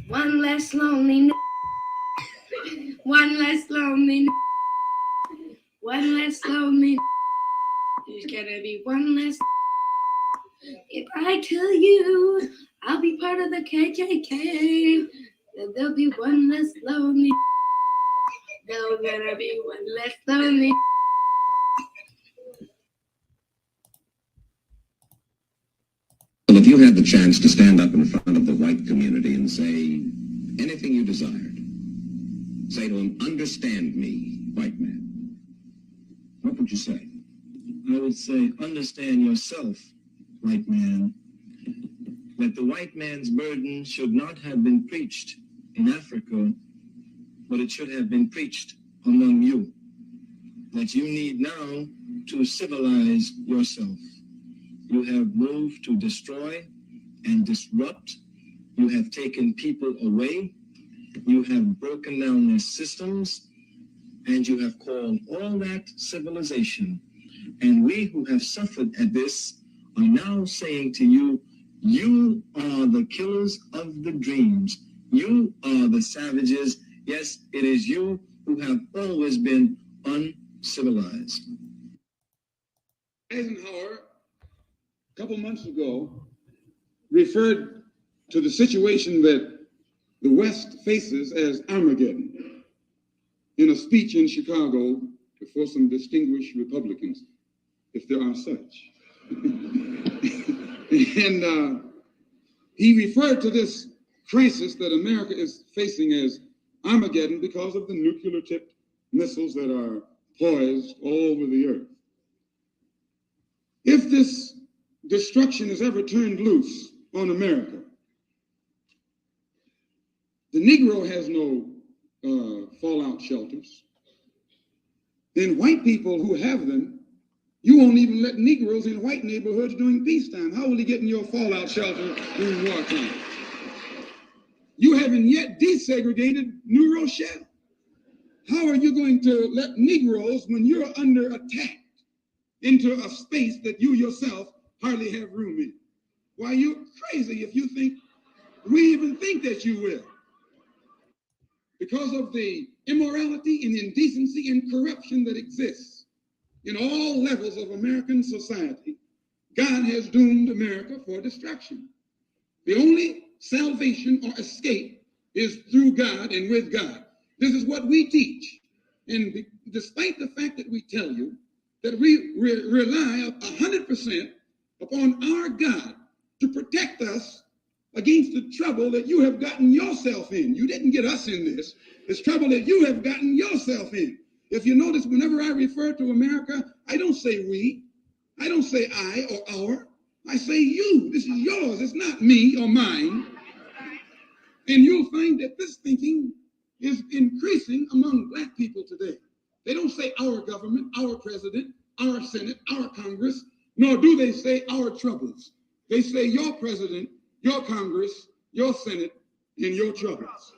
One less lonely. One less lonely. One less lonely. There's gonna be one less. If I tell you I'll be part of the KKK, then there'll be one less lonely. There's gonna be one less lonely. Well, if you had the chance to stand up in front of the white community and say anything you desired, say to them, understand me, white man, what would you say? I would say, understand yourself, white man, that the white man's burden should not have been preached in Africa, but it should have been preached among you. That you need now to civilize yourself. You have moved to destroy and disrupt. You have taken people away. You have broken down their systems. And you have called all that civilization. And we who have suffered at this are now saying to you, you are the killers of the dreams. You are the savages. Yes, it is you who have always been uncivilized. Eisenhower, a couple months ago, referred to the situation that the West faces as Armageddon in a speech in Chicago before some distinguished Republicans, if there are such. And he referred to this crisis that America is facing as Armageddon because of the nuclear-tipped missiles that are poised all over the earth. If this destruction is ever turned loose on America, the Negro has no fallout shelters. Then white people who have them, you won't even let Negroes in white neighborhoods during peacetime. How will he get in your fallout shelter during wartime? You haven't yet desegregated New Rochelle. How are you going to let Negroes, when you're under attack, into a space that you yourself hardly have room in? Why, you're crazy if you think, we even think that you will. Because of the immorality and indecency and corruption that exists in all levels of American society, God has doomed America for destruction. The only salvation or escape is through God and with God. This is what we teach. And despite the fact that we tell you that we rely 100% upon our God to protect us against the trouble that you have gotten yourself in. You didn't get us in this. It's trouble that you have gotten yourself in. If you notice, whenever I refer to America, I don't say we. I don't say I or our. I say you. This is yours. It's not me or mine. And you'll find that this thinking is increasing among black people today. They don't say our government, our president, our Senate, our Congress, nor do they say our troubles. They say your president, your Congress, your Senate, and your troubles.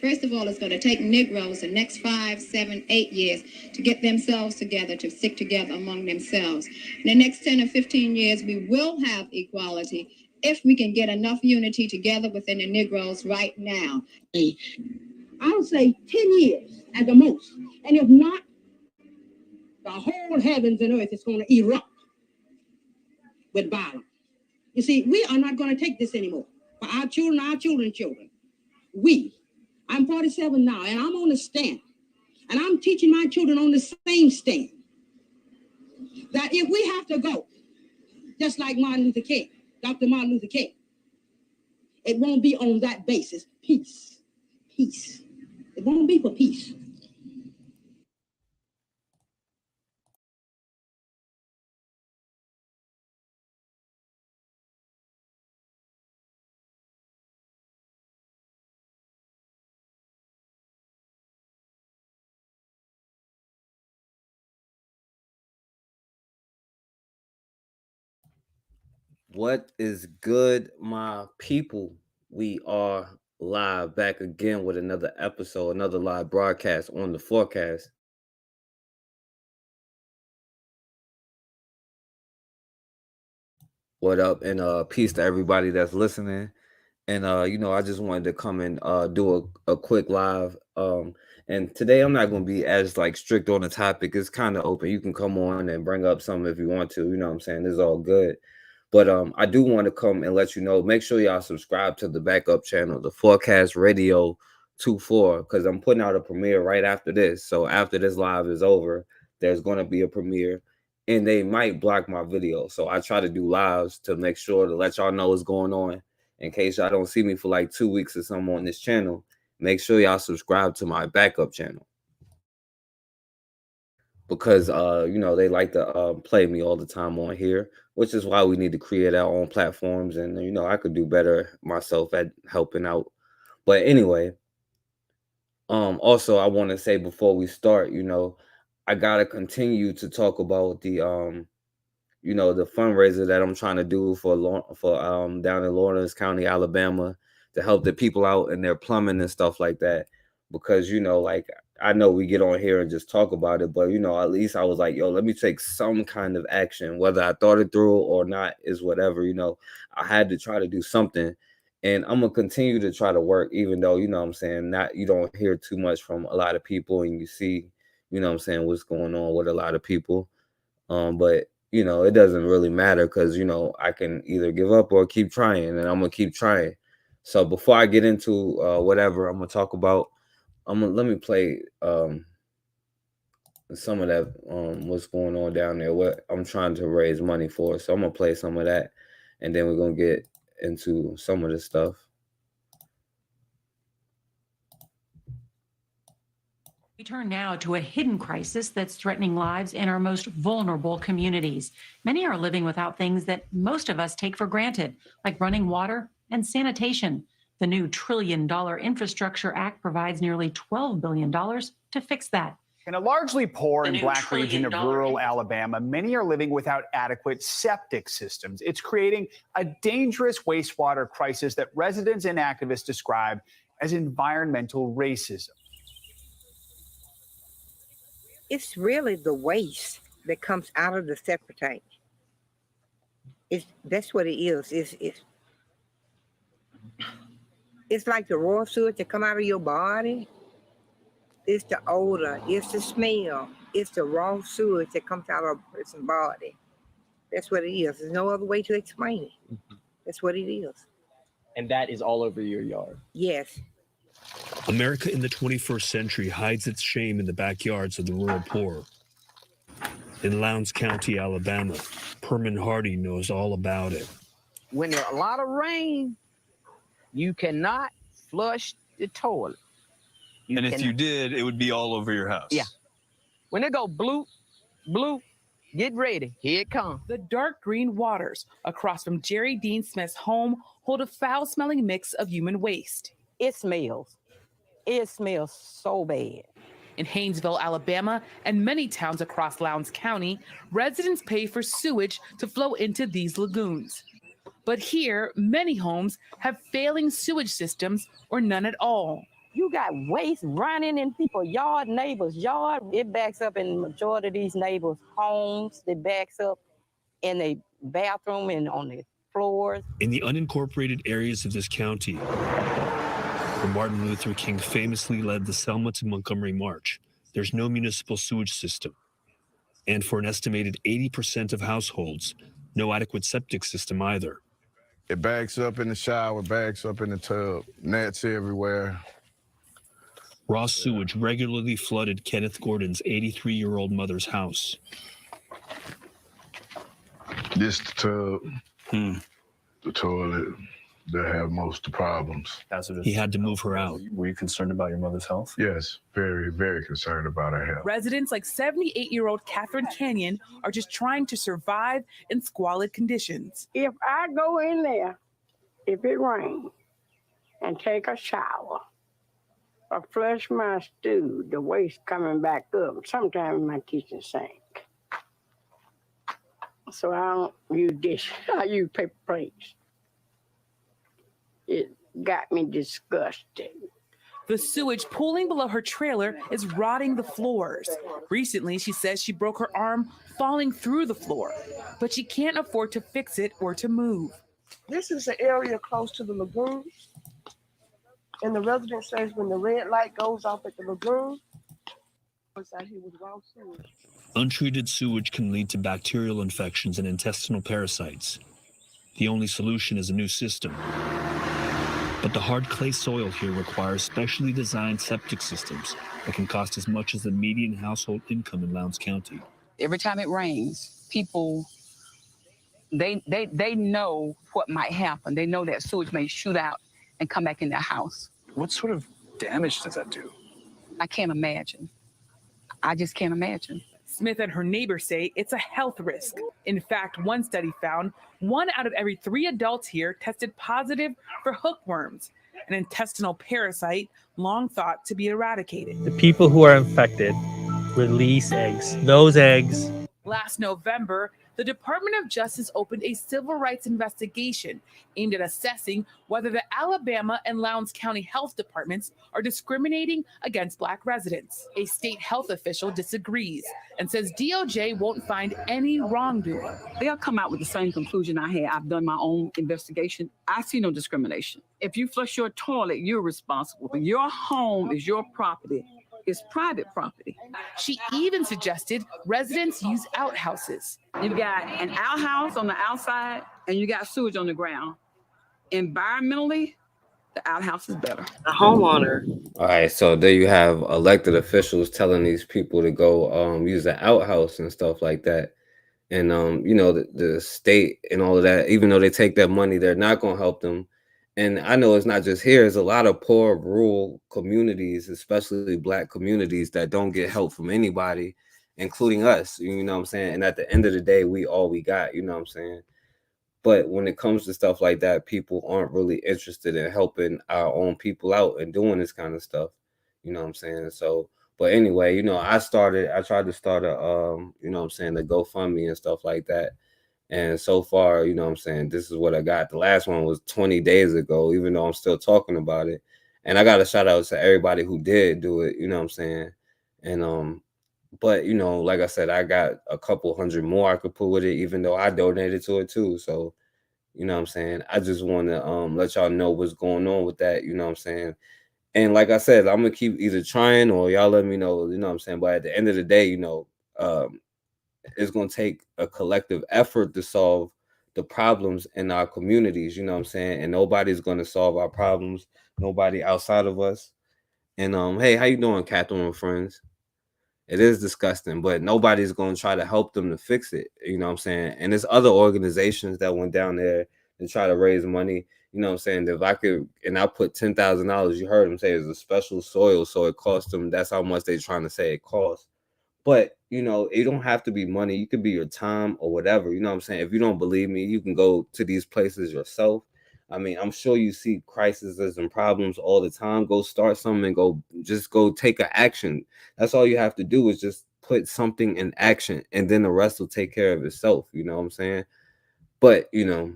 First of all, it's going to take Negroes the next 5, 7, 8 years to get themselves together, to stick together among themselves. In the next 10 or 15 years, we will have equality if we can get enough unity together within the Negroes right now. I'll say 10 years at the most. And if not, the whole heavens and earth is going to erupt with violence. You see, we are not going to take this anymore. For our children's children. I'm 47 now, and I'm on the stand. And I'm teaching my children on the same stand. That if we have to go, just like Martin Luther King, Dr. Martin Luther King, it won't be on that basis. Peace. Peace. It won't be for peace. What is good, my people? We are live back again with another episode, another live broadcast on the forecast. What up? And peace to everybody that's listening. And I just wanted to come and do a quick live. And today I'm not gonna be as like strict on the topic. It's kind of open. You can come on and bring up something if you want to. You know what I'm saying? This is all good. But I do want to come and let you know. Make sure y'all subscribe to the backup channel, the Forecast Radio 24, because I'm putting out a premiere right after this. So after this live is over, there's gonna be a premiere. And they might block my video. So I try to do lives to make sure to let y'all know what's going on. In case y'all don't see me for like 2 weeks or something on this channel, make sure y'all subscribe to my backup channel. Because they like to play me all the time on here, which is why we need to create our own platforms. And I could do better myself at helping out. But anyway, also I want to say before we start, I gotta continue to talk about the the fundraiser that I'm trying to do for down in Lawrence County, Alabama, to help the people out in their plumbing and stuff like that. Because like I know we get on here and just talk about it, but at least I was like, yo, let me take some kind of action, whether I thought it through or not is whatever. I had to try to do something, and I'm gonna continue to try to work, even though what I'm saying, not you don't hear too much from a lot of people, and you see, what I'm saying, what's going on with a lot of people. But it doesn't really matter because I can either give up or keep trying, and I'm gonna keep trying. So before I get into whatever I'm gonna talk about, let me play some of that what's going on down there, what I'm trying to raise money for. So I'm gonna play some of that, and then we're gonna get into some of the stuff. We turn now to a hidden crisis that's threatening lives in our most vulnerable communities. Many are living without things that most of us take for granted, like running water and sanitation. The new $1 trillion Infrastructure Act provides nearly $12 billion to fix that. In a largely poor and black region of rural Alabama, many are living without adequate septic systems. It's creating a dangerous wastewater crisis that residents and activists describe as environmental racism. It's really the waste that comes out of the septic tank. That's what it is. It's like the raw sewage that come out of your body. It's the odor. It's the smell. It's the raw sewage that comes out of a person's body. That's what it is. There's no other way to explain it. That's what it is. And that is all over your yard? Yes. America in the 21st century hides its shame in the backyards of the rural poor. In Lowndes County, Alabama, Perman Hardy knows all about it. When there's a lot of rain, you cannot flush the toilet. If you did, it would be all over your house. Yeah. When it go bloop, bloop, get ready. Here it comes. The dark green waters across from Jerry Dean Smith's home hold a foul-smelling mix of human waste. It smells. It smells so bad. In Haynesville, Alabama, and many towns across Lowndes County, residents pay for sewage to flow into these lagoons. But here, many homes have failing sewage systems or none at all. You got waste running in people's yard, neighbors' yard. It backs up in the majority of these neighbors' homes. It backs up in the bathroom and on the floors. In the unincorporated areas of this county, where Martin Luther King famously led the Selma to Montgomery March, there's no municipal sewage system. And for an estimated 80% of households, no adequate septic system either. It backs up in the shower, backs up in the tub, nets everywhere. Raw sewage regularly flooded Kenneth Gordon's 83-year-old mother's house. This the tub, the toilet, that have most of the problems. He had to move her out. Were you concerned about your mother's health? Yes, very, very concerned about her health. Residents like 78-year-old Catherine Canyon are just trying to survive in squalid conditions. If I go in there, if it rains, and take a shower, or flush my stew, the waste coming back up, sometimes in my kitchen sink. So I don't use dishes, I use paper plates. It got me disgusted. The sewage pooling below her trailer is rotting the floors. Recently, she says she broke her arm falling through the floor, but she can't afford to fix it or to move. This is an area close to the lagoon. And the resident says when the red light goes off at the lagoon, it's out here with raw sewage. Untreated sewage can lead to bacterial infections and intestinal parasites. The only solution is a new system. But the hard clay soil here requires specially designed septic systems that can cost as much as the median household income in Lowndes County. Every time it rains, people, they know what might happen. They know that sewage may shoot out and come back in their house. What sort of damage does that do? I can't imagine. I just can't imagine. Smith and her neighbors say it's a health risk. In fact, one study found 1 out of every 3 adults here tested positive for hookworms, an intestinal parasite long thought to be eradicated. The people who are infected release eggs. Those eggs. Last November, the Department of Justice opened a civil rights investigation aimed at assessing whether the Alabama and Lowndes County health departments are discriminating against Black residents. A state health official disagrees and says DOJ won't find any wrongdoing. They'll come out with the same conclusion I had. I've done my own investigation. I see no discrimination. If you flush your toilet, you're responsible. Your home is your property. It's private property. She even suggested residents use outhouses. You've got an outhouse on the outside and you got sewage on the ground. Environmentally, the outhouse is better. The homeowner. All right, so there you have elected officials telling these people to go use the outhouse and stuff like that. And you know, the state and all of that, even though they take that money, they're not going to help them. And I know it's not just here. There's a lot of poor rural communities, especially Black communities, that don't get help from anybody, including us. You know what I'm saying? And at the end of the day, we all we got. You know what I'm saying? But when it comes to stuff like that, people aren't really interested in helping our own people out and doing this kind of stuff. You know what I'm saying? So, but anyway, you know, I tried to start a, you know what I'm saying, the GoFundMe and stuff like that. And so far, you know what I'm saying, this is what I got. The last one was 20 days ago, even though I'm still talking about it. And I got a shout out to everybody who did do it, you know what I'm saying? And but you know, like I said, I got a couple hundred more I could put with it, even though I donated to it too. So, you know what I'm saying? I just want to let y'all know what's going on with that, you know what I'm saying? And like I said, I'm gonna keep either trying or y'all let me know, you know what I'm saying? But at the end of the day, you know, it's going to take a collective effort to solve the problems in our communities, you know what I'm saying? And nobody's going to solve our problems, nobody outside of us. And hey, how you doing, Catherine and friends? It is disgusting, but nobody's going to try to help them to fix it, you know what I'm saying? And there's other organizations that went down there and try to raise money, you know what I'm saying? If I could, and I put $10,000, you heard them say it's a special soil, so it cost them, that's how much they're trying to say it costs. But, you know, it don't have to be money. You could be your time or whatever. You know what I'm saying? If you don't believe me, you can go to these places yourself. I mean, I'm sure you see crises and problems all the time. Go start something and go take an action. That's all you have to do is just put something in action, and then the rest will take care of itself. You know what I'm saying? But, you know,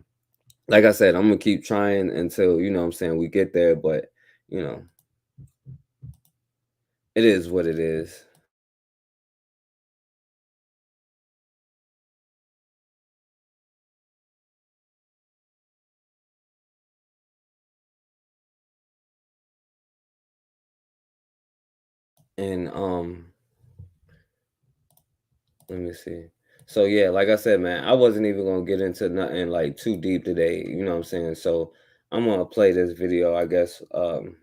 like I said, I'm going to keep trying until, you know what I'm saying, we get there. But, you know, it is what it is. And let me see. So yeah, like I said, man, I wasn't even gonna get into nothing like too deep today, you know what I'm saying? So I'm gonna play this video, I guess,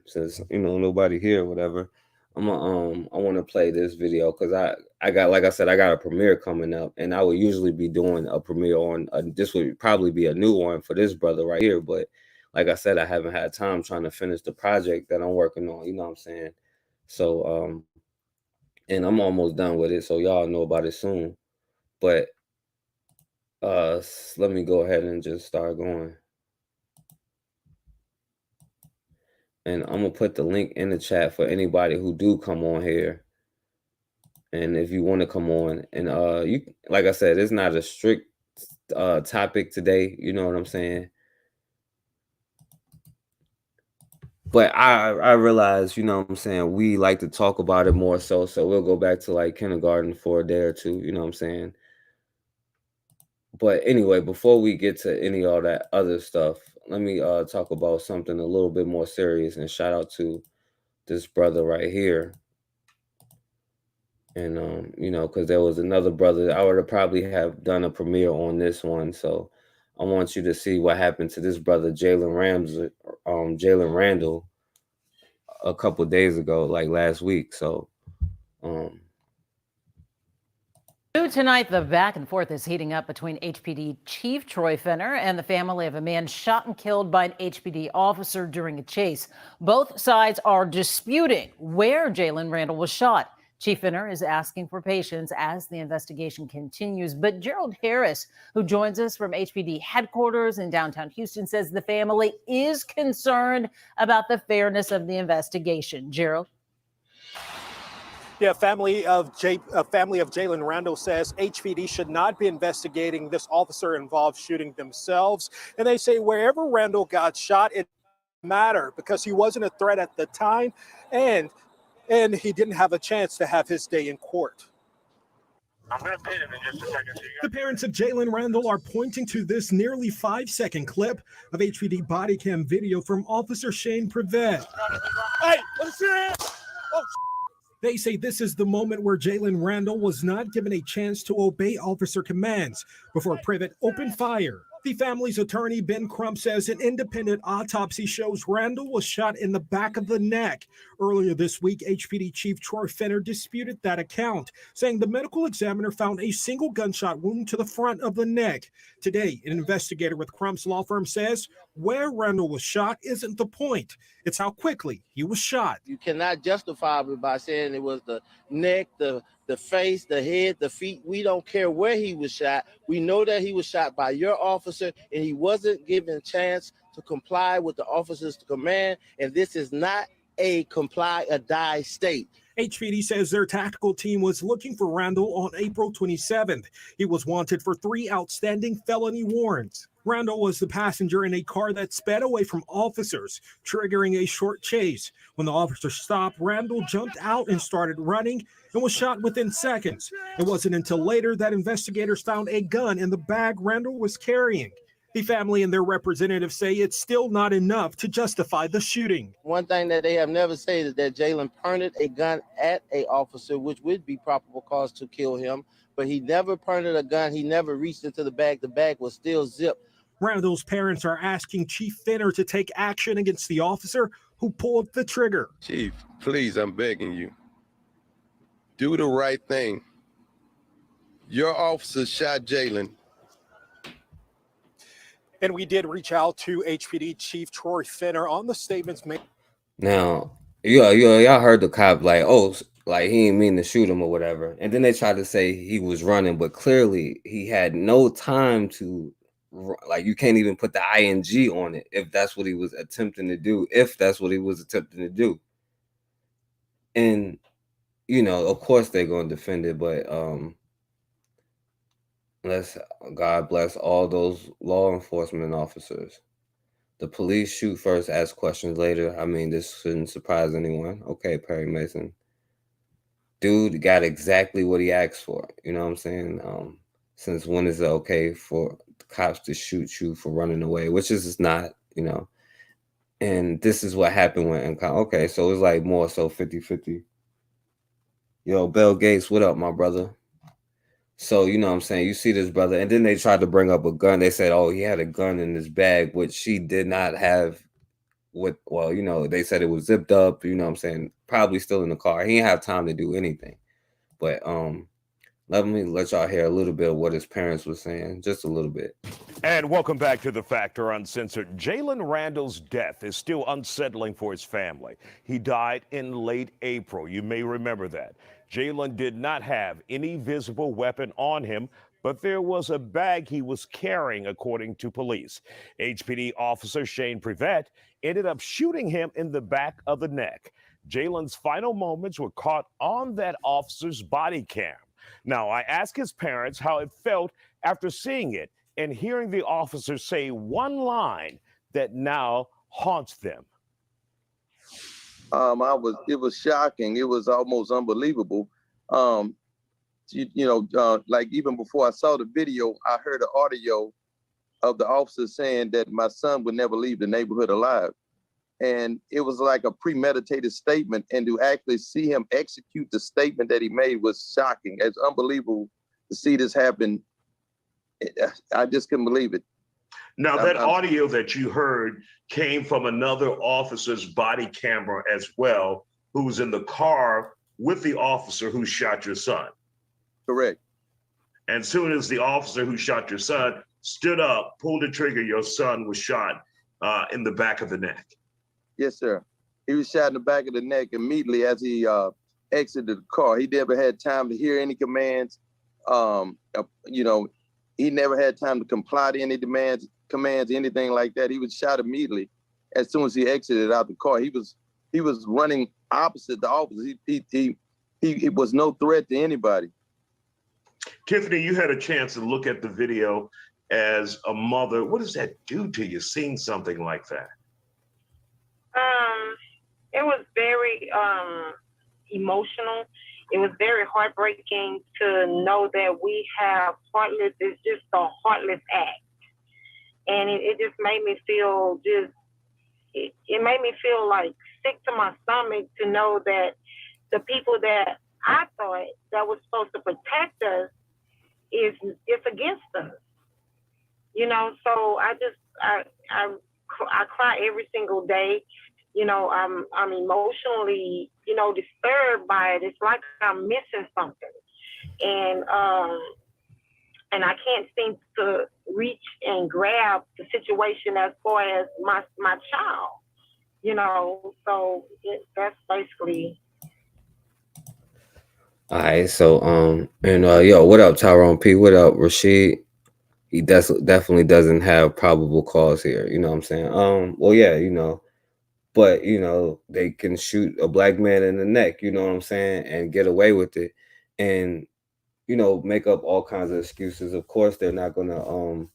since you know nobody here or whatever. I want to play this video because I got, like I said, I got a premiere coming up, and I would usually be doing a premiere on this would probably be a new one for this brother right here, but like I said, I haven't had time trying to finish the project that I'm working on, you know what I'm saying? So and I'm almost done with it, so y'all know about it soon. But let me go ahead and just start going. And I'm gonna put the link in the chat for anybody who do come on here. And if you want to come on, and you, like I said, it's not a strict topic today, you know what I'm saying? But I realize, you know what I'm saying, we like to talk about it more so we'll go back to like kindergarten for a day or two, you know what I'm saying? But anyway, before we get to any of that other stuff, let me talk about something a little bit more serious, and shout out to this brother right here. And you know, because there was another brother, I would have probably have done a premiere on this one. So I want you to see what happened to this brother Jalen Randall a couple days ago, like last week. So Tonight, the back and forth is heating up between HPD Chief Troy Fenner and the family of a man shot and killed by an HPD officer during a chase. Both sides are disputing where Jalen Randall was shot. Chief Fenner is asking for patience as the investigation continues. But Gerald Harris, who joins us from HPD headquarters in downtown Houston, says the family is concerned about the fairness of the investigation. Gerald? Yeah, family of Jalen Randall says HPD should not be investigating this officer-involved shooting themselves. And they say wherever Randall got shot, it doesn't matter because he wasn't a threat at the time, and he didn't have a chance to have his day in court. The parents of Jalen Randall are pointing to this nearly 5-second clip of HPD body cam video from Officer Shane Privet. Hey, let me see it. Oh. They say this is the moment where Jalen Randall was not given a chance to obey officer commands before Privet opened fire. The family's attorney, Ben Crump, says an independent autopsy shows Randall was shot in the back of the neck. Earlier this week, HPD Chief Troy Fenner disputed that account, saying the medical examiner found a single gunshot wound to the front of the neck. Today, an investigator with Crump's law firm says where Randall was shot isn't the point. It's how quickly he was shot. You cannot justify it by saying it was the neck, the face, the head, the feet. We don't care where he was shot. We know that he was shot by your officer, and he wasn't given a chance to comply with the officer's command. And this is not a comply or die state. HPD says their tactical team was looking for Randall on April 27th. He was wanted for 3 outstanding felony warrants. Randall was the passenger in a car that sped away from officers, triggering a short chase. When the officer stopped, Randall jumped out and started running and was shot within seconds. It wasn't until later that investigators found a gun in the bag Randall was carrying. The family and their representatives say it's still not enough to justify the shooting. One thing that they have never said is that Jalen pointed a gun at an officer, which would be probable cause to kill him, but he never pointed a gun. He never reached into the bag. The bag was still zipped. Randall's parents are asking Chief Fenner to take action against the officer who pulled the trigger. Chief, please, I'm begging you. Do the right thing. Your officer shot Jalen. And we did reach out to HPD Chief Troy Fenner on the statements made. now, y'all heard the cop like, oh, like he didn't mean to shoot him or whatever. And then they tried to say he was running, but clearly he had no time to, like, you can't even put the ing on it if that's what he was attempting to do, And, you know, of course they're going to defend it, but God bless all those law enforcement officers. The police shoot first, ask questions later. I mean, this shouldn't surprise anyone. Okay, Perry Mason. Dude got exactly what he asked for. You know what I'm saying? Since when is it okay for the cops to shoot you for running away? Which is not, you know. And this is what happened when, okay, so it's like more so 50-50. Yo, Bill Gates, what up, my brother? So, you know what I'm saying? You see this brother, and then they tried to bring up a gun. They said, oh, he had a gun in his bag, which she did not have well, you know, they said it was zipped up, you know what I'm saying? Probably still in the car. He didn't have time to do anything. But let me let y'all hear a little bit of what his parents were saying, just a little bit. And welcome back to The Factor Uncensored. Jalen Randall's death is still unsettling for his family. He died in late April. You may remember that. Jalen did not have any visible weapon on him, but there was a bag he was carrying, according to police. HPD officer Shane Privet ended up shooting him in the back of the neck. Jalen's final moments were caught on that officer's body cam. Now, I asked his parents how it felt after seeing it and hearing the officer say one line that now haunts them. It was shocking. It was almost unbelievable. Like even before I saw the video, I heard the audio of the officer saying that my son would never leave the neighborhood alive. And it was like a premeditated statement. And to actually see him execute the statement that he made was shocking. It's unbelievable to see this happen. I just couldn't believe it. Now, that audio that you heard came from another officer's body camera as well, who was in the car with the officer who shot your son. Correct. And soon as the officer who shot your son stood up, pulled the trigger, your son was shot in the back of the neck. Yes, sir. He was shot in the back of the neck immediately as he exited the car. He never had time to hear any commands. He never had time to comply to any commands, anything like that. He was shot immediately as soon as he exited out the car. He was running opposite the officer. He was no threat to anybody. Tiffany, you had a chance to look at the video as a mother. What does that do to you, seeing something like that? It was very emotional. It was very heartbreaking to know that we have heartless. It's just a heartless act, and it just made me feel it made me feel like sick to my stomach to know that the people that I thought that was supposed to protect us is against us. So I cry every single day. I'm emotionally, disturbed by it. It's like I'm missing something. And I can't seem to reach and grab the situation as far as my child, so that's basically. All right, so yo, what up, Tyrone P? What up, Rashid? He definitely doesn't have probable cause here. You know what I'm saying? Well, yeah, but they can shoot a black man in the neck. You know what I'm saying, and get away with it, and make up all kinds of excuses. Of course, they're not gonna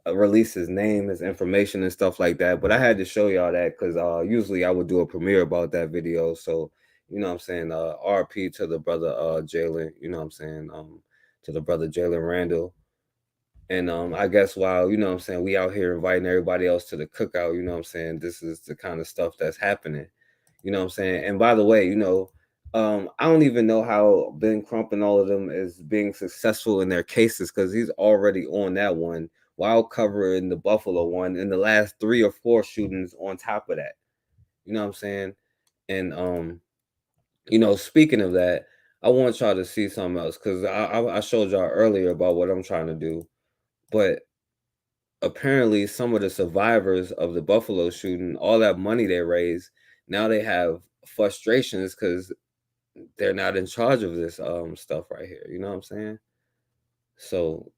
release his name, his information, and stuff like that. But I had to show y'all that because usually I would do a premiere about that video. So what I'm saying, RP to the brother Jalen. You know what I'm saying, to the brother Jalen Randall. And I guess while what I'm saying, we out here inviting everybody else to the cookout. You know what I'm saying, this is the kind of stuff that's happening. You know what I'm saying. And by the way, I don't even know how Ben Crump and all of them is being successful in their cases because he's already on that one while covering the Buffalo one in the last 3 or 4 shootings on top of that. You know what I'm saying? And speaking of that, I want y'all to see something else because I showed y'all earlier about what I'm trying to do. But apparently some of the survivors of the Buffalo shooting, all that money they raised, now they have frustrations because they're not in charge of this stuff right here. You know what I'm saying? So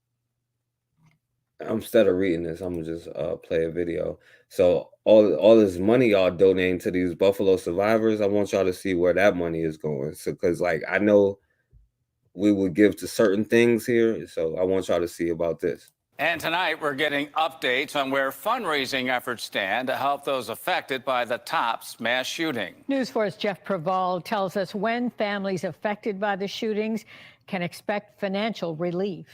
instead of reading this, I'm gonna just play a video. So all this money y'all donating to these Buffalo survivors, I want y'all to see where that money is going. So because I know we would give to certain things here, so I want y'all to see about this. And tonight, we're getting updates on where fundraising efforts stand to help those affected by the Tops mass shooting. News 4's Jeff Preval tells us when families affected by the shootings can expect financial relief.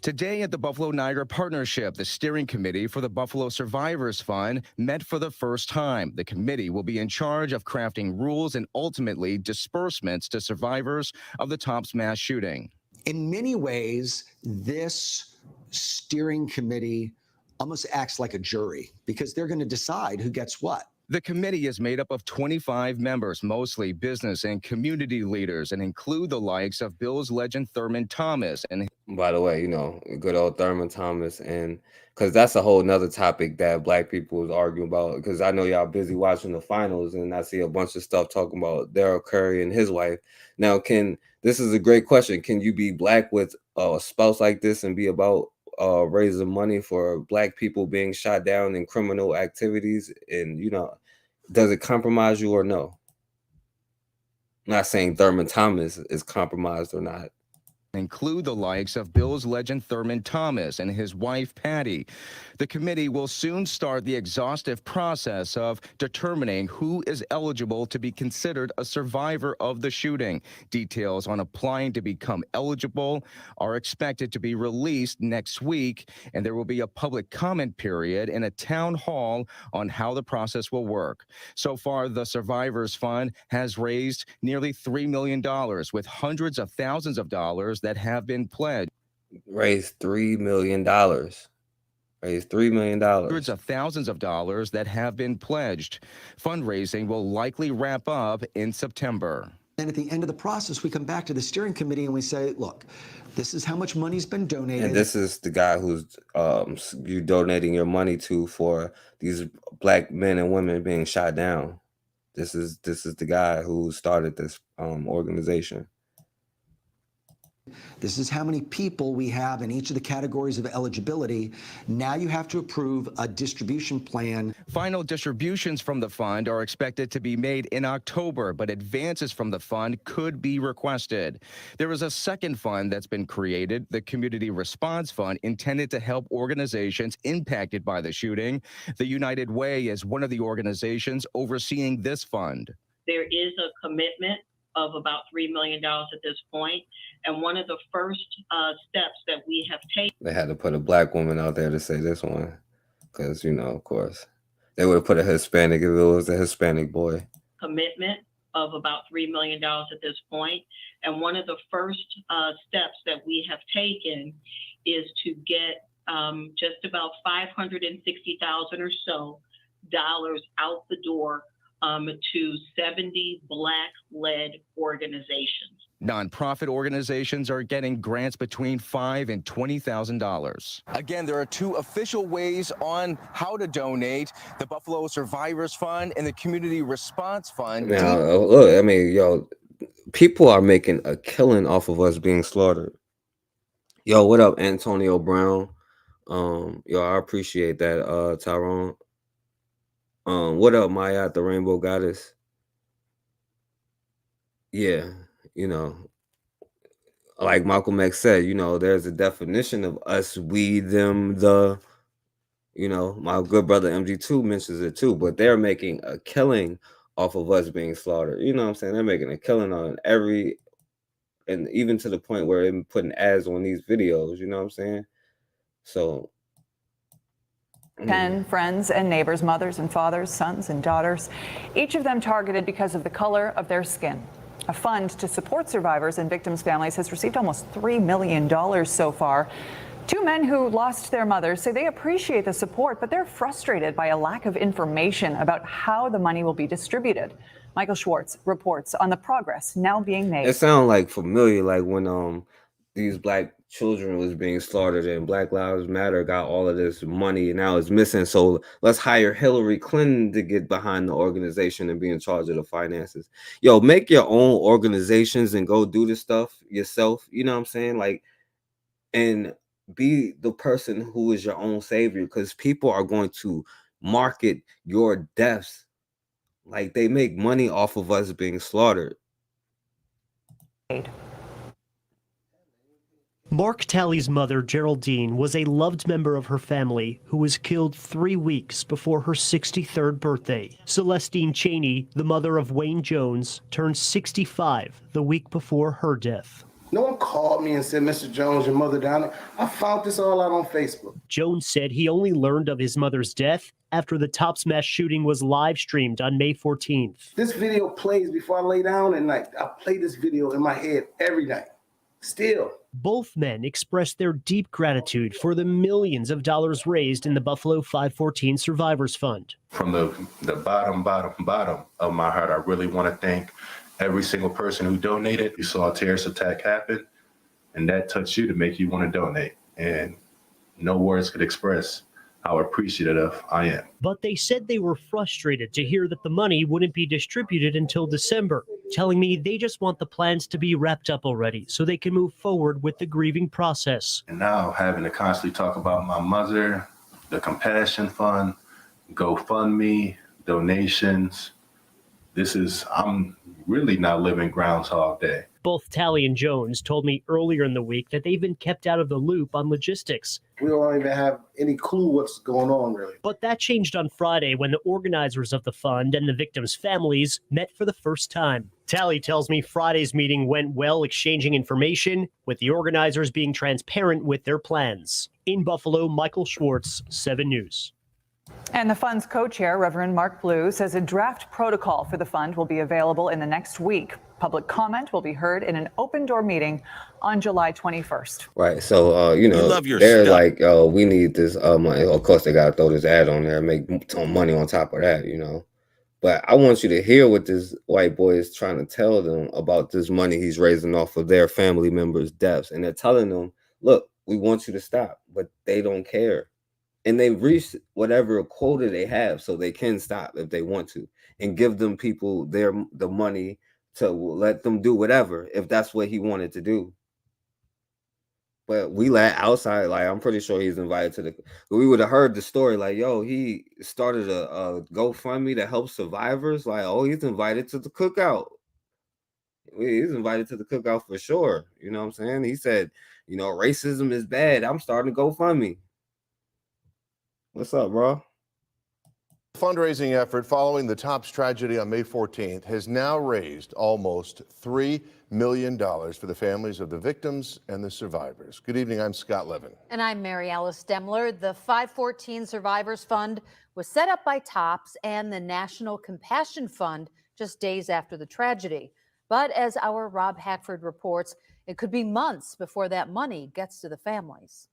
Today at the Buffalo Niagara Partnership, the steering committee for the Buffalo Survivors Fund met for the first time. The committee will be in charge of crafting rules and ultimately disbursements to survivors of the Tops mass shooting. In many ways, this steering committee almost acts like a jury because they're going to decide who gets what. The committee is made up of 25 members, mostly business and community leaders, and include the likes of Bills legend Thurman Thomas. And by the way, good old Thurman Thomas, and because that's a whole nother topic that black people is arguing about, because I know y'all busy watching the finals and I see a bunch of stuff talking about Daryl Curry and his wife. Now, this is a great question. Can you be black with a spouse like this and be about raising money for black people being shot down in criminal activities? And does it compromise you or no? I'm not saying Thurman Thomas is compromised or not. include the likes of Bills legend Thurman Thomas and his wife Patty. The committee will soon start the exhaustive process of determining who is eligible to be considered a survivor of the shooting. Details on applying to become eligible are expected to be released next week, and there will be a public comment period and a town hall on how the process will work. So far, the Survivors Fund has raised nearly $3 million, with hundreds of thousands of dollars that have been pledged. Raised $3 million. Raised $3 million. Hundreds of thousands of dollars that have been pledged. Fundraising will likely wrap up in September. And at the end of the process, we come back to the steering committee and we say, look, this is how much money's been donated. And this is the guy who's you donating your money to for these black men and women being shot down. This is the guy who started this organization. This is how many people we have in each of the categories of eligibility. Now you have to approve a distribution plan. Final distributions from the fund are expected to be made in October, but advances from the fund could be requested. There is a second fund that's been created, the Community Response Fund, intended to help organizations impacted by the shooting. The United Way is one of the organizations overseeing this fund. There is a commitment of about $3 million at this point. And one of the first steps that we have taken. They had to put a black woman out there to say this one. Because, you know, of course, they would have put a Hispanic if it was a Hispanic boy. Commitment of about $3 million at this point. And one of the first steps that we have taken is to get just about $560,000 or so out the door to 70 Black-led organizations. Nonprofit organizations are getting grants between $5,000 and $20,000. Again, there are two official ways on how to donate: the Buffalo Survivors Fund and the Community Response Fund. Now, look, I mean, yo, people are making a killing off of us being slaughtered. Yo, what up, Antonio Brown? Yo, I appreciate that, Tyrone. What up, Maya, the Rainbow Goddess? Yeah, you know, like Malcolm X said, you know, there's a definition of us, we, them, the, you know, my good brother MG2 mentions it too, but they're making a killing off of us being slaughtered. You know what I'm saying? They're making a killing on and even to the point where they're putting ads on these videos, you know what I'm saying? So 10 friends and neighbors, mothers and fathers, sons and daughters, each of them targeted because of the color of their skin. A fund to support survivors and victims' families has received almost $3 million so far. Two men who lost their mothers say they appreciate the support, but they're frustrated by a lack of information about how the money will be distributed. Michael Schwartz reports on the progress now being made. it sounds like familiar, like when these black children was being slaughtered and Black Lives Matter got all of this money and now it's missing. So let's hire Hillary Clinton to get behind the organization and be in charge of the finances. Yo, make your own organizations and go do this stuff yourself. You know what I'm saying? Like, and be the person who is your own savior, because people are going to market your deaths. Like, they make money off of us being slaughtered. Mark Talley's mother, Geraldine, was a loved member of her family who was killed 3 weeks before her 63rd birthday. Celestine Cheney, the mother of Wayne Jones, turned 65 the week before her death. No one called me and said, Mr. Jones, your mother down there. I found this all out on Facebook. Jones said he only learned of his mother's death after the Tops mass shooting was live streamed on May 14th. This video plays before I lay down at night. I play this video in my head every night. Still. Both men expressed their deep gratitude for the millions of dollars raised in the Buffalo 514 Survivors Fund. From the bottom of my heart, I really want to thank every single person who donated. You saw a terrorist attack happen, and that touched you to make you want to donate. And no words could express how appreciative I am. But they said they were frustrated to hear that the money wouldn't be distributed until December, telling me they just want the plans to be wrapped up already so they can move forward with the grieving process. And now having to constantly talk about my mother, the Compassion Fund, GoFundMe, donations, I'm really not living Groundhog Day. Both Tally and Jones told me earlier in the week that they've been kept out of the loop on logistics. We don't even have any clue what's going on, really. But that changed on Friday when the organizers of the fund and the victims' families met for the first time. Tally tells me Friday's meeting went well, exchanging information, with the organizers being transparent with their plans. In Buffalo, Michael Schwartz, 7 News. And the fund's co-chair, Reverend Mark Blue, says a draft protocol for the fund will be available in the next week. Public comment will be heard in an open-door meeting on July 21st. Right. So, you know, they're like, we need this money. Of course, they got to throw this ad on there and make some money on top of that, you know. But I want you to hear what this white boy is trying to tell them about this money he's raising off of their family members' deaths. And they're telling them, look, we want you to stop, but they don't care. And they've reached whatever quota they have, so they can stop if they want to, and give them people the money to let them do whatever if that's what he wanted to do. But we let outside, like, I'm pretty sure he's invited to we would have heard the story, like, yo, he started a GoFundMe to help survivors. Like, oh, he's invited to the cookout. He's invited to the cookout for sure. You know what I'm saying? He said, you know, racism is bad. I'm starting to GoFundMe. What's up, bro? Fundraising effort following the Tops tragedy on May 14th has now raised almost $3 million for the families of the victims and the survivors. Good evening, I'm Scott Levin. And I'm Mary Alice Demler. The 514 Survivors Fund was set up by Tops and the National Compassion Fund just days after the tragedy. But as our Rob Hackford reports, it could be months before that money gets to the families.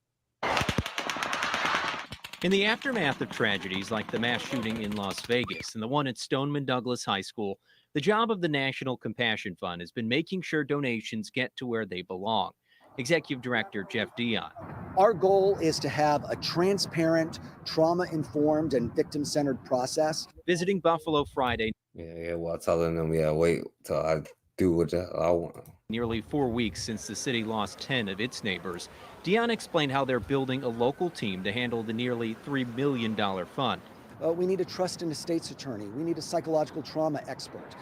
In the aftermath of tragedies like the mass shooting in Las Vegas and the one at Stoneman Douglas High School, the job of the National Compassion Fund has been making sure donations get to where they belong. Executive Director Jeff Dion. Our goal is to have a transparent, trauma-informed, and victim-centered process. Visiting Buffalo Friday. Yeah, while telling them, wait till I do what I want. Nearly 4 weeks since the city lost 10 of its neighbors, Dion explained how they're building a local team to handle the nearly $3 million fund. We need a trust in a state's attorney. We need a psychological trauma expert.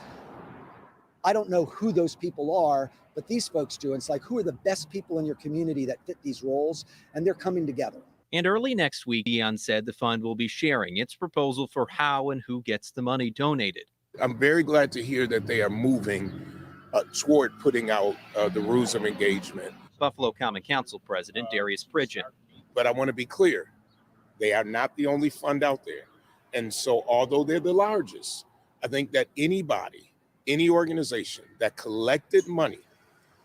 I don't know who those people are, but these folks do. And it's like, who are the best people in your community that fit these roles? And they're coming together. And early next week, Dion said the fund will be sharing its proposal for how and who gets the money donated. I'm very glad to hear that they are moving toward putting out the rules of engagement. Buffalo Common Council President Darius Pridgeon. But I want to be clear, they are not the only fund out there. And so although they're the largest, I think that anybody, any organization that collected money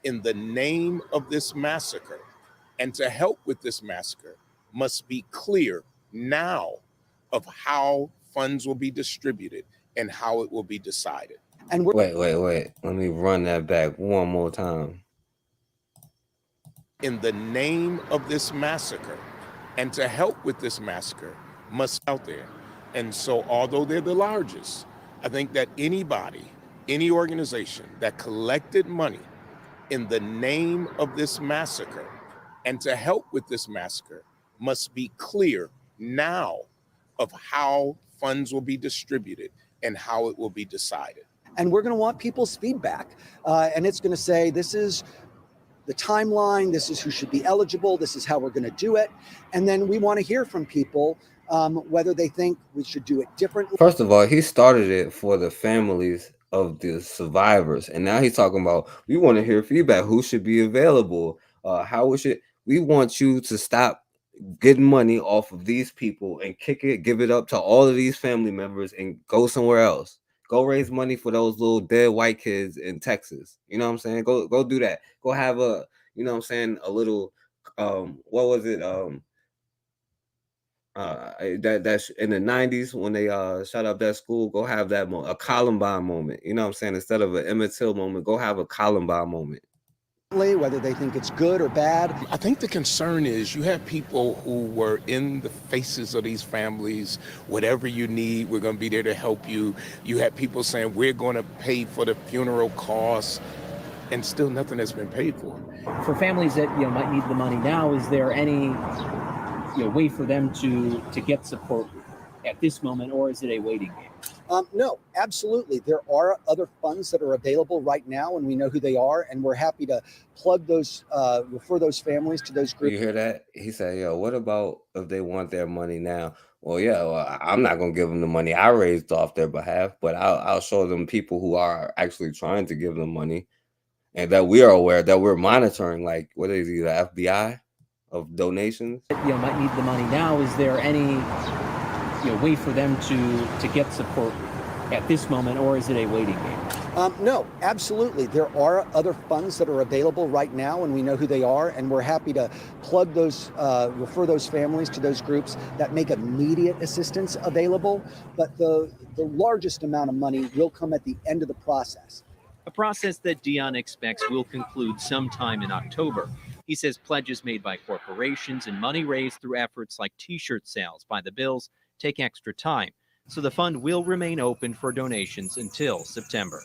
in the name of this massacre and to help with this massacre must be clear now of how funds will be distributed and how it will be decided. And wait. Let me run that back one more time. In the name of this massacre and to help with this massacre must be out there. And so although they're the largest, I think that anybody, any organization that collected money in the name of this massacre and to help with this massacre must be clear now of how funds will be distributed and how it will be decided. And we're going to want people's feedback. And it's going to say, this is the timeline, this is who should be eligible, this is how we're going to do it. And then we want to hear from people whether they think we should do it differently. First of all, he started it for the families of the survivors. And now he's talking about, we want to hear feedback, who should be available, how we should. We want you to stop getting money off of these people and give it up to all of these family members and go somewhere else. Go raise money for those little dead white kids in Texas. You know what I'm saying? Go do that. Go have a, you know what I'm saying, a little, what was it? That's in the 90s when they shut up that school. Go have that a Columbine moment. You know what I'm saying? Instead of an Emmett Till moment, go have a Columbine moment. Whether they think it's good or bad. I think the concern is you have people who were in the faces of these families. Whatever you need, we're going to be there to help you. You have people saying we're going to pay for the funeral costs, and still nothing has been paid for. For families that might need the money now, is there any way for them to get support at this moment, or is it a waiting game? No, absolutely. There are other funds that are available right now, and we know who they are, and we're happy to plug those, refer those families to those groups. You hear that? He said, yo, what about if they want their money now? Well, yeah, well, I'm not going to give them the money I raised off their behalf, but I'll show them people who are actually trying to give them money and that we are aware that we're monitoring, like, what is he, the FBI of donations? Might need the money now. Is there any way for them to get support at this moment, or is it a waiting game? No, absolutely. There are other funds that are available right now, and we know who they are, and we're happy to plug those, refer those families to those groups that make immediate assistance available. But the largest amount of money will come at the end of the process. A process that Dion expects will conclude sometime in October. He says pledges made by corporations and money raised through efforts like T-shirt sales by the Bills take extra time, so the fund will remain open for donations until September.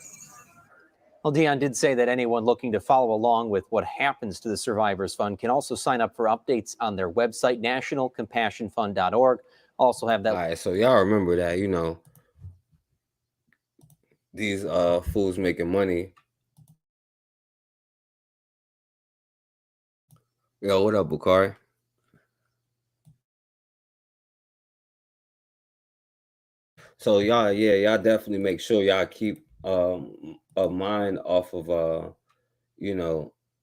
Well, Dion did say that anyone looking to follow along with what happens to the Survivors Fund can also sign up for updates on their website, nationalcompassionfund.org. Also have that. All right, so y'all remember that, these fools making money. Yo, what up, Bukari? So y'all definitely make sure y'all keep a mind off of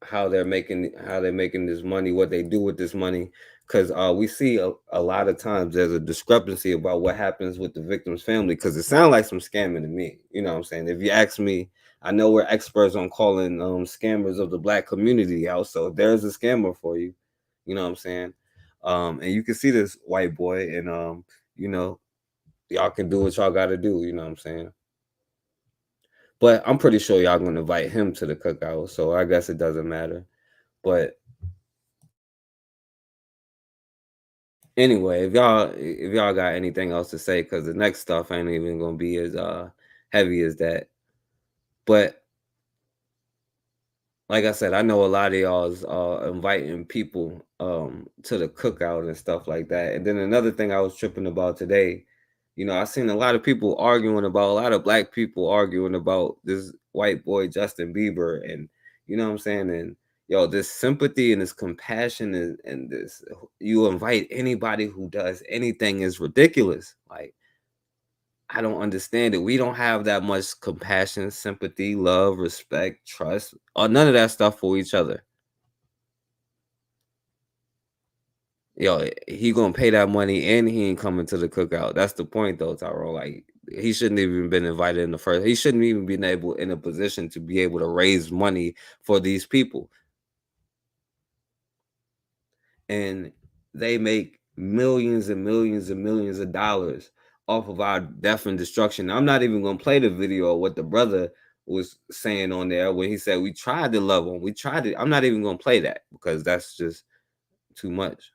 how they're making this money, what they do with this money, because we see a lot of times there's a discrepancy about what happens with the victim's family, because it sounds like some scamming to me. You know what I'm saying? If you ask me, I know we're experts on calling scammers of the Black community out, so there's a scammer for you. You know what I'm saying? And you can see this white boy, and y'all can do what y'all got to do. You know what I'm saying? But I'm pretty sure y'all gonna invite him to the cookout, so I guess it doesn't matter. But anyway, if y'all got anything else to say, because the next stuff ain't even gonna be as heavy as that. But like I said, I know a lot of y'all is inviting people to the cookout and stuff like that. And then another thing I was tripping about today, I seen a lot of people arguing about, a lot of Black people arguing about this white boy Justin Bieber, and you know what I'm saying? And yo, this sympathy and this compassion and this, you invite anybody who does anything is ridiculous. Like, I don't understand it. We don't have that much compassion, sympathy, love, respect, trust, or none of that stuff for each other. Yo, he gonna pay that money and he ain't coming to the cookout. That's the point, though, Tyrone. Like, he shouldn't even been invited in the first. He shouldn't even been in a position to be able to raise money for these people. And they make millions and millions and millions of dollars off of our death and destruction. I'm not even gonna play the video of what the brother was saying on there when he said we tried to love him. We tried to. I'm not even gonna play that because that's just too much.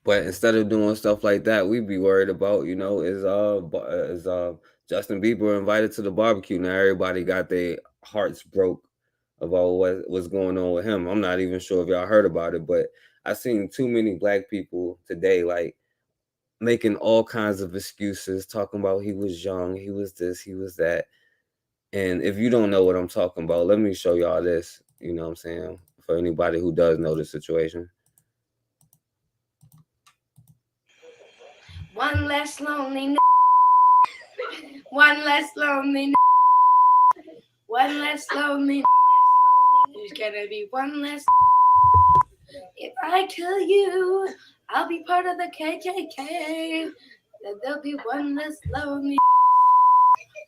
But instead of doing stuff like that, we'd be worried about, is Justin Bieber invited to the barbecue? Now everybody got their hearts broke about what's going on with him. I'm not even sure if y'all heard about it, but I seen too many Black people today, like, making all kinds of excuses, talking about he was young, he was this, he was that. And if you don't know what I'm talking about, let me show y'all this, you know what I'm saying, for anybody who does know the situation. One less lonely, one less lonely, one less lonely. There's gonna be one less. If I tell you I'll be part of the KKK, then there'll be one less lonely.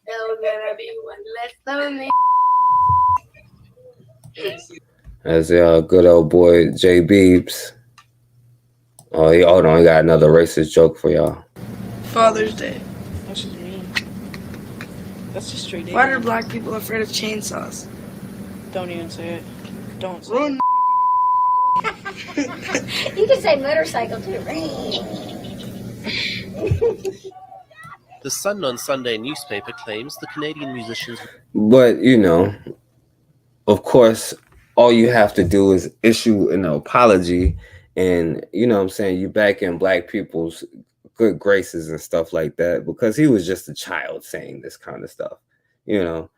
There's gonna be one less lonely. That's good old boy J Beebs. Oh, hold on, he got another racist joke for y'all. Father's Day. What does it mean? That's just straight. Why are Black people afraid of chainsaws? Don't even say it. Don't say it. You can say motorcycle too. The Sun on Sunday newspaper claims the Canadian musicians. But, of course, all you have to do is issue an apology And you know what I'm saying, you back in black people's good graces and stuff like that, because he was just a child saying this kind of stuff, you know.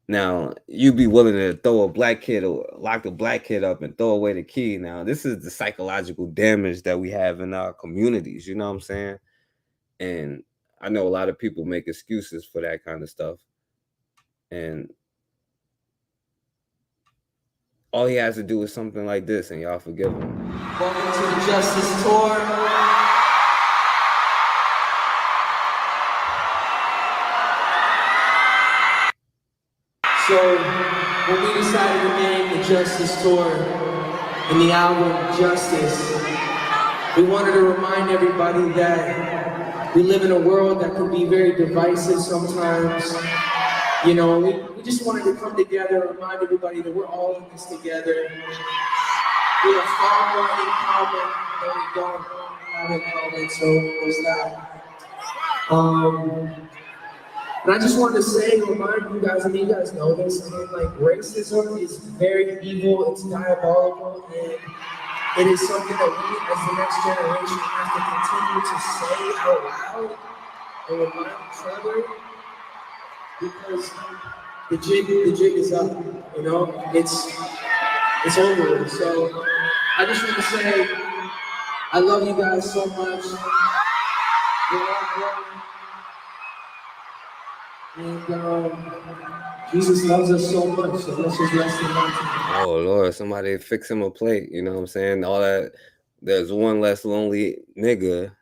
Now you be willing to throw a black kid or lock the black kid up and throw away the key. Now this is the psychological damage that we have in our communities, you know what I'm saying? And I know a lot of people make excuses for that kind of stuff, and all he has to do is something like this and y'all forgive him. Welcome to the Justice Tour. So when we decided to name the Justice Tour and the album Justice, we wanted to remind everybody that we live in a world that can be very divisive sometimes. You know, we just wanted to come together and remind everybody that we're all in this together. We have far more in common than we don't have in common, so there's that. And I just wanted to say, remind you guys, I mean, you guys know this, I mean, like, racism is very evil, it's diabolical, and it is something that we, as the next generation, have to continue to say out loud and remind each other, because the jig is up, you know? It's over with. So I just want to say, I love you guys so much. You're all great. And Jesus loves us so much, so let's just rest in that. Oh Lord, somebody fix him a plate, you know what I'm saying? All that, there's one less lonely nigga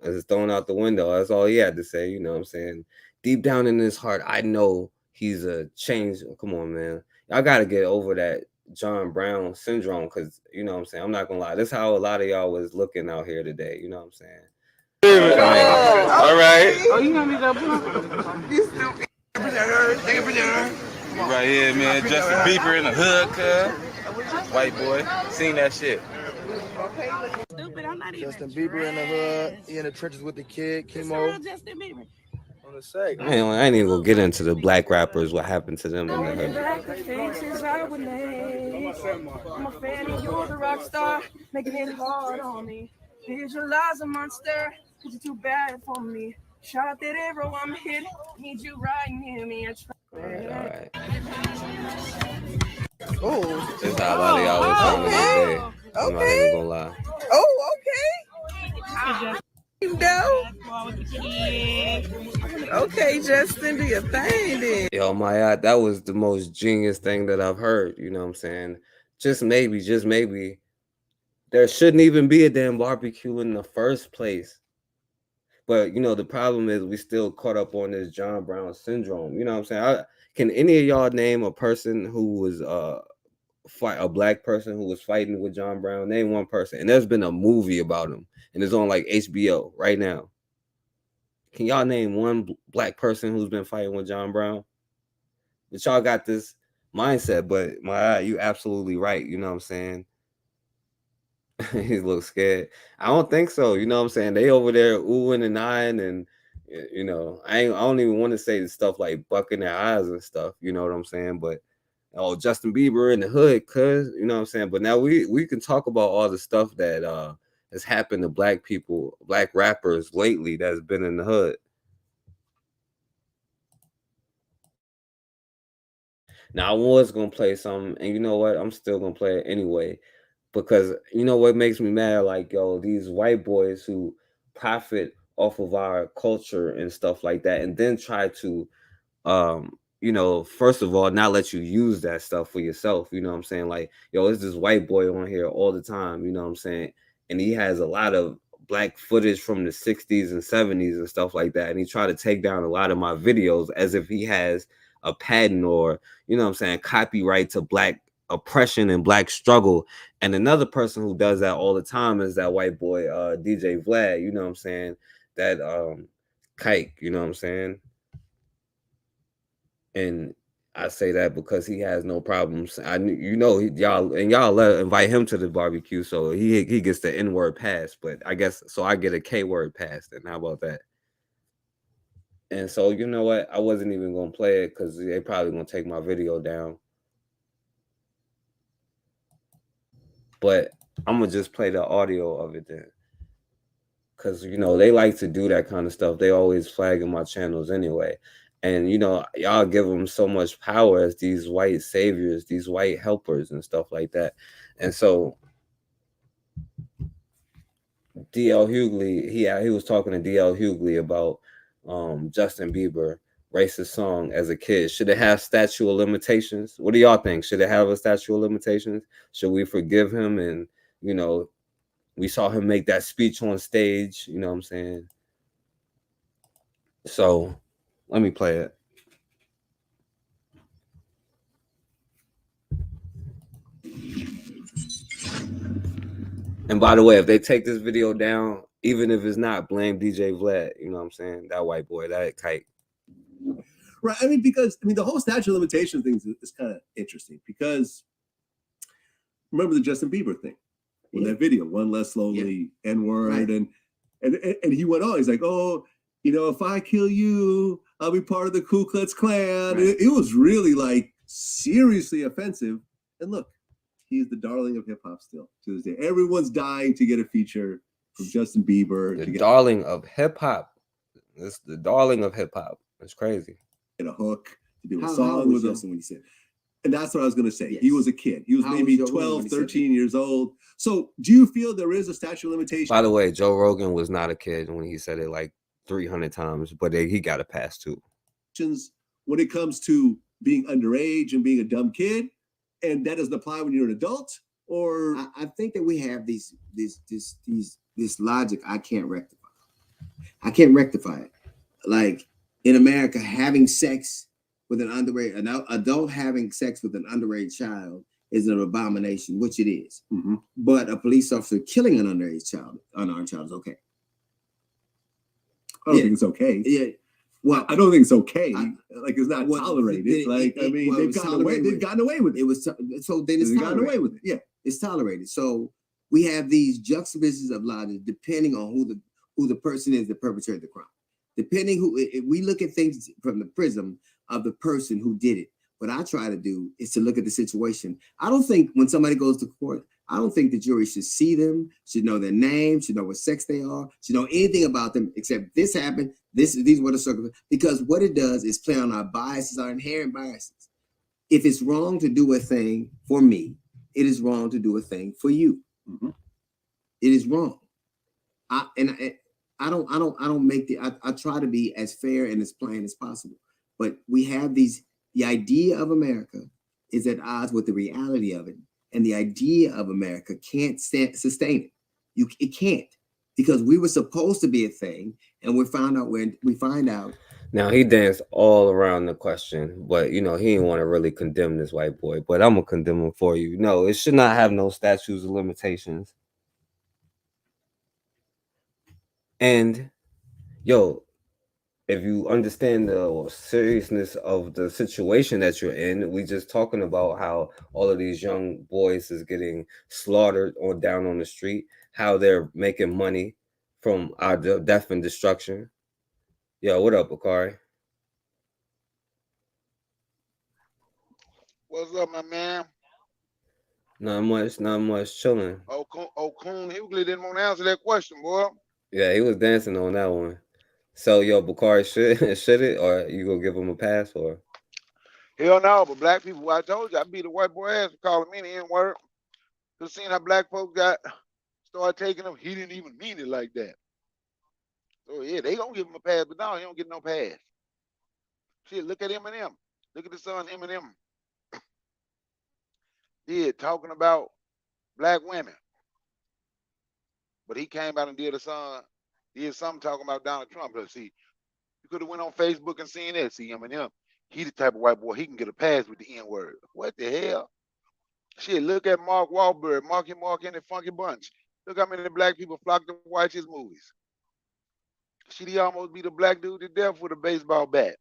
that's thrown out the window. That's all he had to say, you know what I'm saying? Deep down in his heart, I know he's a change. Come on, man. Y'all gotta get over that John Brown syndrome, because you know what I'm saying, I'm not gonna lie, this is how a lot of y'all was looking out here today, you know what I'm saying? All right. Oh, you gonna be that right here, man. Justin Bieber in the hood, cuz. White boy. Seen that shit. Stupid, I'm not even Justin Bieber in the hood. He in the trenches with the kid, Chemo. Justin Bieber. On the side. I ain't even gonna get into the black rappers, what happened to them in the hood. I'm a fan and you're the rock star, making it hard on me. Visualize a monster, cause you're too bad for me. Shot that arrow, I'm hit. Need you right near me. All right. Oh, This is how a lot of y'all was feeling today. I'm not even gonna lie. Oh, okay. You know? Okay, Justin, do your thing then. Yo, my God, that was the most genius thing that I've heard. You know what I'm saying? Just maybe, there shouldn't even be a damn barbecue in the first place. But, you know, the problem is we still caught up on this John Brown syndrome. You know what I'm saying? Can any of y'all name a person who was a black person who was fighting with John Brown? Name one person. And there's been a movie about him, and it's on like HBO right now. Can y'all name one black person who's been fighting with John Brown? But y'all got this mindset, but you absolutely right. You know what I'm saying? He looks scared. I don't think so. You know what I'm saying? They over there oohing and eyeing, and you know, I don't even want to say the stuff like bucking their eyes and stuff. You know what I'm saying? But oh, Justin Bieber in the hood, cuz, you know what I'm saying? But now we can talk about all the stuff that has happened to black people, black rappers lately that's been in the hood. Now I was gonna play something, and you know what? I'm still gonna play it anyway, because you know what makes me mad? Like, yo, these white boys who profit off of our culture and stuff like that, and then try to you know, first of all, not let you use that stuff for yourself. You know what I'm saying? Like, yo, it's this white boy on here all the time, you know what I'm saying? And he has a lot of black footage from the 60s and 70s and stuff like that. And he tried to take down a lot of my videos as if he has a patent or, you know what I'm saying, copyright to black oppression and black struggle. And another person who does that all the time is that white boy, DJ Vlad, you know what I'm saying? That kike, you know what I'm saying? And I say that because he has no problems. Y'all invite him to the barbecue, so he gets the N-word pass. But I guess so I get a K-word pass. Then how about that? And so you know what? I wasn't even gonna play it because they probably gonna take my video down. But I'm gonna just play the audio of it then, because you know they like to do that kind of stuff. They always flagging my channels anyway, and you know y'all give them so much power as these white saviors, these white helpers, and stuff like that. And so DL Hughley, he was talking to DL Hughley about Justin Bieber racist song as a kid. Should it have statute of limitations? What do y'all think? Should it have a statute of limitations? Should we forgive him? And you know, we saw him make that speech on stage, you know what I'm saying? So let me play it. And by the way, if they take this video down, even if it's not, blame DJ Vlad, you know what I'm saying? That white boy, that kite. Right. I mean, because the whole statute of limitations thing is kind of interesting, because remember the Justin Bieber thing with that video, One Less Slowly, N-word, right. and he went on. He's like, oh, you know, if I kill you, I'll be part of the Ku Klux Klan. Right. It was really like seriously offensive. And look, he's the darling of hip hop still to this day. Everyone's dying to get a feature from Justin Bieber. The darling of hip hop. It's the darling of hip hop. It's crazy. Get a hook to do a song with Justin when he said it. And that's what I was going to say. Yes. He was a kid. He was maybe 12, 13 years old. So do you feel there is a statute of limitation? By the way, Joe Rogan was not a kid when he said it like 300 times, but he got a pass too. When it comes to being underage and being a dumb kid, and that doesn't apply when you're an adult? Or I think that we have this logic I can't rectify. I can't rectify it. Like in America, having sex with an adult having sex with an underage child is an abomination, which it is. Mm-hmm. But a police officer killing an unarmed child is okay. I don't think it's okay. Yeah. Well, I don't think it's okay. Like it's not tolerated. They've gotten away with it. It was so then it's gotten away with it. Yeah, it's tolerated. So we have these juxtapositions of logic depending on who the person is that perpetrated the crime. Depending if we look at things from the prism of the person who did it. What I try to do is to look at the situation. I don't think when somebody goes to court, I don't think the jury should see them, should know their name, should know what sex they are, should know anything about them except this happened. These were the circumstances. Because what it does is play on our biases, our inherent biases. If it's wrong to do a thing for me, it is wrong to do a thing for you. Mm-hmm. It is wrong. I try to be as fair and as plain as possible. But we have the idea of America is at odds with the reality of it. And the idea of America can't sustain it. It can't, because we were supposed to be a thing, and we find out. Now he danced all around the question, but you know he didn't want to really condemn this white boy. But I'm gonna condemn him for you. No, it should not have no statutes of limitations. And yo, if you understand the seriousness of the situation that you're in, we just talking about how all of these young boys is getting slaughtered down on the street, how they're making money from our death and destruction. Yo, what up, Bakari? What's up, my man? Not much, chilling. Oh, Coon Hughley didn't want to answer that question, boy. Yeah, he was dancing on that one. So, yo, Bakari, should it, or you gonna give him a pass, or? Hell no, but black people, I told you, I beat a white boy ass for calling me the N-word. Just seeing how black folks started taking him, he didn't even mean it like that. So, yeah, they gonna give him a pass, but no, he don't get no pass. Shit, look at Eminem. Look at the son, Eminem. Yeah, talking about black women. But he came out and did something talking about Donald Trump. Let's see, you could have went on Facebook and seen that. See, Eminem, he the type of white boy, he can get a pass with the N-word. What the hell? Shit, look at Mark Wahlberg, Marky Mark and the Funky Bunch. Look how many black people flock to watch his movies. Shit, he almost beat a black dude to death with a baseball bat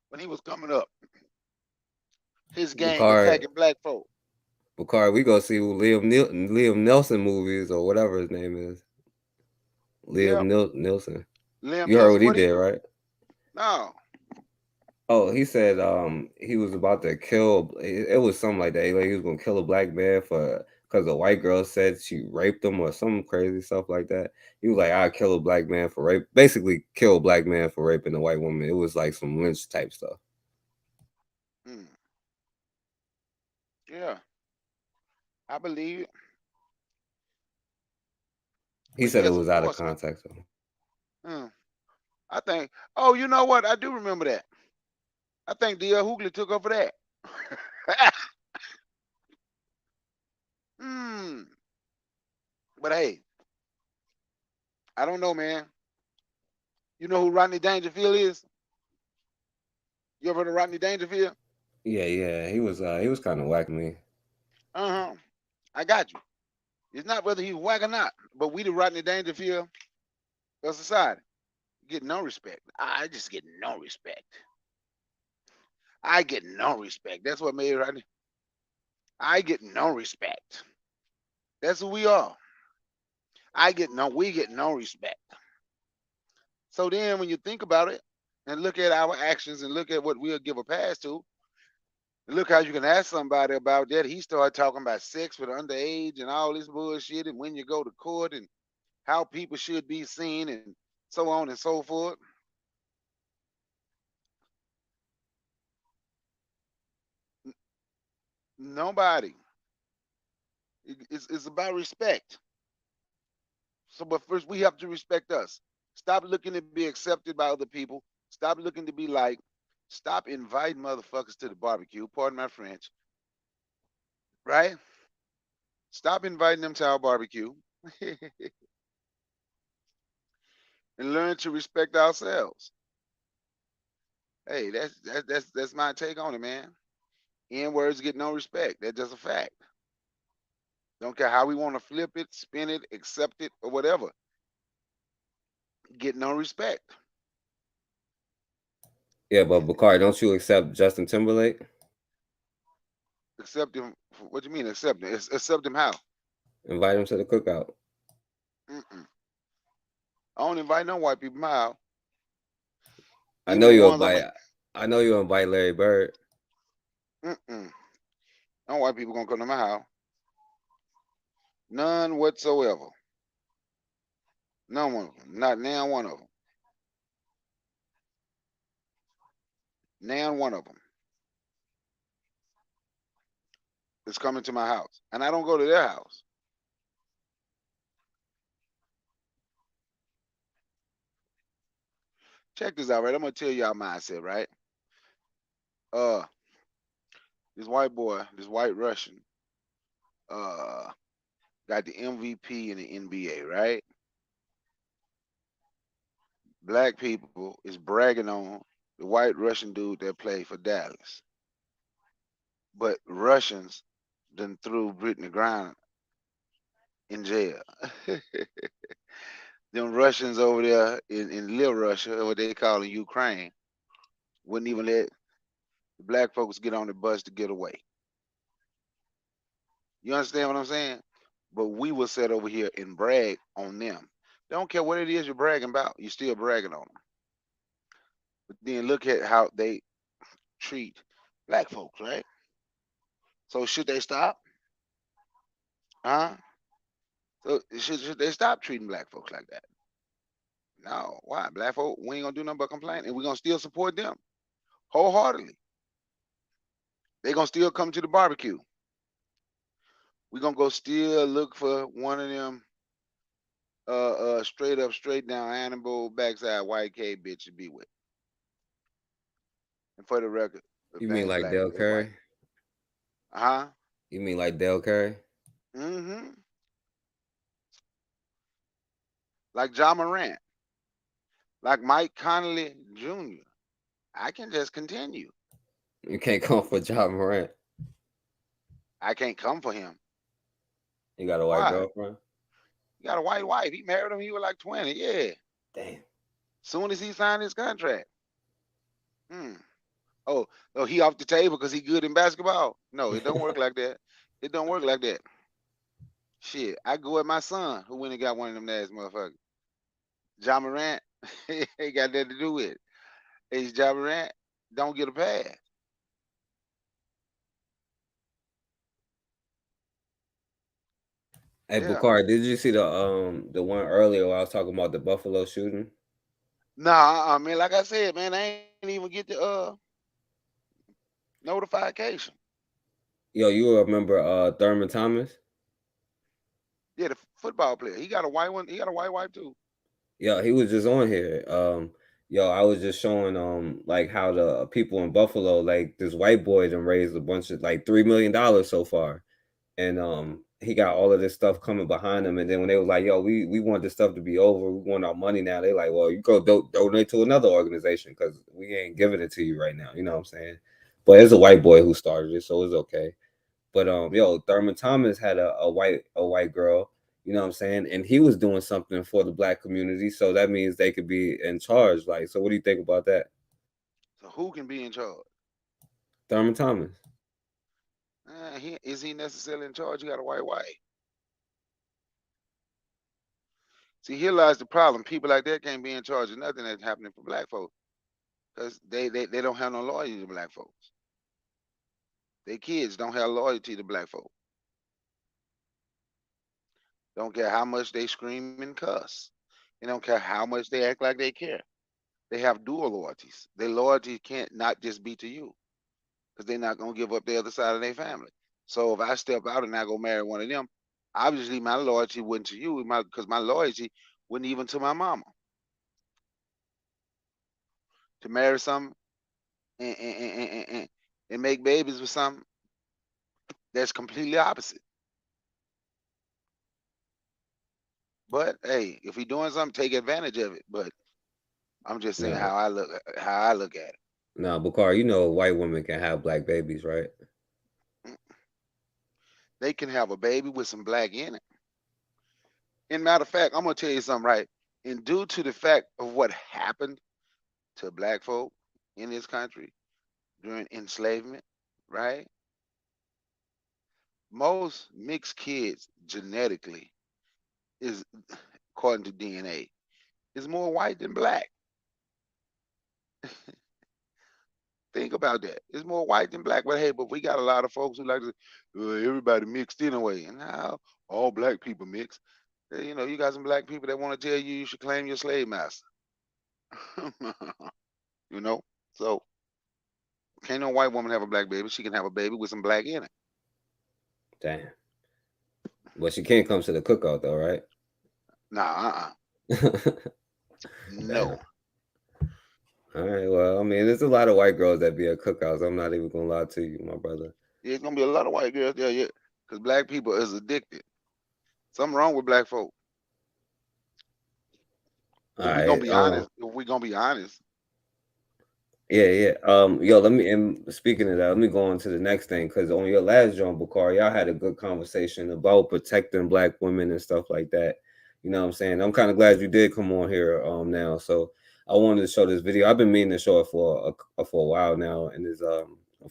when he was coming up. His gang attacking black folk. Bakari, we go see Liam Nelson movies or whatever his name is. Nelson. You heard what he did, right? No. Oh, he said he was about to kill. It was something like that. Like he was gonna kill a black man because a white girl said she raped him or some crazy stuff like that. He was like, "I'd kill a black man for rape." Basically, kill a black man for raping a white woman. It was like some lynch type stuff. Mm. Yeah, I believe it. He But said it yes, was of out of course. context. Though. I think. Oh, you know what? I do remember that. I think D.L. Hughley took up for that. Hmm. But hey, I don't know, man. You know who Rodney Dangerfield is? You ever heard of Rodney Dangerfield? Yeah, he was kind of whack me. I got you. It's not whether he's whack or not, but we the Rodney Dangerfield of society. Get no respect. I just get no respect. I get no respect. That's what made Rodney. I get no respect. That's who we are. We get no respect. So then when you think about it and look at our actions and look at what we'll give a pass to, and look how you can ask somebody about that. He started talking about sex with underage and all this bullshit and when you go to court and how people should be seen and so on and so forth. Nobody. It's about respect. So, but first we have to respect us. Stop looking to be accepted by other people. Stop looking to be like. Stop inviting motherfuckers to the barbecue. Pardon my French. Right? Stop inviting them to our barbecue, and learn to respect ourselves. Hey, that's my take on it, man. N words get no respect. That's just a fact. Don't care how we want to flip it, spin it, accept it, or whatever. Get no respect. Yeah, but Bakari, don't you accept Justin Timberlake? Accept him. What do you mean accept him? Accept him how? Invite him to the cookout. Mm-mm. I don't invite no white people out. I know you invite Larry Bird. Mm-mm. No white people gonna come to my house. None whatsoever. None one of them. Not now one of them. Now one of them is coming to my house, and I don't go to their house. Check this out, right? I'm gonna tell you our mindset, right? This white boy, this white Russian, got the MVP in the NBA, right? Black people is bragging on the white Russian dude that played for Dallas. But Russians done threw Brittany Griner in jail. Them Russians over there in Little Russia, or what they call in Ukraine, wouldn't even let the black folks get on the bus to get away. You understand what I'm saying? But we will sit over here and brag on them. Don't care what it is you're bragging about, you're still bragging on them. But then look at how they treat black folks, right? So should they stop? Huh? So should they stop treating black folks like that? No. Why? Black folk, we ain't gonna do nothing but complain, and we're gonna still support them wholeheartedly. They gonna still come to the barbecue. We're gonna go still look for one of them straight up, straight down animal backside white K bitch to be with. And for the record, if You they mean ain't like black, Dale they white. Curry? Uh-huh. You mean like Dale Curry? Mm-hmm. Like John Morant. Like Mike Conley Jr. I can just continue. You can't come for John Morant. I can't come for him. You got a white Why? girlfriend? He got a white wife. He married him. He was like 20. Yeah. Damn. Soon as he signed his contract. Oh, he off the table because he good in basketball? No, it don't work like that. It don't work like that. Shit, I go with my son who went and got one of them ass motherfuckers. John Morant, ain't got nothing to do with it. Hey, John Morant, don't get a pass. Hey, Yeah. Bakari, did you see the one earlier where I was talking about the Buffalo shooting? Nah, I mean, like I said, man, I ain't even get the notification. Yo, you remember Thurman Thomas? Yeah, the football player. He got a white one. He got a white wife too. Yo, he was just on here. Yo, I was just showing like how the people in Buffalo, like this white boy done raised a bunch of like $3 million so far. And he got all of this stuff coming behind him. And then when they was like, yo, we want this stuff to be over, we want our money now, they like, well, you go donate to another organization because we ain't giving it to you right now. You know what I'm saying? But it's a white boy who started it, so it's okay. But yo, Thurman Thomas had a white girl, you know what I'm saying? And he was doing something for the black community. So that means they could be in charge. Like, so what do you think about that? So who can be in charge? Thurman Thomas. Is he necessarily in charge? He got a white wife. See, here lies the problem. People like that can't be in charge of nothing that's happening for black folks because they don't have no loyalty to black folks. Their kids don't have loyalty to black folks. Don't care how much they scream and cuss. They don't care how much they act like they care. They have dual loyalties. Their loyalty can't not just be to you because they're not going to give up the other side of their family. So if I step out and I go marry one of them, obviously my loyalty wouldn't to you because my loyalty wouldn't even to my mama. To marry something and make babies with something that's completely opposite. But hey, if we doing something, take advantage of it. But I'm just saying No, how I look at it. no, Bakari, you know white women can have black babies, right? They can have a baby with some black in it. And matter of fact, I'm gonna tell you something, right? And due to the fact of what happened to black folk in this country during enslavement, right? Most mixed kids genetically is, according to DNA, is more white than black. Think about that. It's more white than black. But hey, but we got a lot of folks who like to everybody mixed in a way. And now all black people mix. You know, you got some black people that want to tell you should claim your slave master. You know? So can't no white woman have a black baby. She can have a baby with some black in it. Damn. But she can't come to the cookout though, right? Nah, no. All right. Well, I mean, there's a lot of white girls that be at cookouts. I'm not even gonna lie to you, my brother. There's gonna be a lot of white girls there, yeah. Because black people is addicted. Something wrong with black folk. All If we gonna right. be honest, if we gonna be honest. Yeah. Yo, let me. And speaking of that, let me go on to the next thing because on your last John Bakari, y'all had a good conversation about protecting black women and stuff like that. You know what I'm saying? I'm kind of glad you did come on here now. So I wanted to show this video. I've been meaning to show it for a while now, and it's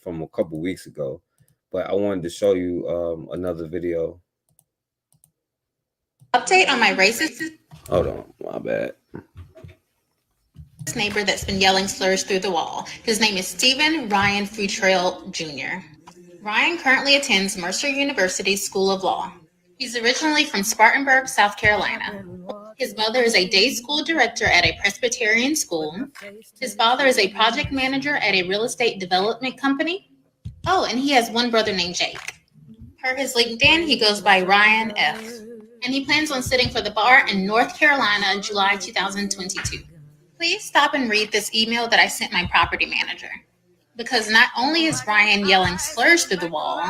from a couple weeks ago. But I wanted to show you another video. Update on my racist Hold on, my bad. neighbor that's been yelling slurs through the wall. His name is Stephen Ryan Futrell Jr. Ryan currently attends Mercer University's School of Law. He's originally from Spartanburg, South Carolina. His mother is a day school director at a Presbyterian school. His father is a project manager at a real estate development company. Oh, and he has one brother named Jake. Per his LinkedIn, he goes by Ryan F. And he plans on sitting for the bar in North Carolina in July 2022. Please stop and read this email that I sent my property manager. Because not only is Ryan yelling slurs through the wall,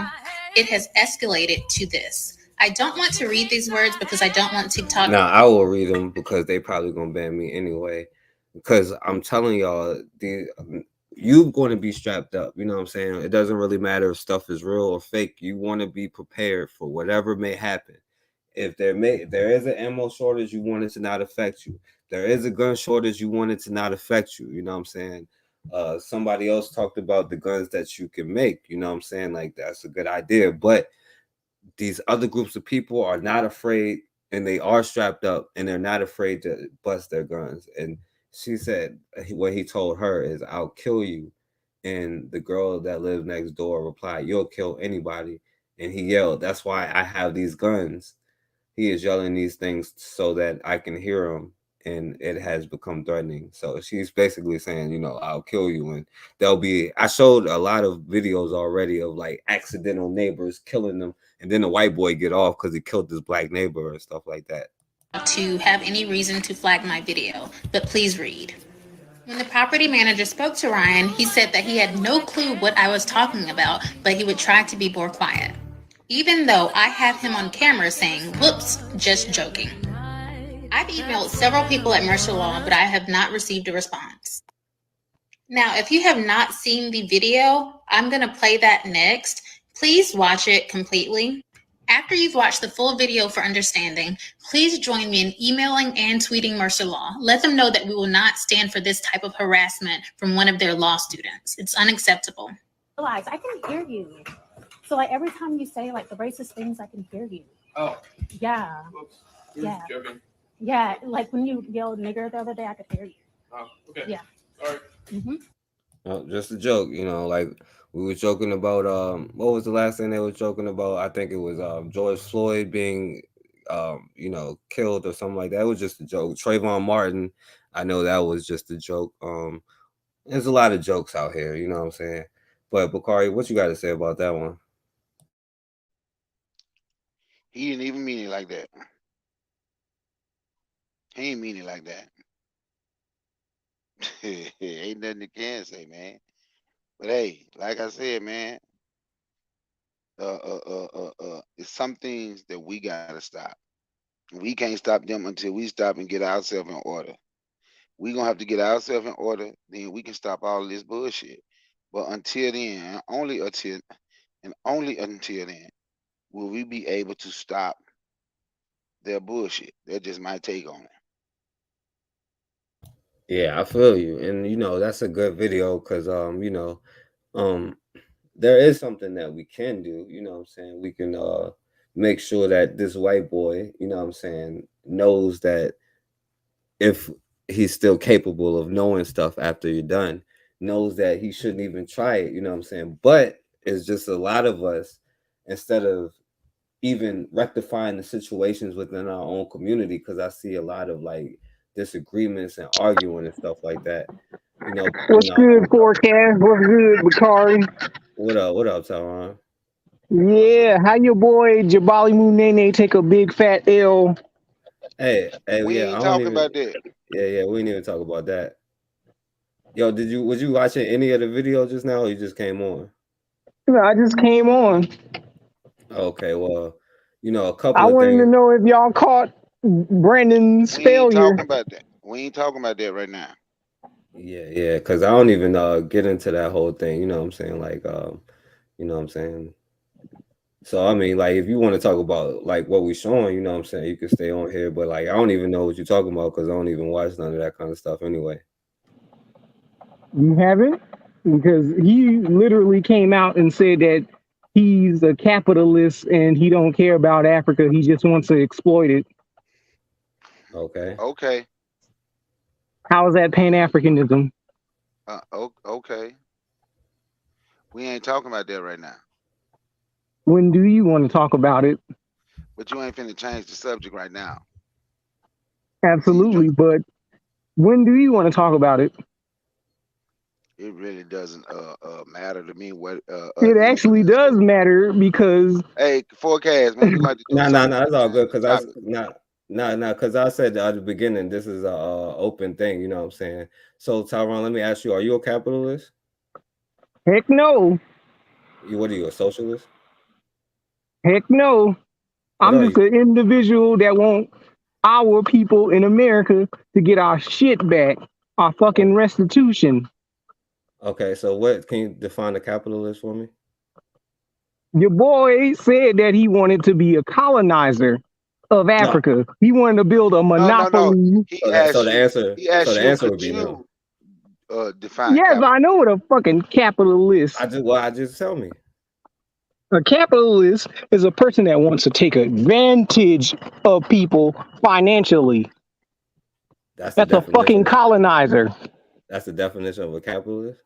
it has escalated to this. I don't want to read these words because I don't want TikTok. Nah, I will read them because they probably gonna ban me anyway. Because I'm telling y'all, you're going to be strapped up. You know what I'm saying? It doesn't really matter if stuff is real or fake. You want to be prepared for whatever may happen. If there is an ammo shortage, you want it to not affect you. There is a gun shortage, you want it to not affect you. You know what I'm saying? Somebody else talked about the guns that you can make. You know what I'm saying? Like that's a good idea, but these other groups of people are not afraid and they are strapped up and they're not afraid to bust their guns. And she said what he told her is, I'll kill you. And the girl that lived next door replied, you'll kill anybody. And he yelled, that's why I have these guns. he is yelling these things so that I can hear him, and it has become threatening. So she's basically saying, you know, I'll kill you. And I showed a lot of videos already of like accidental neighbors killing them, and then the white boy get off because he killed this black neighbor and stuff like that. To have any reason to flag my video, but please read. When the property manager spoke to Ryan, he said that he had no clue what I was talking about, but he would try to be more quiet. Even though I have him on camera saying, whoops, just joking. I've emailed several people at Mercer Law, but I have not received a response. Now, if you have not seen the video, I'm going to play that next. Please watch it completely. After you've watched the full video for understanding, please join me in emailing and tweeting Mercer Law. Let them know that we will not stand for this type of harassment from one of their law students. It's unacceptable. Realize I can hear you. So like every time you say like the racist things, I can hear you. Oh. Yeah. Oops. Yeah. Joking. Yeah. Like when you yelled nigger the other day, I could hear you. Oh, okay. Yeah. Sorry. No, just a joke, you know, like we were joking about what was the last thing they were joking about? I think it was George Floyd being you know, killed or something like that. It was just a joke. Trayvon Martin, I know that was just a joke. There's a lot of jokes out here, you know what I'm saying? But Bakari, what you got to say about that one? He didn't even mean it like that. He ain't mean it like that. Ain't nothing you can say, man. But hey, like I said, man, it's some things that we gotta stop. We can't stop them until we stop and get ourselves in order. We gonna have to get ourselves in order, then we can stop all of this bullshit. But until then, and only until then, will we be able to stop their bullshit. That's just my take on it. Yeah, I feel you. And you know, that's a good video because you know, there is something that we can do, you know what I'm saying? We can make sure that this white boy, you know what I'm saying, knows that if he's still capable of knowing stuff after you're done, knows that he shouldn't even try it, you know what I'm saying? But it's just a lot of us, instead of even rectifying the situations within our own community, because I see a lot of like disagreements and arguing and stuff like that. You know, What's good, forecast? What's good, Bakari? What up, Tyron? Yeah, how your boy Jabali Moonene take a big fat L? Hey, We yeah, ain't I don't talking even. about that. Yeah, we didn't even talk about that. Yo, was you watching any of the video just now, or you just came on? No, I just came on. Okay, well, you know, a I couple of wanted to things. know if y'all caught Brandon's We ain't failure. talking about that. We ain't talking about that right now. Yeah, because I don't even get into that whole thing. You know what I'm saying? Like, you know what I'm saying? So I mean, like, if you want to talk about like what we showing, you know what I'm saying, you can stay on here. But like, I don't even know what you're talking about because I don't even watch none of that kind of stuff anyway. You haven't? Because he literally came out and said that he's a capitalist and he don't care about Africa. He just wants to exploit it. Okay. Okay. How is that Pan-Africanism? Okay. We ain't talking about that right now. When do you want to talk about it? But you ain't finna change the subject right now. Absolutely, but when do you want to talk about it? It really doesn't matter to me what It actually does matter because hey, forecast, man, we like to do Nah, something. it's all good because Topic. because I said at the beginning this is a open thing, you know what I'm saying? So Tyron, let me ask you, are you a capitalist? Heck no. What are you, a socialist? Heck no. What I'm are just you? an individual that want our people in America to get our shit back, our fucking restitution. Okay, so what can you define a capitalist for me? Your boy said that he wanted to be a colonizer of Africa. He wanted to build a monopoly. No. He asked So the you, answer could would be no. you define Yes, capital? I know what a fucking capitalist. I just tell me. A capitalist is a person that wants to take advantage of people financially. That's a fucking colonizer. That's the definition of a capitalist?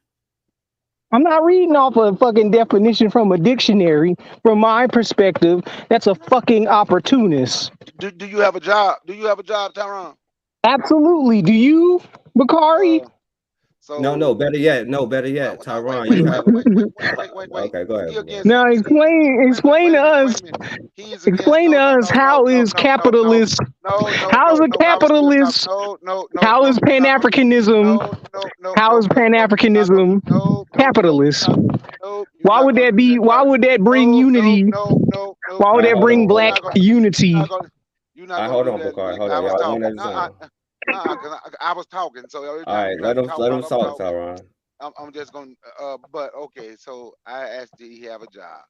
I'm not reading off a fucking definition from a dictionary. From my perspective, that's a fucking opportunist. Do you have a job? Do you have a job, Tyrone? Absolutely. Do you, Bakari? So Better yet, well, no, Tyron, you have. wait. Okay, go ahead. He against Now explain to us. he's against Explain to us how is capitalist? How is a capitalist? How is Pan Africanism? How is Pan Africanism capitalist? Why would that be? Why would that bring unity? Why would that bring black unity? You're not gonna hold do on, that. Bakari. Hold I on, was y'all. talking. One at a time. Cause I was talking. So every All time right, you try let to him talk let while him I'm talk, talking, Tyron. I'm just gonna. But okay. So I asked, did he have a job?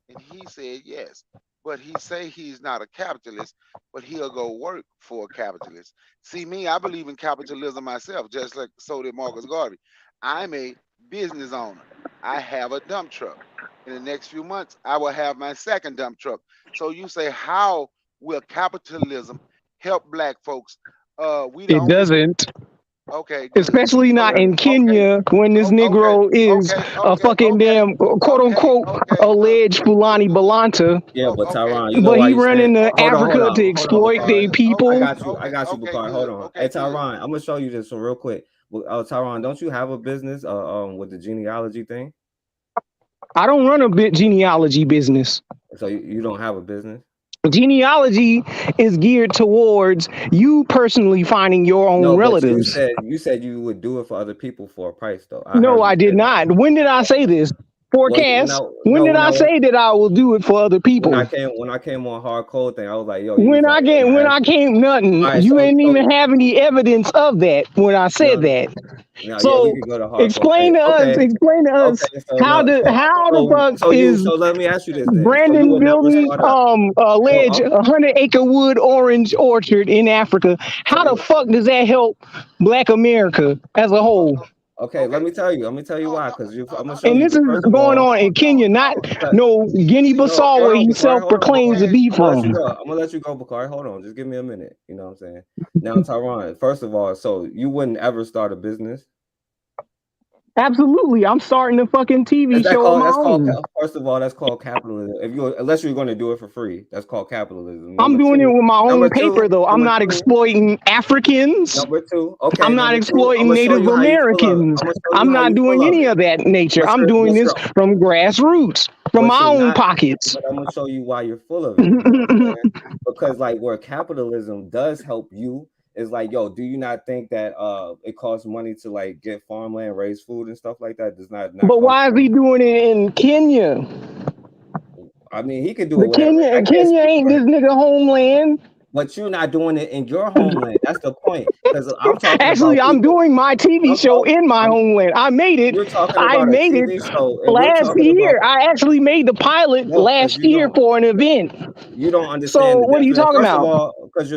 And he said yes. But he say he's not a capitalist, but he'll go work for a capitalist. See me, I believe in capitalism myself, just like so did Marcus Garvey. I'm a business owner. I have a dump truck. In the next few months, I will have my second dump truck. So you say, how will capitalism help black folks? We the It only. doesn't. Okay, good. Especially not in Kenya when this Negro is a fucking damn quote unquote alleged Fulani Balanta. Yeah, but Tyron, you know But why he you running saying? to Hold on, Africa to hold on, exploit Bakari. their people. I got you, Bakari. Hold on. Hey, Tyron, I'm gonna show you this real quick. Tyron, don't you have a business with the genealogy thing? I don't run a bit genealogy business. So you don't have a business? Genealogy is geared towards you personally finding your own No, but relatives. you said you would do it for other people for a price, though. I No, heard you I did say that. not. When did I say this? Forecast. When did I say that I will do it for other people? When I came on Hard Code thing, I was like, yo, When I came, nothing. All right, You so didn't even have any evidence of that when I said that. no, yeah, we So could go to Hard Code. explain to us So how no, the fuck is so let me ask you this then. So you Brandon would never building start up. alleged 100-acre wood orange orchard in Africa? How the fuck does that help Black America as a whole? Okay, let me tell you why. Because I'm gonna show And you. this is First of going all, on in Kenya, not no Guinea-Bissau where he self-proclaims to be from. I'm gonna let you go, Bakari. Hold on, just give me a minute. You know what I'm saying? Now, Tyron, first of all, so you wouldn't ever start a business? Absolutely, I'm starting a fucking TV show of my own. First of all, that's called capitalism. Unless you're going to do it for free, that's called capitalism. I'm doing it with my own paper, though. I'm not exploiting Africans. Number two, okay. I'm not exploiting Native Americans. I'm not doing any of that nature. I'm doing this from grassroots, from my own pockets. But I'm gonna show you why you're full of it. You know what I'm saying? Because like where capitalism does help you is like, yo, do you not think that it costs money to like get farmland, raise food and stuff like that? Does not but why is he doing it in Kenya? I mean, he could do it wherever. Kenya ain't this nigga homeland. But you're not doing it in your homeland. That's the point. Because I'm talking Actually, I'm doing my TV show in my homeland. I made it. You're talking I about made a it TV show, and last year. I actually made the pilot last year for an event. You don't understand. So what are you talking about?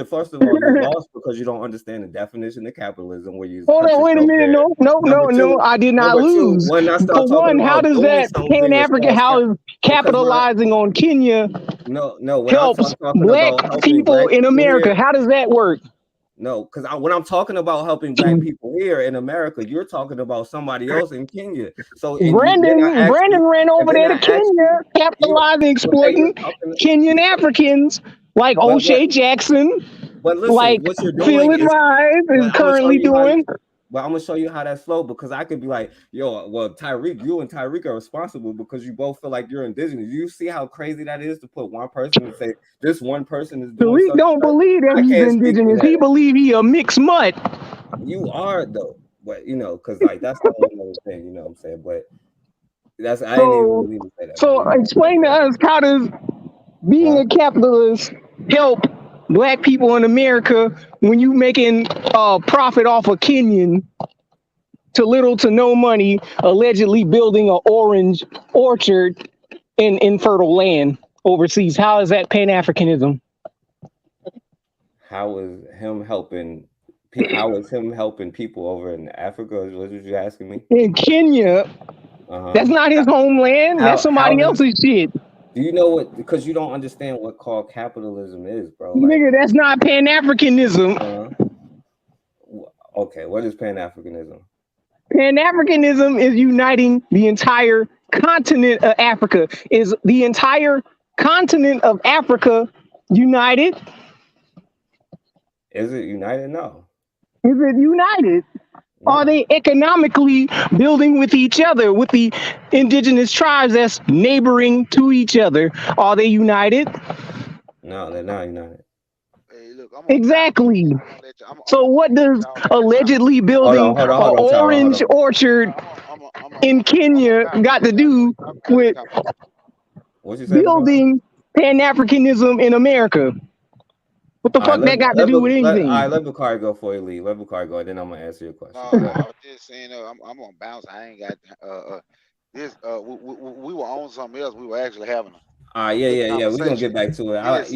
First of all, you're lost because you don't understand the definition of capitalism. Where you hold on, wait a minute. No, I did not lose. For one, how does that Pan Africa? How is capitalizing on Kenya? No, helps black people in America. How does that work? No, because when I'm talking about helping black people here in America, you're talking about somebody else in Kenya. So Brandon ran over there to Kenya, capitalizing, exploiting Kenyan Africans like O'Shea Jackson, but listen, like what you're doing Phil Rise is currently doing. But I'm gonna show you how that's slow because I could be like, yo, well, Tyreek, you and Tyreek are responsible because you both feel like you're indigenous. You see how crazy that is to put one person and say this one person is doing Tyreek don't believe that he's indigenous. He believe he a mixed mutt. You are though, but you know, because like that's the whole other thing, you know what I'm saying? But that's I didn't even really say that. So explain to us how does being a capitalist help black people in America when you making profit off of Kenyan to little to no money, allegedly building an orange orchard in infertile land overseas? How is that Pan-Africanism? How is him helping? How is him helping people over in Africa? Is what you asking me? In Kenya, that's not his homeland. That's somebody else's shit. Do you know what? Because you don't understand what called capitalism is, bro. Like, nigga, that's not Pan-Africanism. Okay, what is Pan-Africanism? Pan-Africanism is uniting the entire continent of Africa. Is the entire continent of Africa united? Is it united? No. Is it united? Are they economically building with each other, with the indigenous tribes that's neighboring to each other? Are they united? No, they're not united. Hey, look, Exactly. I'm So what does allegedly building hold an on, Tyrone, orange orchard in Kenya got to do with What you say? building Pan-Africanism in America? What the fuck that got to do with anything? Let Bakari go before you leave. Let Bakari go, then I'm gonna answer your question. No, I was just saying, I'm gonna bounce. I ain't got this. We were on something else. We were actually having a Yeah. We're gonna get back to it.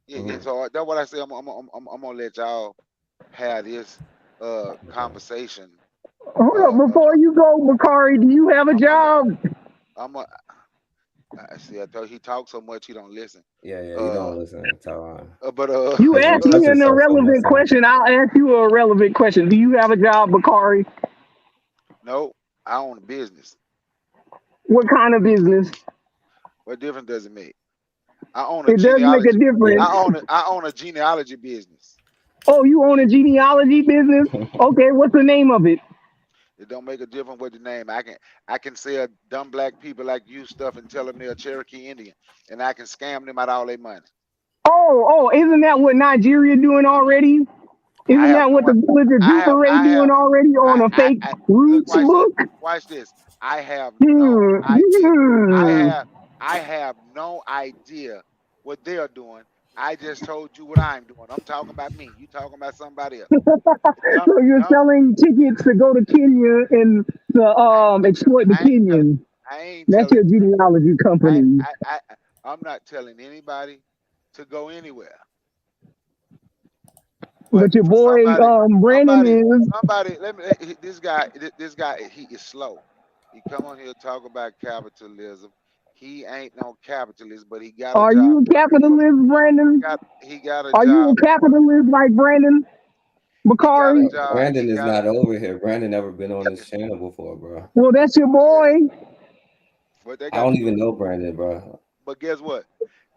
Yeah. So that's what I say. I'm gonna let y'all have this conversation. Hold up, before you go, Bakari, do you have a job? I see. I told he talks so much he don't listen. Yeah, you don't listen, Tyrone. You asked me an irrelevant question. I'll ask you a relevant question. Do you have a job, Bakari? No, I own a business. What kind of business? What difference does it make? I own a It does make a difference. I own a genealogy business. Oh, you own a genealogy business? Okay, what's the name of it? It don't make a difference with the name. I can sell dumb black people like you stuff and tell them they're a Cherokee Indian, and I can scam them out all their money. Oh, isn't that what Nigeria doing already? Isn't that what the village of Jupiter doing already on a fake roots book? Watch this. I have no idea. I have no idea what they are doing. I just told you what I'm doing. I'm talking about me. You talking about somebody else. So you're selling tickets to go to Kenya and to exploit the Kenyans. That's your genealogy company. I'm not telling anybody to go anywhere. But your boy Brandon is. This guy, he is slow. He come on here talk about capitalism. He ain't no capitalist, but he got a job. Are you a capitalist, Brandon? He got a job. Are you a capitalist like Brandon? Bakari? Brandon is not over here. Brandon never been on this channel before, bro. Well, that's your boy. I don't even know Brandon, bro. But guess what?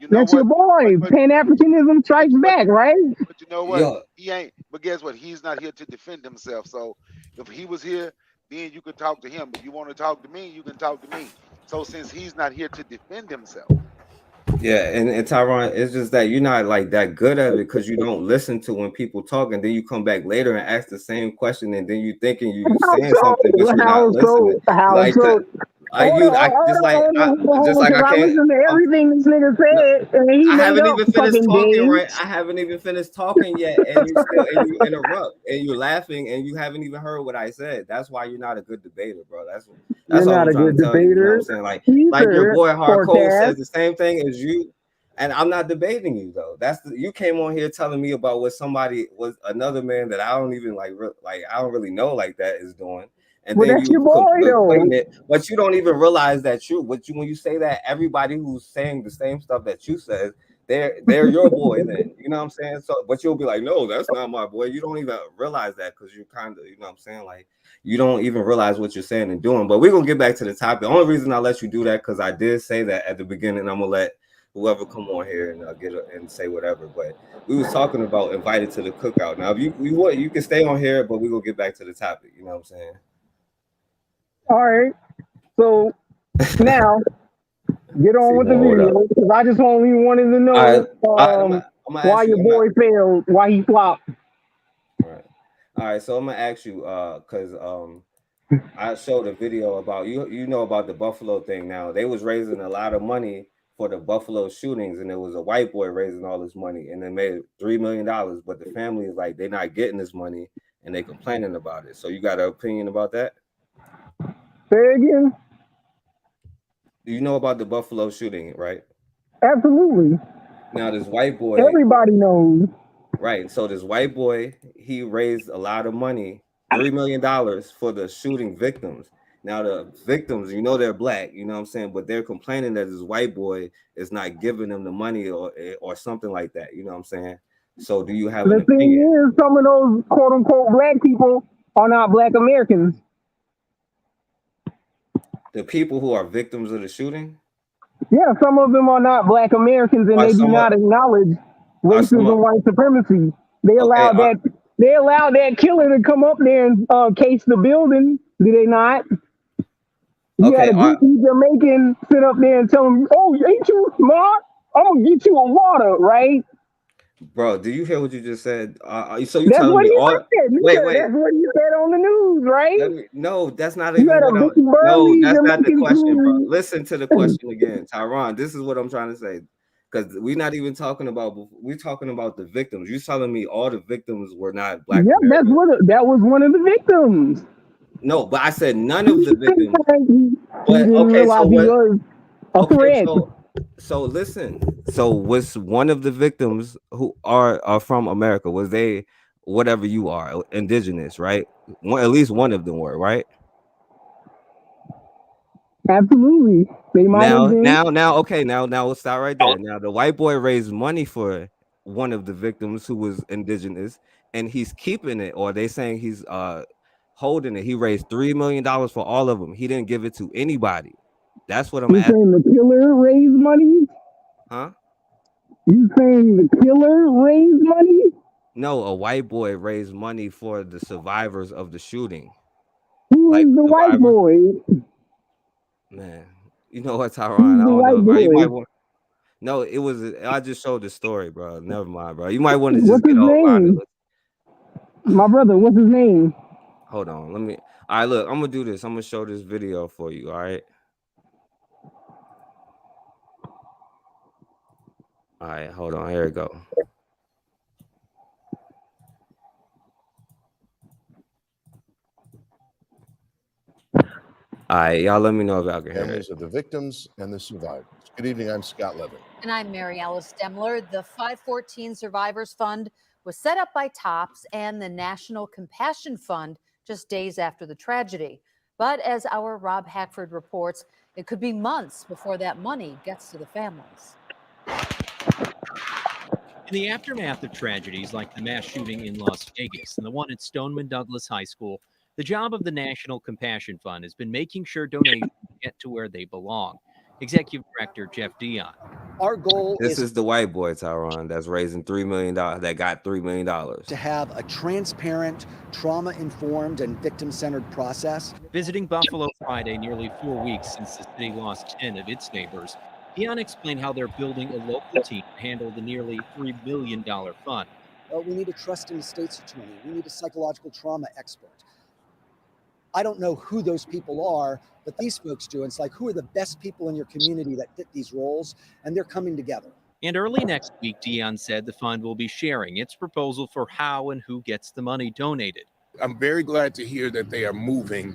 You know that's your boy. Pan-Africanism strikes back, right? But you know what? He ain't. But guess what? He's not here to defend himself. So if he was here, then you could talk to him. If you want to talk to me, you can talk to me. So since he's not here to defend himself. Yeah, and Tyrone, it's just that you're not like that good at it because you don't listen to when people talk, and then you come back later and ask the same question, and then you thinking you're saying something, but you're not listening. I listen to everything this nigga said, and he I haven't even finished talking, right? days. I haven't even finished talking yet, and you interrupt, and you're laughing, and you haven't even heard what I said. That's why you're not a good debater, bro. That's all I'm trying to tell you. You know what I'm saying? Like your boy Hardcore says the same thing as you, and I'm not debating you though. You came on here telling me about what somebody was another man that I don't even like I don't really know like that is doing. And then that's your boy, it, but you don't even realize that when you say that, everybody who's saying the same stuff that you said, they're your boy then. You know what I'm saying? So, but you'll be like, no, that's not my boy. You don't even realize that because you're kind of, you know what I'm saying? Like, you don't even realize what you're saying and doing. But we're gonna get back to the topic. The only reason I let you do that because I did say that at the beginning. I'm gonna let whoever come on here and and say whatever. But we was talking about invited to the cookout. Now, if you can stay on here, but we're gonna get back to the topic. You know what I'm saying? All right. So now get on with the video because I just only wanted to know why your boy failed, why he flopped. All right. So I'm gonna ask you because I showed a video about you know about the Buffalo thing. Now they was raising a lot of money for the Buffalo shootings, and it was a white boy raising all this money, and they made $3 million. But the family is like they're not getting this money, and they complaining about it. So you got an opinion about that? Say again. Do you know about the Buffalo shooting, right? Absolutely. Now this white boy. Everybody knows. Right. So this white boy, he raised a lot of money, $3 million for the shooting victims. Now the victims, you know, they're black, you know what I'm saying, but they're complaining that this white boy is not giving them the money or something like that. You know what I'm saying? So do you have an opinion? The thing is, some of those quote unquote black people are not black Americans. The people who are victims of the shooting Yeah, some of them are not Black Americans, and are they do some of not acknowledge are some racism, of white supremacy. They okay. allowed that killer to come up there and case the building. Did they not? You had Okay. a goofy Jamaican sit up there and tell him, "Oh, ain't you smart? I'm gonna get you a water, right?" Bro, do you hear what you just said? So you That's telling what me he all? said. Wait. That's what he said on the news, right? No, that's not You even had what a I'm. Vicky No, Burley that's not the Jamaican question, bro. king. Listen to the question again, Tyron. This is what I'm trying to say, because we're not even talking about. We're talking about the victims. You telling me all the victims were not Black Yep, Americans? that was one of the victims. No, but I said none of the victims. He But didn't okay, so realize he what? was a Okay, threat. so listen. So was one of the victims who are from America? Was they whatever you are, indigenous, right? At least one of them were, right? Absolutely, they might have been. Okay, now we'll stop right there. Now the white boy raised money for one of the victims who was indigenous, and he's keeping it, or they saying he's holding it. He raised $3 million for all of them. He didn't give it to anybody. That's what I'm You asking. saying the killer raised money? Huh? You saying the killer raised money? No, a white boy raised money for the survivors of the shooting. Who is the white Survivor. boy? Man, you know what, Tyron? Who's I the don't know, white bro. You might boy? want. No, it was. I just showed the story, bro. Never mind, bro. You might want to just What's get his offline and name? My brother, what's his name? hold on. Let me. All right, look. I'm gonna do this. I'm gonna show this video for you. All right. All right. Hold on. Here we go. All right, y'all. Let me know if y'all can hear it. Families of the victims and the survivors. Good evening. I'm Scott Levin. And I'm Mary Alice Demler. The 514 Survivors Fund was set up by TOPS and the National Compassion Fund just days after the tragedy. But as our Rob Hackford reports, it could be months before that money gets to the families. In the aftermath of tragedies like the mass shooting in Las Vegas and the one at Stoneman Douglas High School, the job of the National Compassion Fund has been making sure donations get to where they belong. Executive Director Jeff Dion. Our goal This is the white boy, Tyron, that's raising $3 million. That got $3 million. To have a transparent, trauma-informed, and victim-centered process. Visiting Buffalo Friday, nearly 4 weeks since the city lost 10 of its neighbors, Dion explained how they're building a local team to handle the nearly $3 million fund. We need a trust in the state's attorney. We need a psychological trauma expert. I don't know who those people are, but these folks do. It's like, who are the best people in your community that fit these roles? And they're coming together. And early next week, Dion said the fund will be sharing its proposal for how and who gets the money donated. I'm very glad to hear that they are moving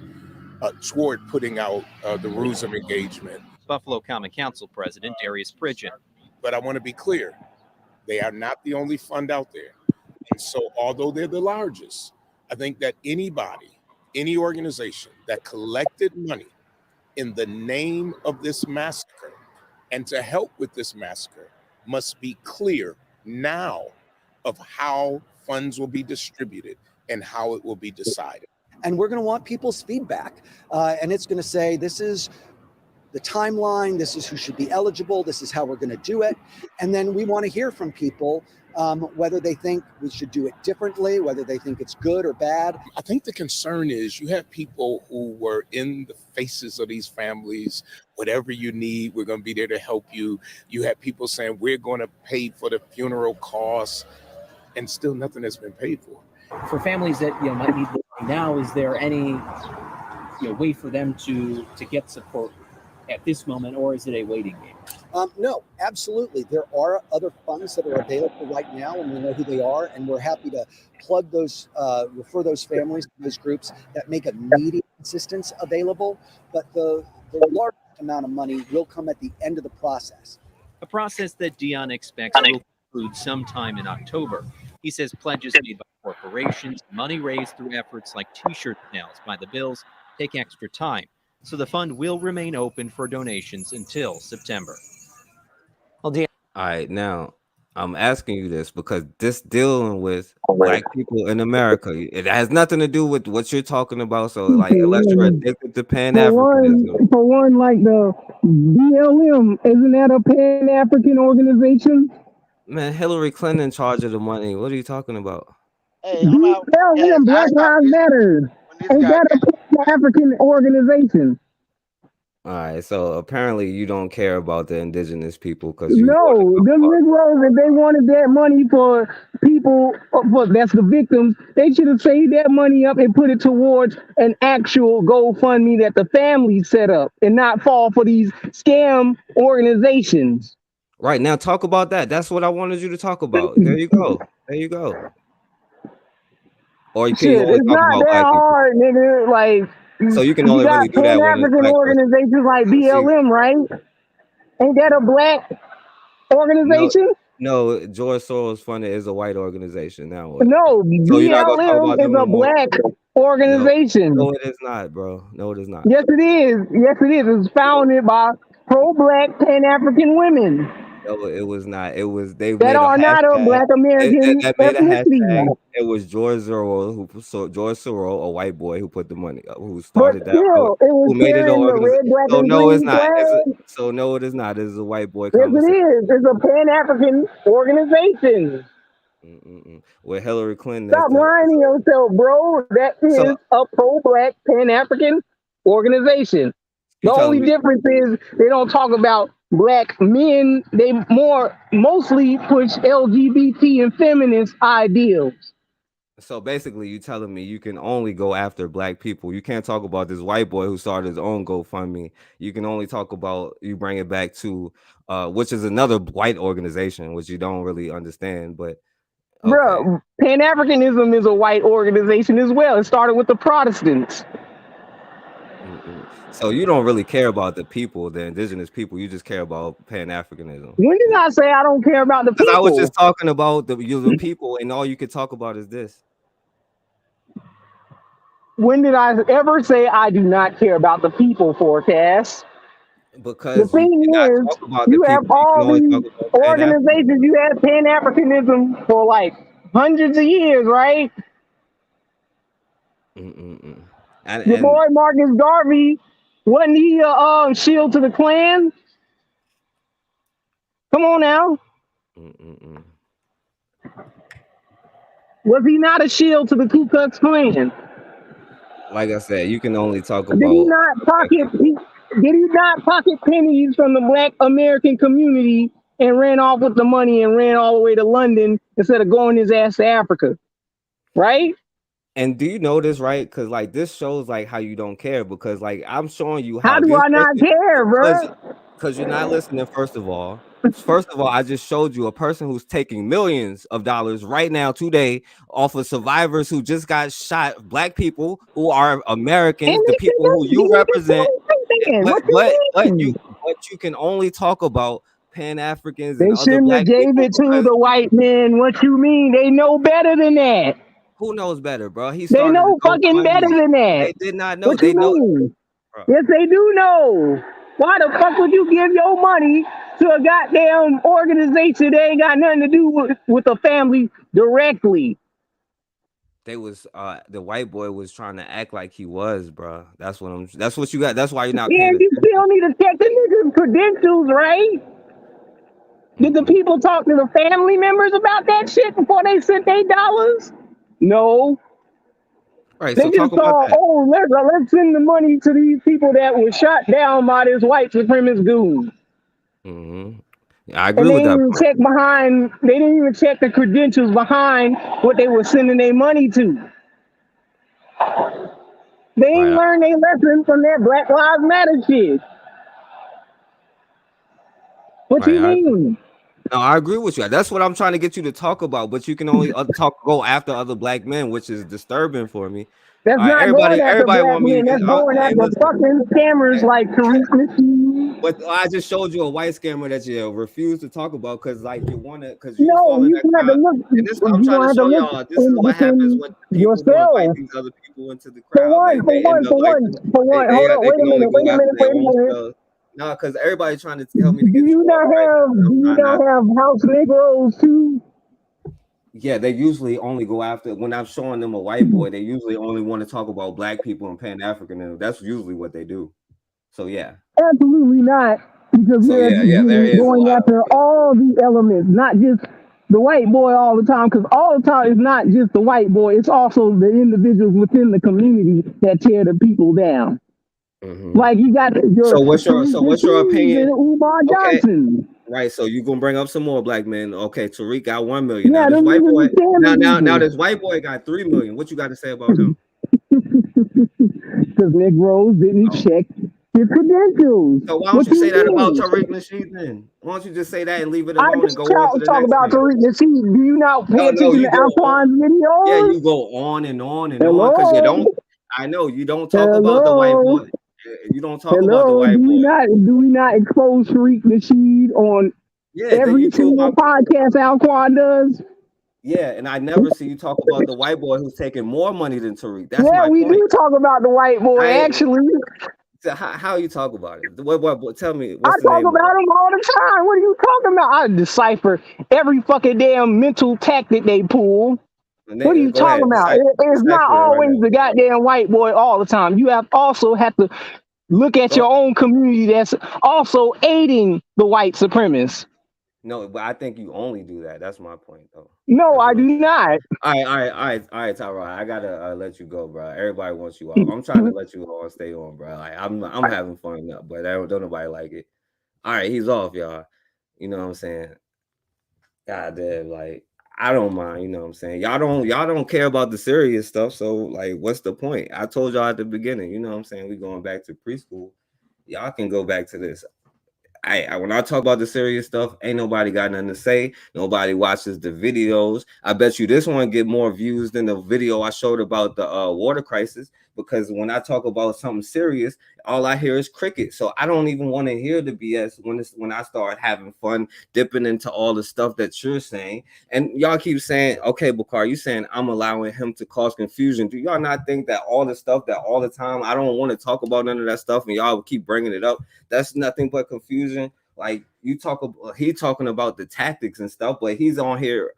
toward putting out the rules of engagement. Buffalo Common Council President Darius Pridgeon. But I want to be clear, they are not the only fund out there. And so although they're the largest, I think that anybody, any organization that collected money in the name of this massacre and to help with this massacre must be clear now of how funds will be distributed and how it will be decided. And we're going to want people's feedback. And it's going to say, this is the timeline, this is who should be eligible, this is how we're going to do it. And then we want to hear from people whether they think we should do it differently, whether they think it's good or bad. I think the concern is you have people who were in the faces of these families. Whatever you need, we're going to be there to help you. You have people saying we're going to pay for the funeral costs, and still nothing has been paid for. For families that might need the money now, is there any way for them to get support at this moment, or is it a waiting game? No, absolutely. There are other funds that are available right now, and we know who they are, and we're happy to plug those, refer those families to those groups that make immediate assistance available. But the largest amount of money will come at the end of the process. A process that Dion expects will conclude sometime in October. He says pledges made by corporations, money raised through efforts like T-shirt sales by the Bills take extra time. So the fund will remain open for donations until September. All right, now I'm asking you this because this dealing with black people in America, it has nothing to do with what you're talking about. So, like, unless you're addicted to Pan-Africanism, For one, like the BLM, isn't that a Pan African organization? man, Hillary Clinton in charge of the money. What are you talking about? Hey, I'm out. Hey, BLM, I Black stopped Lives Matter. this Ain't guy that a Pan African organization? All right, so apparently you don't care about the indigenous people because you No, them Negroes, if they wanted that money for people, that's the victims, they should have saved that money up and put it towards an actual GoFundMe that the family set up and not fall for these scam organizations. right now talk about that. That's what I wanted you to talk about. There you go. There you go. Or you can Shit, only it's talk not about that black people. hard, nigga. Like, So you can you only got really do Pan that when it's a African black person. organizations like BLM, right? Ain't that a black organization? No, George Soros funded is a white organization. Now what? No, So you're not gonna talk BLM about is them a no more? black No, organization. no, it is not, bro. No, it is not. Yes, it is. Yes, it is. It's founded by pro-black Pan-African women No, it was not. It was they that made a are not of hashtag. Black American That made a ethnicity. hashtag. It was George Soros, a white boy, who put the money up, who But started that, still, it was who made it an carrying the organization. red, black, So and no, it's green not. flag. So no, it is not. It's a white boy Yes, it conversation. is. It's a Pan-African organization. With Hillary Clinton, Stop lying to yourself, bro. That is a pro-black Pan-African organization. The only difference is they don't talk about black men. They mostly push LGBT and feminist ideals. So basically, you telling me you can only go after black people. You can't talk about this white boy who started his own GoFundMe. You can only talk about, you bring it back to, which is another white organization, which you don't really understand. But Bro, Pan-Africanism is a white organization as well. It started with the Protestants. so you don't really care about the people, the indigenous people. You just care about Pan-Africanism. When did I say I don't care about the Because I was people? just talking about the people, and all you could talk about is this. When did I ever say I do not care about the people, Forecast? Because The you thing cannot is, talk about the you have people. You can all only these talk about Pan-Africanism. organizations. You have Pan-Africanism for like hundreds of years, right? Your boy Marcus Garvey, wasn't he a shield to the Klan? Come on now. Was he not a shield to the Ku Klux Klan? Like I said, you can only talk Did he about. not pocket? Did he not pocket pennies from the Black American community and ran off with the money and ran all the way to London instead of going his ass to Africa? Right? And do you know this, right? Because like this shows like how you don't care, because like I'm showing you How how do this I not person, care, bro? because you're not listening. First of all, I just showed you a person who's taking millions of dollars right now today off of survivors who just got shot, black people who are Americans, the people who you represent. But you can only talk about Pan-Africans They and other shouldn't have black gave people it to because the white men. What you mean? They know better than that. who knows better, bro? He They started know to fucking better GoFundMe. than that. They did not know. What They you know. mean? Bro. Yes, they do know. Why the fuck would you give your money to a goddamn organization that ain't got nothing to do with a family directly? They was the white boy was trying to act like he was, bro. That's what you got. That's why you're not paying And you attention. still need to check the niggas' credentials, right? Did the people talk to the family members about that shit before they sent their dollars? No. Right. They So just talk about saw, that. oh, let's send the money to these people that were shot down by this white supremacist dude. I agree And they with didn't that even part. check behind, they didn't even check the credentials behind what they were sending their money to. They ain't learned their lesson from that Black Lives Matter shit. What you mean? No, I agree with you. That's what I'm trying to get you to talk about. But you can only go after other black men, which is disturbing for me. That's All right, not going after everybody black want me to men. get. That's going Hey, after listen. fucking scammers like Tariq Nasheed. But I just showed you a white scammer that you refuse to talk about because, like, you want to, because you No, fall in you that gonna have to crowd. look. And this is what I'm You trying gonna to have to show look y'all. This is what happens when people who invite yourself. these other people into the crowd. Like, they end up like, For one. they Hold on. they Wait a can only minute. go Wait a after minute. their Wait a own minute. stuff. No, because everybody trying to tell me to Do get you not have house Negroes too? Yeah, they usually only go after when I'm showing them a white boy. They usually only want to talk about black people and Pan Africanism. That's usually what they do. So yeah. Absolutely not, because So we're yeah, there is a going lot after all the elements, not just the white boy all the time. Because all the time it's not just the white boy; it's also the individuals within the community that tear the people down. Like you got your So what's your and opinion? Umar Okay, Johnson. right. So you gonna bring up some more black men? Okay, Tariq got 1 million. Now Yeah, this them white niggas boy. is tearing Now people. this white boy got 3 million. What you got to say about him? Because Negroes didn't check his credentials. So why don't What you say you that about did? Tariq Nasheed then? Why don't you just say that and leave it I alone and just go on to the talk next about thing? Tariq Nasheed. Do you not pay No, attention to you go on. Alquan's videos? Yeah, you go on and on and on because you Hello? don't. I know you don't talk about the white Hello? boy. You don't talk about the Hello? white boy. Do we not expose Tariq Nasheed on Yeah, then every you prove my single podcast Alquan does? yeah, and I never see you talk about the white boy who's taking more money than Tariq. That's Yeah, my we point. do talk about the white boy, actually. So how you talk about it? What tell me I what's the talk name of about it? him all the time. What are you talking about? I decipher every fucking damn mental tactic they pull. What are you Go talking ahead, about? It's not decipher it right always now. the goddamn white boy all the time. You have to look at Go. your own community that's also aiding the white supremacists. No, but I think you only do that. That's my point, though. No, I do not. All right, Tyrod. I gotta let you go, bro. Everybody wants you off. I'm trying to let you all stay on, bro. Like I'm having fun, but don't nobody like it. All right, he's off, y'all. You know what I'm saying? God damn, like I don't mind. You know what I'm saying? Y'all don't care about the serious stuff. So like, what's the point? I told y'all at the beginning. You know what I'm saying? We going back to preschool. Y'all can go back to this. When I talk about the serious stuff, ain't nobody got nothing to say. Nobody watches the videos. I bet you this one get more views than the video I showed about the water crisis, because when I talk about something serious, all I hear is cricket. So I don't even want to hear the BS when I start having fun dipping into all the stuff that you're saying. And y'all keep saying, okay, Bakar, you saying I'm allowing him to cause confusion. Do y'all not think that all the stuff that all the time I don't want to talk about none of that stuff and y'all keep bringing it up? That's nothing but confusion. Like he talking about the tactics and stuff, but he's on here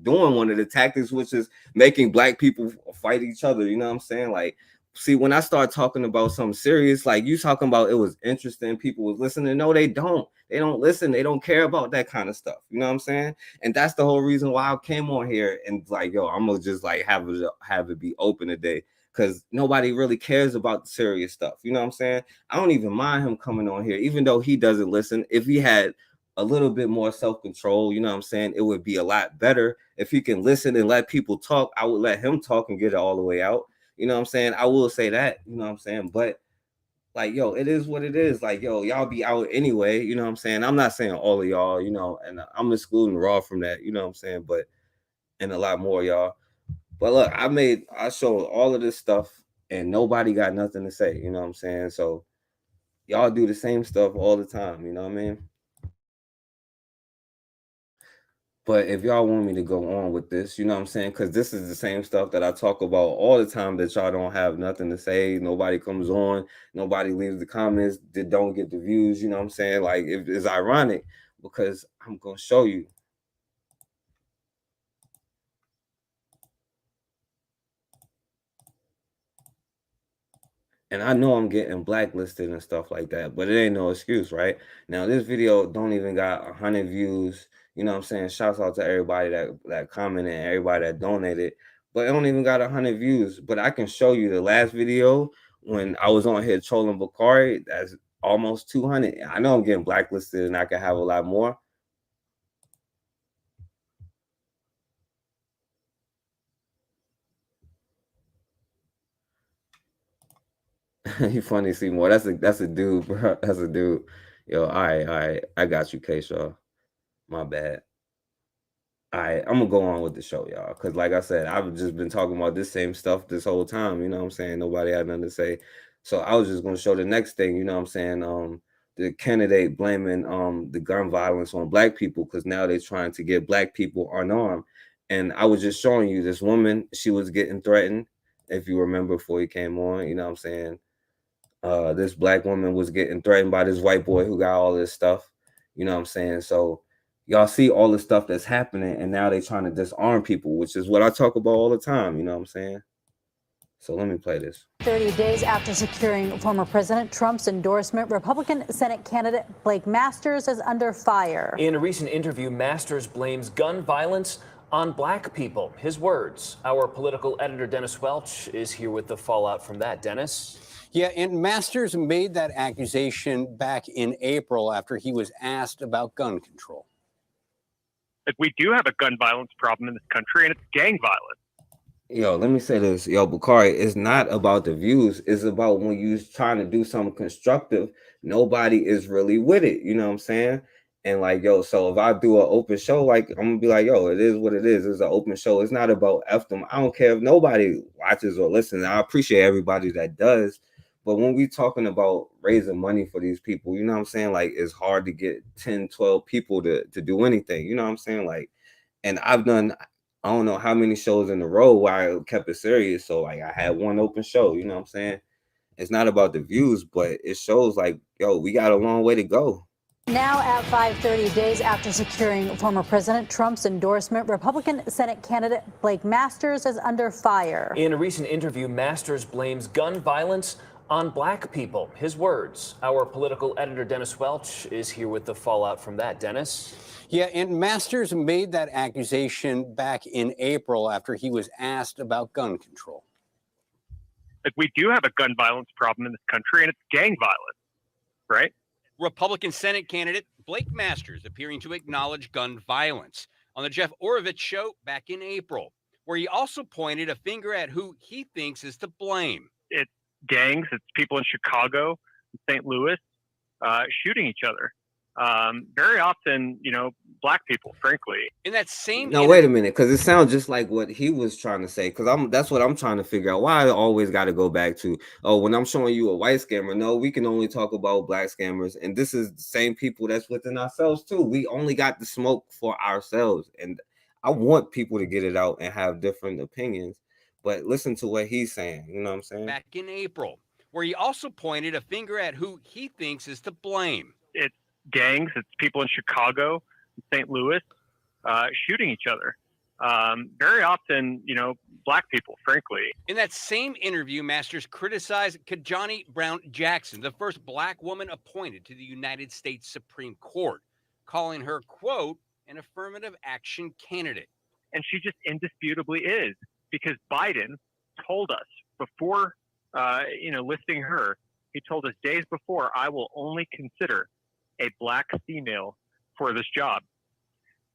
doing one of the tactics, which is making black people fight each other. You know what I'm saying? Like, see, when I start talking about something serious, like you talking about it was interesting, people was listening. No, they don't. They don't listen. They don't care about that kind of stuff. You know what I'm saying? And that's the whole reason why I came on here and like, yo, I'm gonna just like have it be open today, because nobody really cares about the serious stuff. You know what I'm saying? I don't even mind him coming on here, even though he doesn't listen. If he had a little bit more self-control, you know what I'm saying, it would be a lot better. If he can listen and let people talk, I would let him talk and get it all the way out. You know what I'm saying? I will say that, you know what I'm saying? But like, yo, it is what it is. Like, yo, y'all be out anyway, you know what I'm saying? I'm not saying all of y'all, you know, and I'm excluding Raw from that, you know what I'm saying? But, and a lot more y'all. But look, I showed all of this stuff and nobody got nothing to say, you know what I'm saying? So y'all do the same stuff all the time, you know what I mean? But if y'all want me to go on with this, you know what I'm saying? Because this is the same stuff that I talk about all the time, that y'all don't have nothing to say. Nobody comes on. Nobody leaves the comments. They don't get the views. You know what I'm saying? Like, it's ironic because I'm going to show you. And I know I'm getting blacklisted and stuff like that, but it ain't no excuse, right? Now, this video don't even got 100 views. You know what I'm saying? Shouts out to everybody that commented and everybody that donated. But it don't even got 100 views. But I can show you the last video when I was on here trolling Bakari. That's almost 200. I know I'm getting blacklisted and I can have a lot more. You funny, Seymour. That's a dude, bro. That's a dude. Yo, all right. I got you, K-Shaw. My bad. All right, I'm gonna go on with the show, y'all, because like I said, I've just been talking about this same stuff this whole time. You know what I'm saying? Nobody had nothing to say. So I was just gonna show the next thing, you know what I'm saying? The candidate blaming the gun violence on black people because now they're trying to get black people unarmed. And I was just showing you this woman, she was getting threatened, if you remember before he came on, you know what I'm saying? this black woman was getting threatened by this white boy who got all this stuff. You know what I'm saying? So y'all see all the stuff that's happening, and now they're trying to disarm people, which is what I talk about all the time. You know what I'm saying? So let me play this. 30 days after securing former President Trump's endorsement, Republican Senate candidate Blake Masters is under fire. In a recent interview, Masters blames gun violence on black people. His words. Our political editor, Dennis Welch, is here with the fallout from that. Dennis? Yeah, and Masters made that accusation back in April after he was asked about gun control. Like, we do have a gun violence problem in this country, and it's gang violence. Yo, let me say this. Yo, Bakari, it's not about the views. It's about when you're trying to do something constructive, nobody is really with it. You know what I'm saying? And like, yo, so if I do an open show, like, I'm gonna be like, yo, it is what it is. It's an open show. It's not about F them. I don't care if nobody watches or listens. I appreciate everybody that does. But when we talking about raising money for these people, you know what I'm saying? Like, it's hard to get 10, 12 people to do anything. You know what I'm saying? Like, and I've done, I don't know how many shows in a row where I kept it serious. So like I had one open show, you know what I'm saying? It's not about the views, but it shows like, yo, we got a long way to go. Now at 5:30 days after securing former President Trump's endorsement, Republican Senate candidate Blake Masters is under fire. In a recent interview, Masters blames gun violence on black people. His words. Our political editor, Dennis Welch, is here with the fallout from that. Dennis? Yeah, and Masters made that accusation back in April after he was asked about gun control. Like, we do have a gun violence problem in this country, and it's gang violence, right? Republican Senate candidate Blake Masters appearing to acknowledge gun violence on the Jeff Orovitz show back in April, where he also pointed a finger at who he thinks is to blame. It's gangs, it's people in Chicago, St. Louis, shooting each other. Very often, black people, frankly. In that same Now wait a minute, because it sounds just like what he was trying to say. Because that's what I'm trying to figure out. Why I always got to go back to, oh, when I'm showing you a white scammer, no, we can only talk about black scammers, and this is the same people that's within ourselves too. We only got the smoke for ourselves, and I want people to get it out and have different opinions. But listen to what he's saying. You know what I'm saying? Back in April, where he also pointed a finger at who he thinks is to blame. It's gangs, it's people in Chicago, St. Louis, shooting each other. Very often, black people, frankly. In that same interview, Masters criticized Kajani Brown Jackson, the first black woman appointed to the United States Supreme Court, calling her, quote, an affirmative action candidate. And she just indisputably is, because Biden told us before, listing her, he told us days before, I will only consider a black female for this job.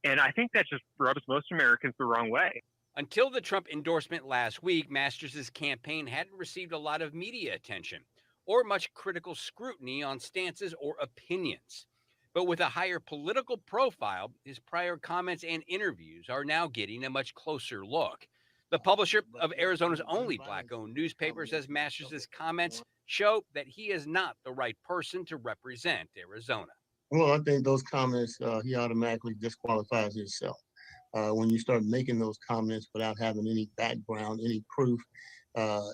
And I think that just rubs most Americans the wrong way. Until the Trump endorsement last week, Masters' campaign hadn't received a lot of media attention or much critical scrutiny on stances or opinions. But with a higher political profile, his prior comments and interviews are now getting a much closer look. The publisher of Arizona's only black-owned newspaper says Masters' comments show that he is not the right person to represent Arizona. Well, I think those comments, he automatically disqualifies himself. When you start making those comments without having any background, any proof,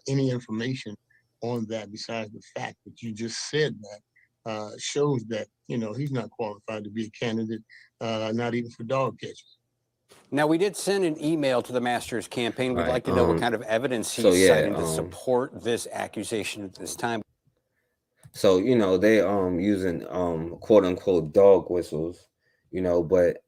any information on that besides the fact that you just said that, shows that, he's not qualified to be a candidate, not even for dog catchers. Now, we did send an email to the Masters campaign. We'd like to know what kind of evidence he's so yeah, citing to support this accusation at this time. So, they using quote unquote dog whistles, but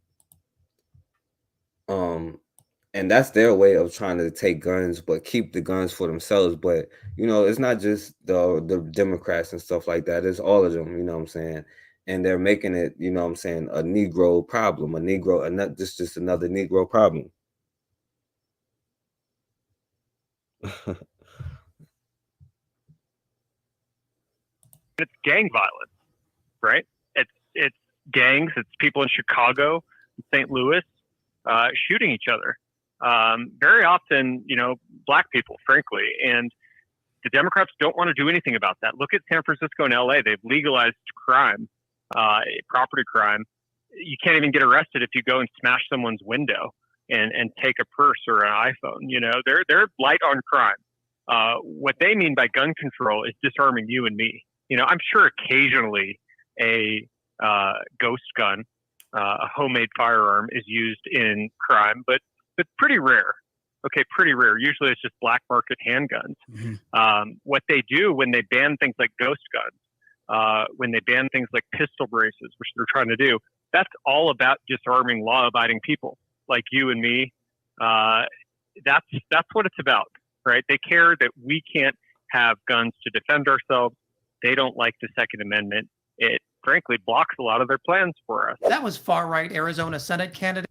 and that's their way of trying to take guns but keep the guns for themselves. But it's not just the Democrats and stuff like that, it's all of them, you know what I'm saying? And they're making it, a Negro problem, just another Negro problem. It's gang violence, right? It's gangs, it's people in Chicago, St. Louis, shooting each other. Very often, black people, frankly, and the Democrats don't want to do anything about that. Look at San Francisco and LA. They've legalized crime, property crime. You can't even get arrested if you go and smash someone's window and take a purse or an iPhone. They're light on crime. What they mean by gun control is disarming you and me. You know, I'm sure occasionally a ghost gun, a homemade firearm, is used in crime, but pretty rare. Okay, pretty rare. Usually it's just black market handguns. What they do when they ban things like ghost guns, when they ban things like pistol braces, which they're trying to do, that's all about disarming law-abiding people like you and me. That's what it's about, right? They care that we can't have guns to defend ourselves. They don't like the Second Amendment. It frankly blocks a lot of their plans for us. That was far-right Arizona Senate candidate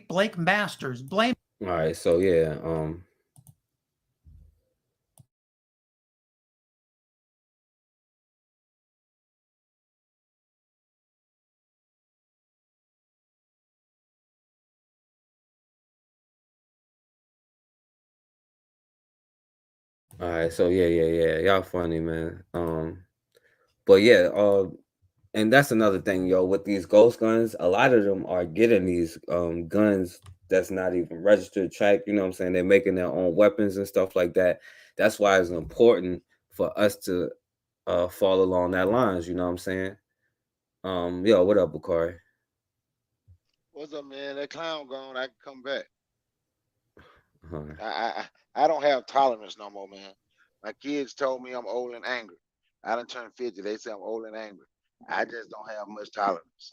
Blake Masters. Blame. All right, so yeah, all right, so yeah, y'all funny, man. But yeah, and that's another thing, yo, with these ghost guns, a lot of them are getting these guns that's not even registered, tracked, you know what I'm saying? They're making their own weapons and stuff like that. That's why it's important for us to fall along that lines, you know what I'm saying? Yo, what up, Bakari? What's up, man? That clown gone. I can come back. All right. I don't have tolerance no more, man. My kids told me I'm old and angry. I done turned 50. They say I'm old and angry. I just don't have much tolerance.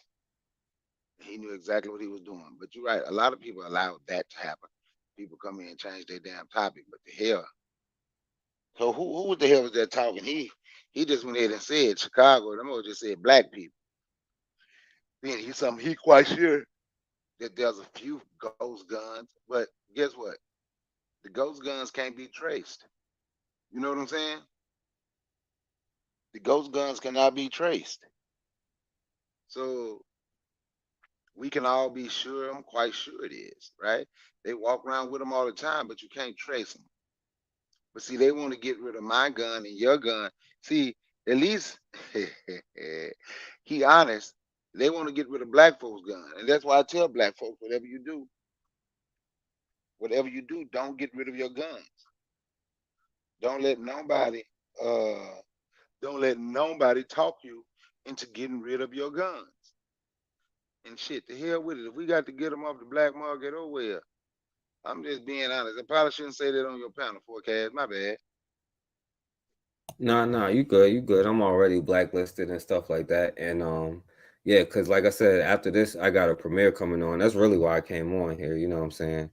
He knew exactly what he was doing. But you're right. A lot of people allow that to happen. People come in and change their damn topic. But the hell. So who the hell was that talking? He just went ahead and said Chicago. Them all just said black people. Then he quite sure that there's a few ghost guns. But guess what? The ghost guns can't be traced. You know what I'm saying? The ghost guns cannot be traced. So we can all be sure, I'm quite sure it is, right? They walk around with them all the time, but you can't trace them. But see, they want to get rid of my gun and your gun. See, at least, he honest, they want to get rid of black folks' gun. And that's why I tell black folks, whatever you do, don't get rid of your guns. Don't let nobody talk you into getting rid of your guns. And shit, the hell with it. If we got to get them off the black market, oh well. I'm just being honest. I probably shouldn't say that on your panel forecast. My bad. No, you good. I'm already blacklisted and stuff like that. And yeah, because like I said, after this, I got a premiere coming on. That's really why I came on here, you know what I'm saying?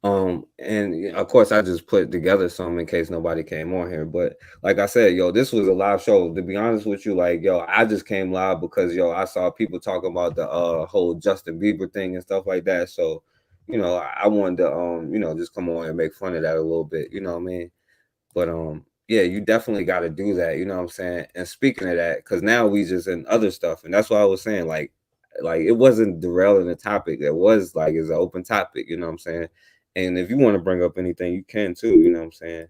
And of course I just put together some in case nobody came on here. But like I said, yo, this was a live show. To be honest with you, like, yo, I just came live because, yo, I saw people talking about the whole Justin Bieber thing and stuff like that. So, you know, I wanted to just come on and make fun of that a little bit, you know what I mean? But yeah, you definitely got to do that, you know what I'm saying? And speaking of that, because now we just in other stuff, and that's what I was saying, like it wasn't derailing the topic. It was like it's an open topic, you know what I'm saying? And if you want to bring up anything, you can too, you know what I'm saying?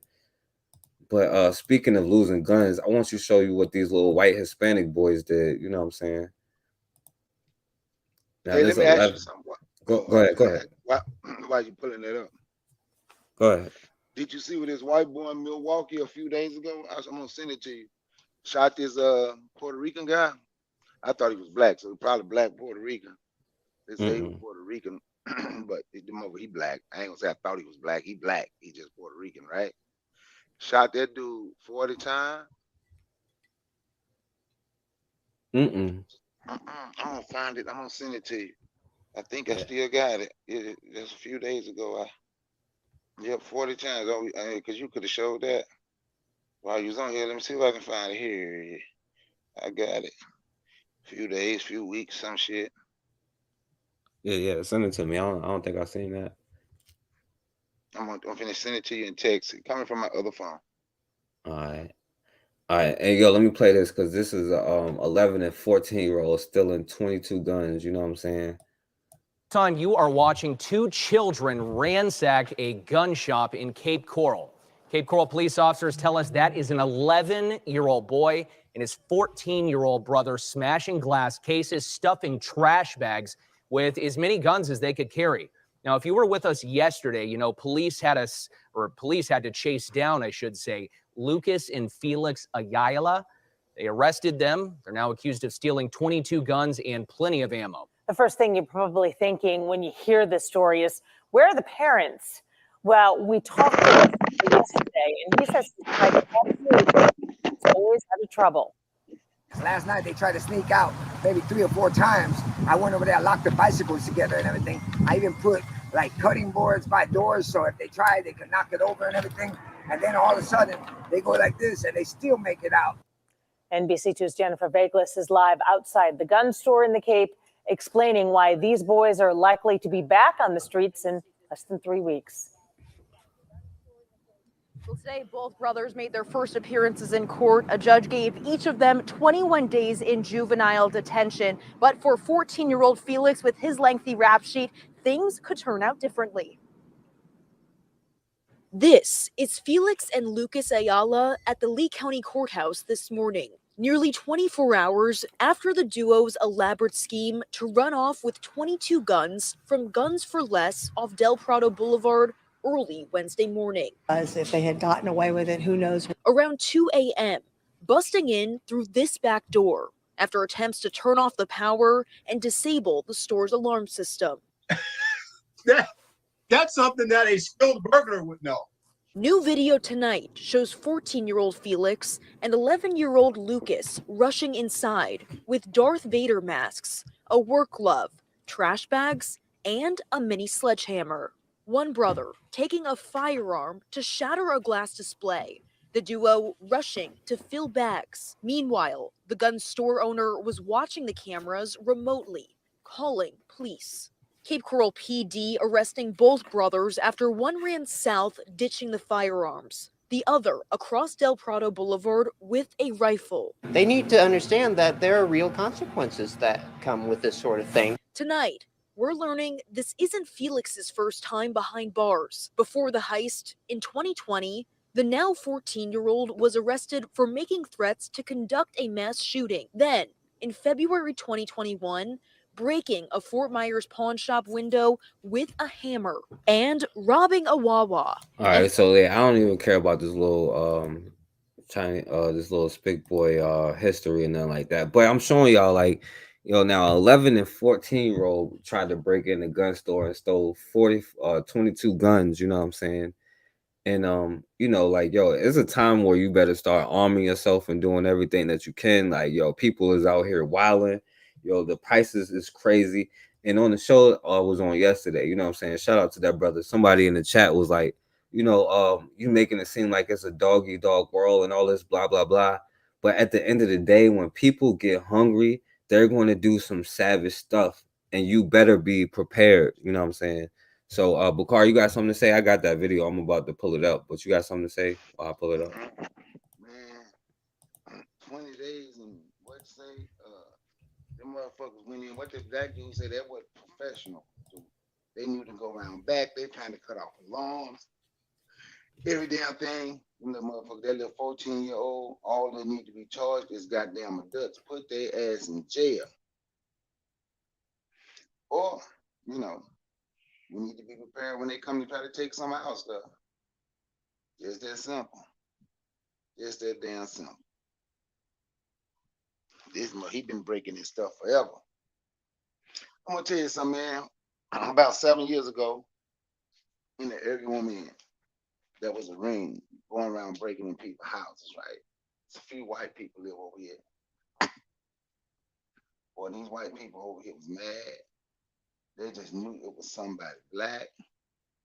But speaking of losing guns, I want you to show you what these little white Hispanic boys did, you know what I'm saying? Now, Hey, let me ask you something. Go ahead. Why you pulling that up? Go ahead. Did you see with this white boy in Milwaukee a few days ago? I'm gonna send it to you. Shot this Puerto Rican guy. I thought he was black, so he probably black Puerto Rican. They say he was Puerto Rican, but he black. I ain't gonna say I thought he was black. He black. He just Puerto Rican, right? Shot that dude 40 times. I'm gonna find it. I'm gonna send it to you. I think I still got it. Just a few days ago. 40 times. Because you could have showed that while you was on here. Let me see if I can find it here. I got it. Few days, few weeks, some shit. Yeah, send it to me. I don't think I've seen that. I'm gonna send it to you in text. It's coming from my other phone. All right. And yo, let me play this because this is 11 and 14-year-olds stealing 22 guns. You know what I'm saying? Son, you are watching two children ransack a gun shop in Cape Coral. Cape Coral police officers tell us that is an 11-year-old boy and his 14-year-old brother smashing glass cases, stuffing trash bags with as many guns as they could carry. Now, if you were with us yesterday, you know, police had to chase down, I should say, Lucas and Felix Ayala. They arrested them. They're now accused of stealing 22 guns and plenty of ammo. The first thing you're probably thinking when you hear this story is, where are the parents? Well, we talked to him yesterday, and he says he's tried everything. He's always had trouble. Last night they tried to sneak out maybe 3 or 4 times. I went over there, I locked the bicycles together and everything. I even put like cutting boards by doors so if they try, they can knock it over and everything. And then all of a sudden they go like this and they still make it out. NBC2's Jennifer Baglis is live outside the gun store in the Cape, explaining why these boys are likely to be back on the streets in less than 3 weeks. Well, today, both brothers made their first appearances in court. A judge gave each of them 21 days in juvenile detention. But for 14-year-old Felix, with his lengthy rap sheet, things could turn out differently. This is Felix and Lucas Ayala at the Lee County Courthouse this morning, nearly 24 hours after the duo's elaborate scheme to run off with 22 guns from Guns for Less off Del Prado Boulevard early Wednesday morning. As if they had gotten away with it, who knows? Around 2 a.m., busting in through this back door after attempts to turn off the power and disable the store's alarm system. That's something that a skilled burglar would know. New video tonight shows 14-year-old Felix and 11-year-old Lucas rushing inside with Darth Vader masks, a work glove, trash bags, and a mini sledgehammer. One brother taking a firearm to shatter a glass display. The duo rushing to fill bags. Meanwhile, the gun store owner was watching the cameras remotely, calling police. Cape Coral PD arresting both brothers after one ran south, ditching the firearms. The other across Del Prado Boulevard with a rifle. They need to understand that there are real consequences that come with this sort of thing. Tonight, we're learning this isn't Felix's first time behind bars. Before the heist, in 2020, the now 14-year-old was arrested for making threats to conduct a mass shooting. Then, in February 2021, breaking a Fort Myers pawn shop window with a hammer and robbing a Wawa. All right, so yeah, I don't even care about this little this little Spick Boy history and nothing like that. But I'm showing y'all, like, you know, now 11 and 14-year-old tried to break in the gun store and stole 22 guns, you know what I'm saying? And you know, like, yo, it's a time where you better start arming yourself and doing everything that you can. Like, yo, people is out here wilding. Yo, the prices is crazy. And on the show I was on yesterday, you know what I'm saying? Shout out to that brother. Somebody in the chat was like, you know, you making it seem like it's a dog-eat-dog world and all this blah, blah, blah. But at the end of the day, when people get hungry, they're going to do some savage stuff. And you better be prepared, you know what I'm saying? So, Bakar, you got something to say? I got that video. I'm about to pull it up. But you got something to say? I'll pull it up. Man, 20 days and what say? Them motherfuckers went in. What the black dude said, that was professional. So they knew to go around back. They trying to cut off alarms. Every damn thing. Them little motherfuckers, that little 14-year-old, all they need to be charged is goddamn adults. Put their ass in jail. Or, you know, we need to be prepared when they come to try to take some of our stuff. Just that simple. Just that damn simple. He been breaking his stuff forever. I'm gonna tell you something, man. About 7 years ago, in the area woman, there was a ring going around breaking in people's houses, right? It's a few white people live over here. Boy, these white people over here was mad. They just knew it was somebody black.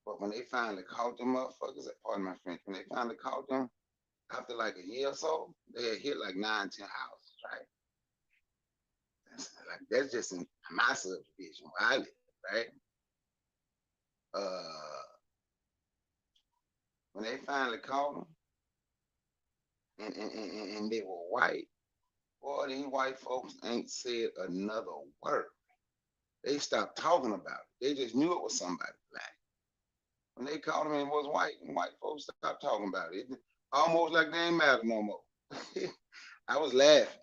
But when they finally caught them motherfuckers, pardon my French, when they finally caught them, after like a year or so, they had hit like 9-10 houses, right? That's just in my subdivision where I live, right? When they finally caught them, and they were white, boy, these white folks ain't said another word. They stopped talking about it. They just knew it was somebody black. When they caught them and it was white, and white folks stopped talking about it. Almost like they ain't matter no more. I was laughing.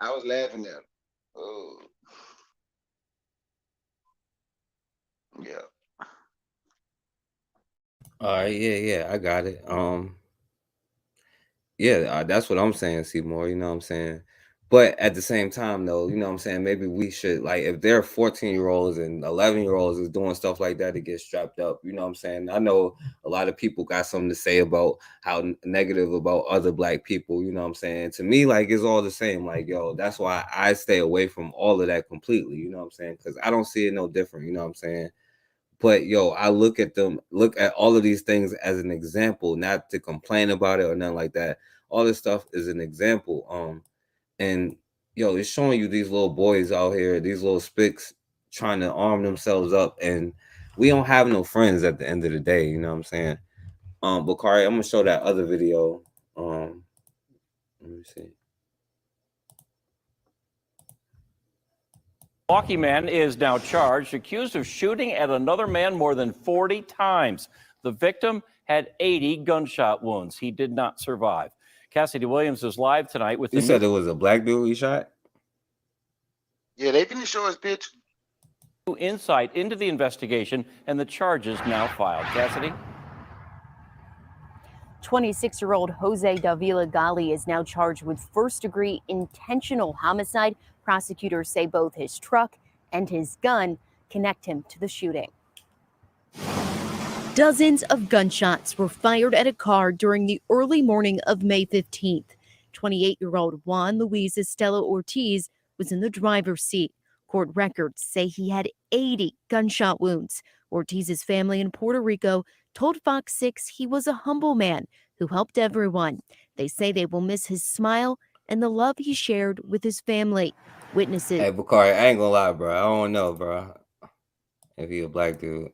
I was laughing at them. Oh. Yeah. All right, yeah, I got it. Yeah, that's what I'm saying, Seymour. You know what I'm saying? But at the same time, though, you know what I'm saying? Maybe we should, like, if they're 14-year-olds and 11-year-olds is doing stuff like that to get strapped up, you know what I'm saying? I know a lot of people got something to say about how negative about other black people, you know what I'm saying? To me, like, it's all the same. Like, yo, that's why I stay away from all of that completely, you know what I'm saying? Because I don't see it no different, you know what I'm saying? But yo, I look at all of these things as an example, not to complain about it or nothing like that. All this stuff is an example. And yo, it's showing you these little boys out here, these little spicks trying to arm themselves up, and we don't have no friends at the end of the day, you know what I'm saying? Bakari, I'm gonna show that other video. Let me see. Milwaukee man is now charged, accused of shooting at another man more than 40 times. The victim had 80 gunshot wounds. He did not survive. Cassidy Williams is live tonight with You said it was a black dude he shot? Yeah, they finna show his picture. new insight into the investigation and the charges now filed. Cassidy? 26-year-old Jose Davila Gali is now charged with first-degree intentional homicide. Prosecutors say both his truck and his gun connect him to the shooting. Dozens of gunshots were fired at a car during the early morning of May 15th. 28-year-old Juan Luis Estela Ortiz was in the driver's seat. Court records say he had 80 gunshot wounds. Ortiz's family in Puerto Rico told Fox 6 he was a humble man who helped everyone. They say they will miss his smile and the love he shared with his family. Witnesses. Hey, Bakari, I ain't gonna lie, bro. I don't know, bro. If he a black dude.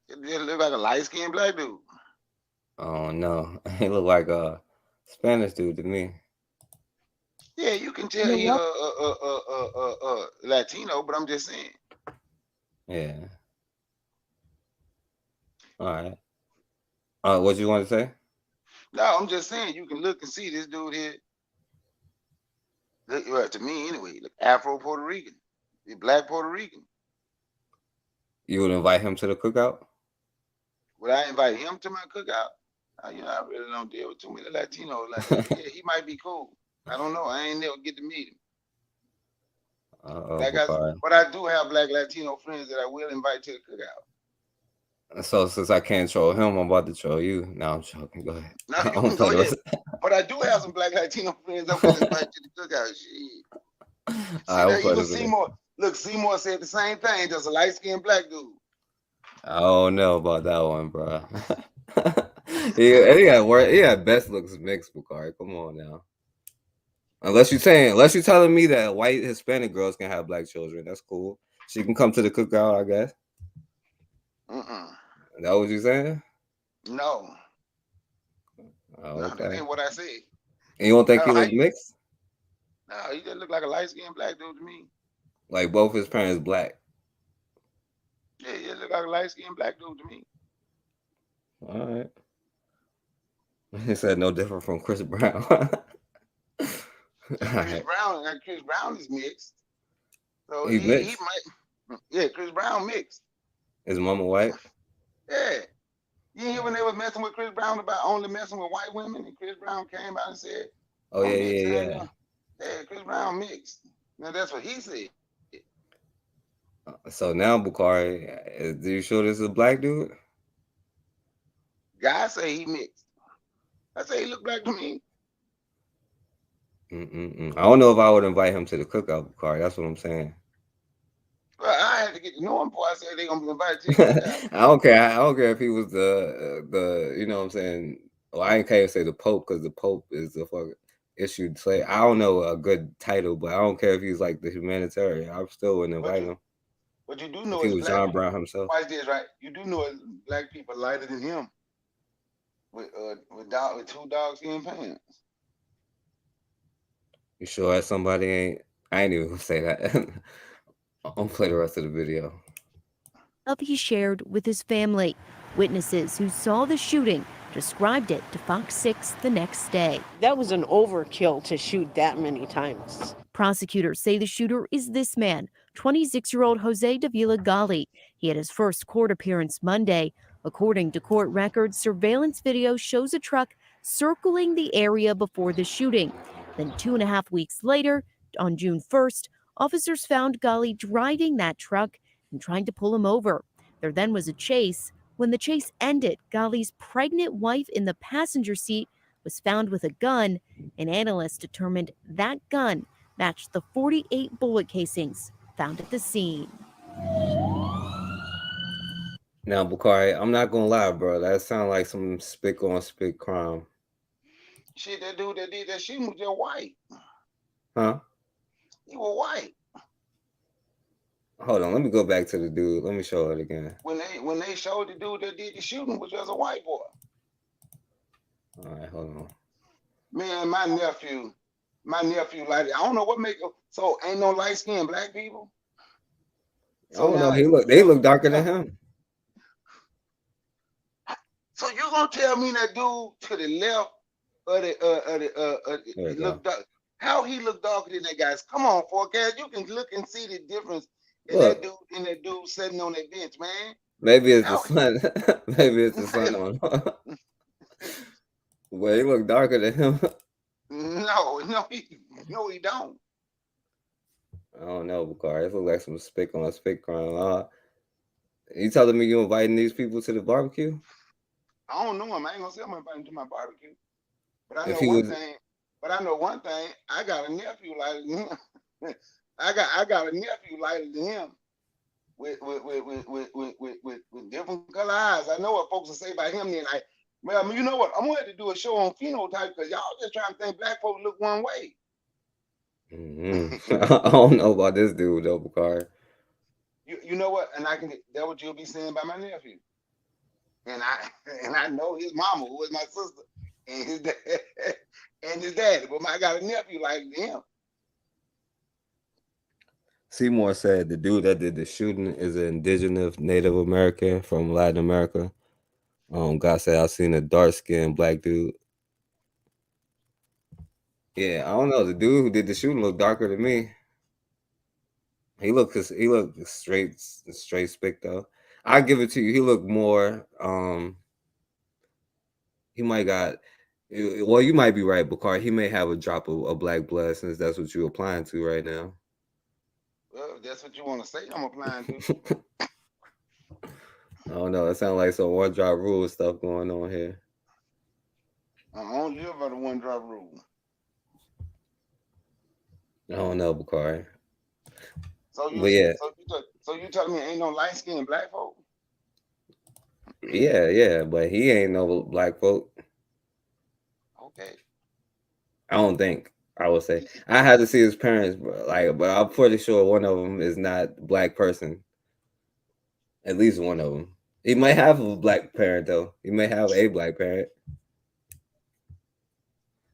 It just look like a light-skinned black dude. I don't know. He look like a Spanish dude to me. Yeah, you can tell he Latino, but I'm just saying. Yeah. All right. What you want to say? No, I'm just saying you can look and see this dude here. Look, well, to me anyway, look Afro Puerto Rican, the black Puerto Rican. You would invite him to the cookout? Would I invite him to my cookout? You know, I really don't deal with too many Latinos. Like, yeah, he might be cool. I don't know. I ain't never get to meet him. But I do have black Latino friends that I will invite to the cookout. So since I can't troll him, I'm about to troll you. No, I'm joking. Go ahead. No, you can go ahead. But I do have some black Latino friends I will invite to the cookout. Shit. Even Seymour. Look, Seymour said the same thing. Just a light-skinned black dude. I don't know about that one, bro. Yeah, best looks mixed, Bakari. Come on now. Unless you're telling me that white Hispanic girls can have black children, that's cool. She can come to the cookout, I guess. Is that what you saying? No. Oh, No, okay. that ain't what I said. And you don't think he look mixed? No, he just look like a light-skinned black dude to me. Like both his parents black. Yeah, he look like a light-skinned black dude to me. All right. He said no different from Chris Brown. Chris Brown is mixed. So He mixed? he might. Yeah, Chris Brown mixed. His mama white? Yeah. You hear when they was messing with Chris Brown about only messing with white women, and Chris Brown came out and said, "Oh yeah. Yeah, Chris Brown mixed." Now that's what he said. So now, Bakari, do you sure this is a black dude? Guys say he mixed. I say he look black to me. I don't know if I would invite him to the cookout, Bakari. That's what I'm saying. Well, I had to get to know him before I said they gonna invite you. I don't care if he was the you know what I'm saying. Well, I can't say the Pope because the Pope is the fucking issued slave. I don't know a good title, but I don't care if he's like the humanitarian. I still wouldn't invite him. But you do know if he it's was black John people. Brown himself. Watch this, right? You do know it's black people lighter than him with two dog skin pants. You sure that somebody ain't? I ain't even gonna say that. I'll play the rest of the video. He shared with his family. Witnesses who saw the shooting described it to Fox 6 the next day. That was an overkill to shoot that many times. Prosecutors say the shooter is this man, 26-year-old Jose Davila Gali. He had his first court appearance Monday. According to court records, surveillance video shows a truck circling the area before the shooting. Then 2.5 weeks later, on June 1st, officers found Gali driving that truck and trying to pull him over. There then was a chase. When the chase ended, Gali's pregnant wife in the passenger seat was found with a gun. An analyst determined that gun matched the 48 bullet casings found at the scene. Now, Bakari, I'm not gonna lie, bro. That sounds like some spick on spick crime. Shit, that dude that did that shooting was just white. Huh? He was white. Hold on, let me go back to the dude. Let me show it again. When they showed the dude that did the shooting was just a white boy. All right, hold on. Man, my nephew like I don't know what make so ain't no light skinned black people. So no, they look darker than him. So you gonna tell me that dude to the left of the look dark? How he look darker than that guy's? Come on, forecast. You can look and see the difference in that dude and that dude sitting on that bench, man. Maybe it's the sun. Maybe it's the sun on. Well, he look darker than him. No, he don't. I don't know, Bakari. It look like some spick on spick crime. You telling me you inviting these people to the barbecue? I don't know him. I ain't gonna say I'm inviting him to my barbecue. But I know one thing. I got a nephew lighter than him. I got a nephew lighter than him with different color eyes. I know what folks will say about him. Then well, you know what? I'm gonna have to do a show on phenotype because y'all just trying to think black folks look one way. I don't know about this dude though, Bakari. You know what? And that what you'll be saying about my nephew. And I know his mama, who was my sister, and his dad, and his daddy. But I got a nephew like him. Seymour said the dude that did the shooting is an indigenous Native American from Latin America. God said I seen a dark skinned black dude. Yeah, I don't know. The dude who did the shooting looked darker than me. He looked straight spick though. I give it to you. He looked more. He might got. Well, you might be right, Bakari. He may have a drop of black blood since that's what you're applying to right now. Well, if that's what you want to say, I'm applying to. I don't know. It sounds like some one drop rule stuff going on here. I don't live by the one drop rule. I don't know, Bakari. So you telling me ain't no light skinned black folk? Yeah, but he ain't no black folk. Okay. I don't think. I would say I had to see his parents, but I'm pretty sure one of them is not a black person. At least one of them. He might have a black parent though. He may have a black parent.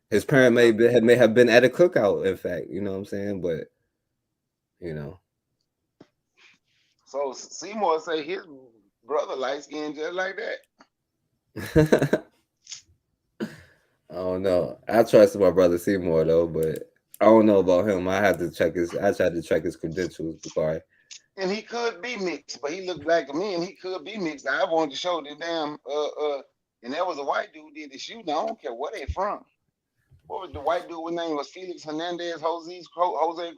His parent may have been at a cookout. In fact, you know what I'm saying. But you know. So Seymour say his brother light skinned just like that. I don't know. I trust my brother Seymour though, but I don't know about him. I tried to check his credentials before. And he could be mixed, but he looked black to me, and he could be mixed. I wanted to show the damn and there was a white dude did the shooting. I don't care where they from. What was the white dude? His name was Felix Hernandez, Jose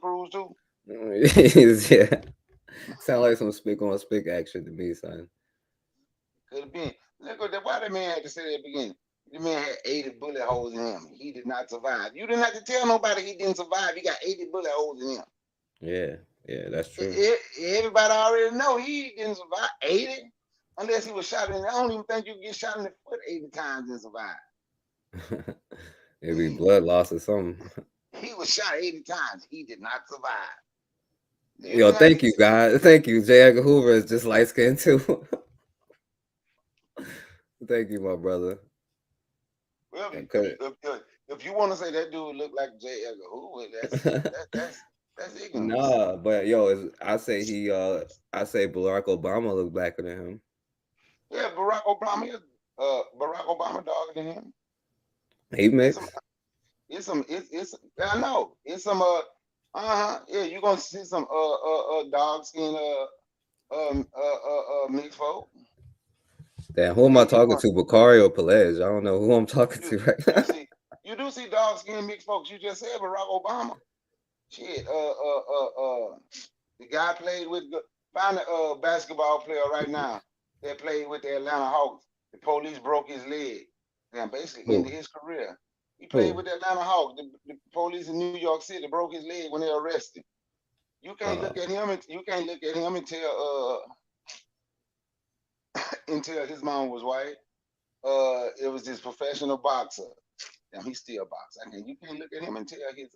Cruz too. Yeah, sound like some spick on spick action to me, son. Could have been. Look at that. Why that man had to say at the beginning? The man had 80 bullet holes in him. He did not survive. You didn't have to tell nobody he didn't survive. He got 80 bullet holes in him. Yeah, that's true. Everybody already know he didn't survive 80, unless he was shot in. I don't even think you get shot in the foot 80 times and survive. Maybe blood loss or something. He was shot 80 times. He did not survive. Yo, thank you, guys. Thank you. J. Edgar Hoover is just light skinned too. Thank you, my brother. Well, if you want to say that dude looked like J. Edgar Hoover, that's ignorant. Nah, but yo, I say Barack Obama looked blacker than him. Yeah, Barack Obama darker than him. He mixed. I know. It's some Yeah, you gonna see some dog skin mixed folk. Damn, who am I talking to? Bakari or Pelez? I don't know who I'm talking to right now. You do see dog skin mixed folks. You just said Barack Obama. Shit. The guy played with. Find a basketball player right now that played with the Atlanta Hawks. The police broke his leg. And basically ended his career. He played with the Atlanta Hawks. The police in New York City broke his leg when they arrested him. You can't look at him. You can't look at him until until his mom was white. It was this professional boxer. Damn, he's still a boxer. You can't look at him until his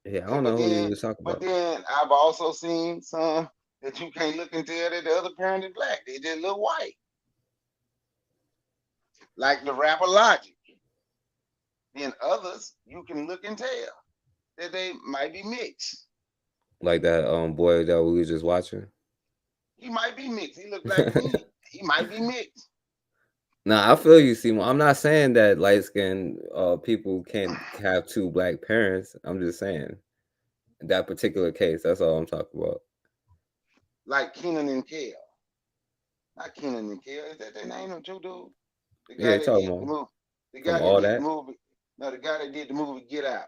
Yeah, I don't know who you was talking But about. then I've also seen some that you can't look until that the other parent is black. They just look white. Like the rapper Logic. Then others you can look and tell that they might be mixed. Like that boy that we was just watching. He might be mixed. He look black to me. He might be mixed. Nah, I feel you, Simon. I'm not saying that light-skinned people can't have two black parents. I'm just saying that particular case. That's all I'm talking about. Like Kenan and Kel. Not Kenan and Kel. Is that their name? Them two dudes? The guy Yeah, that talking did the about movie. The from guy that all did that. the movie. No, the guy that did the movie Get Out.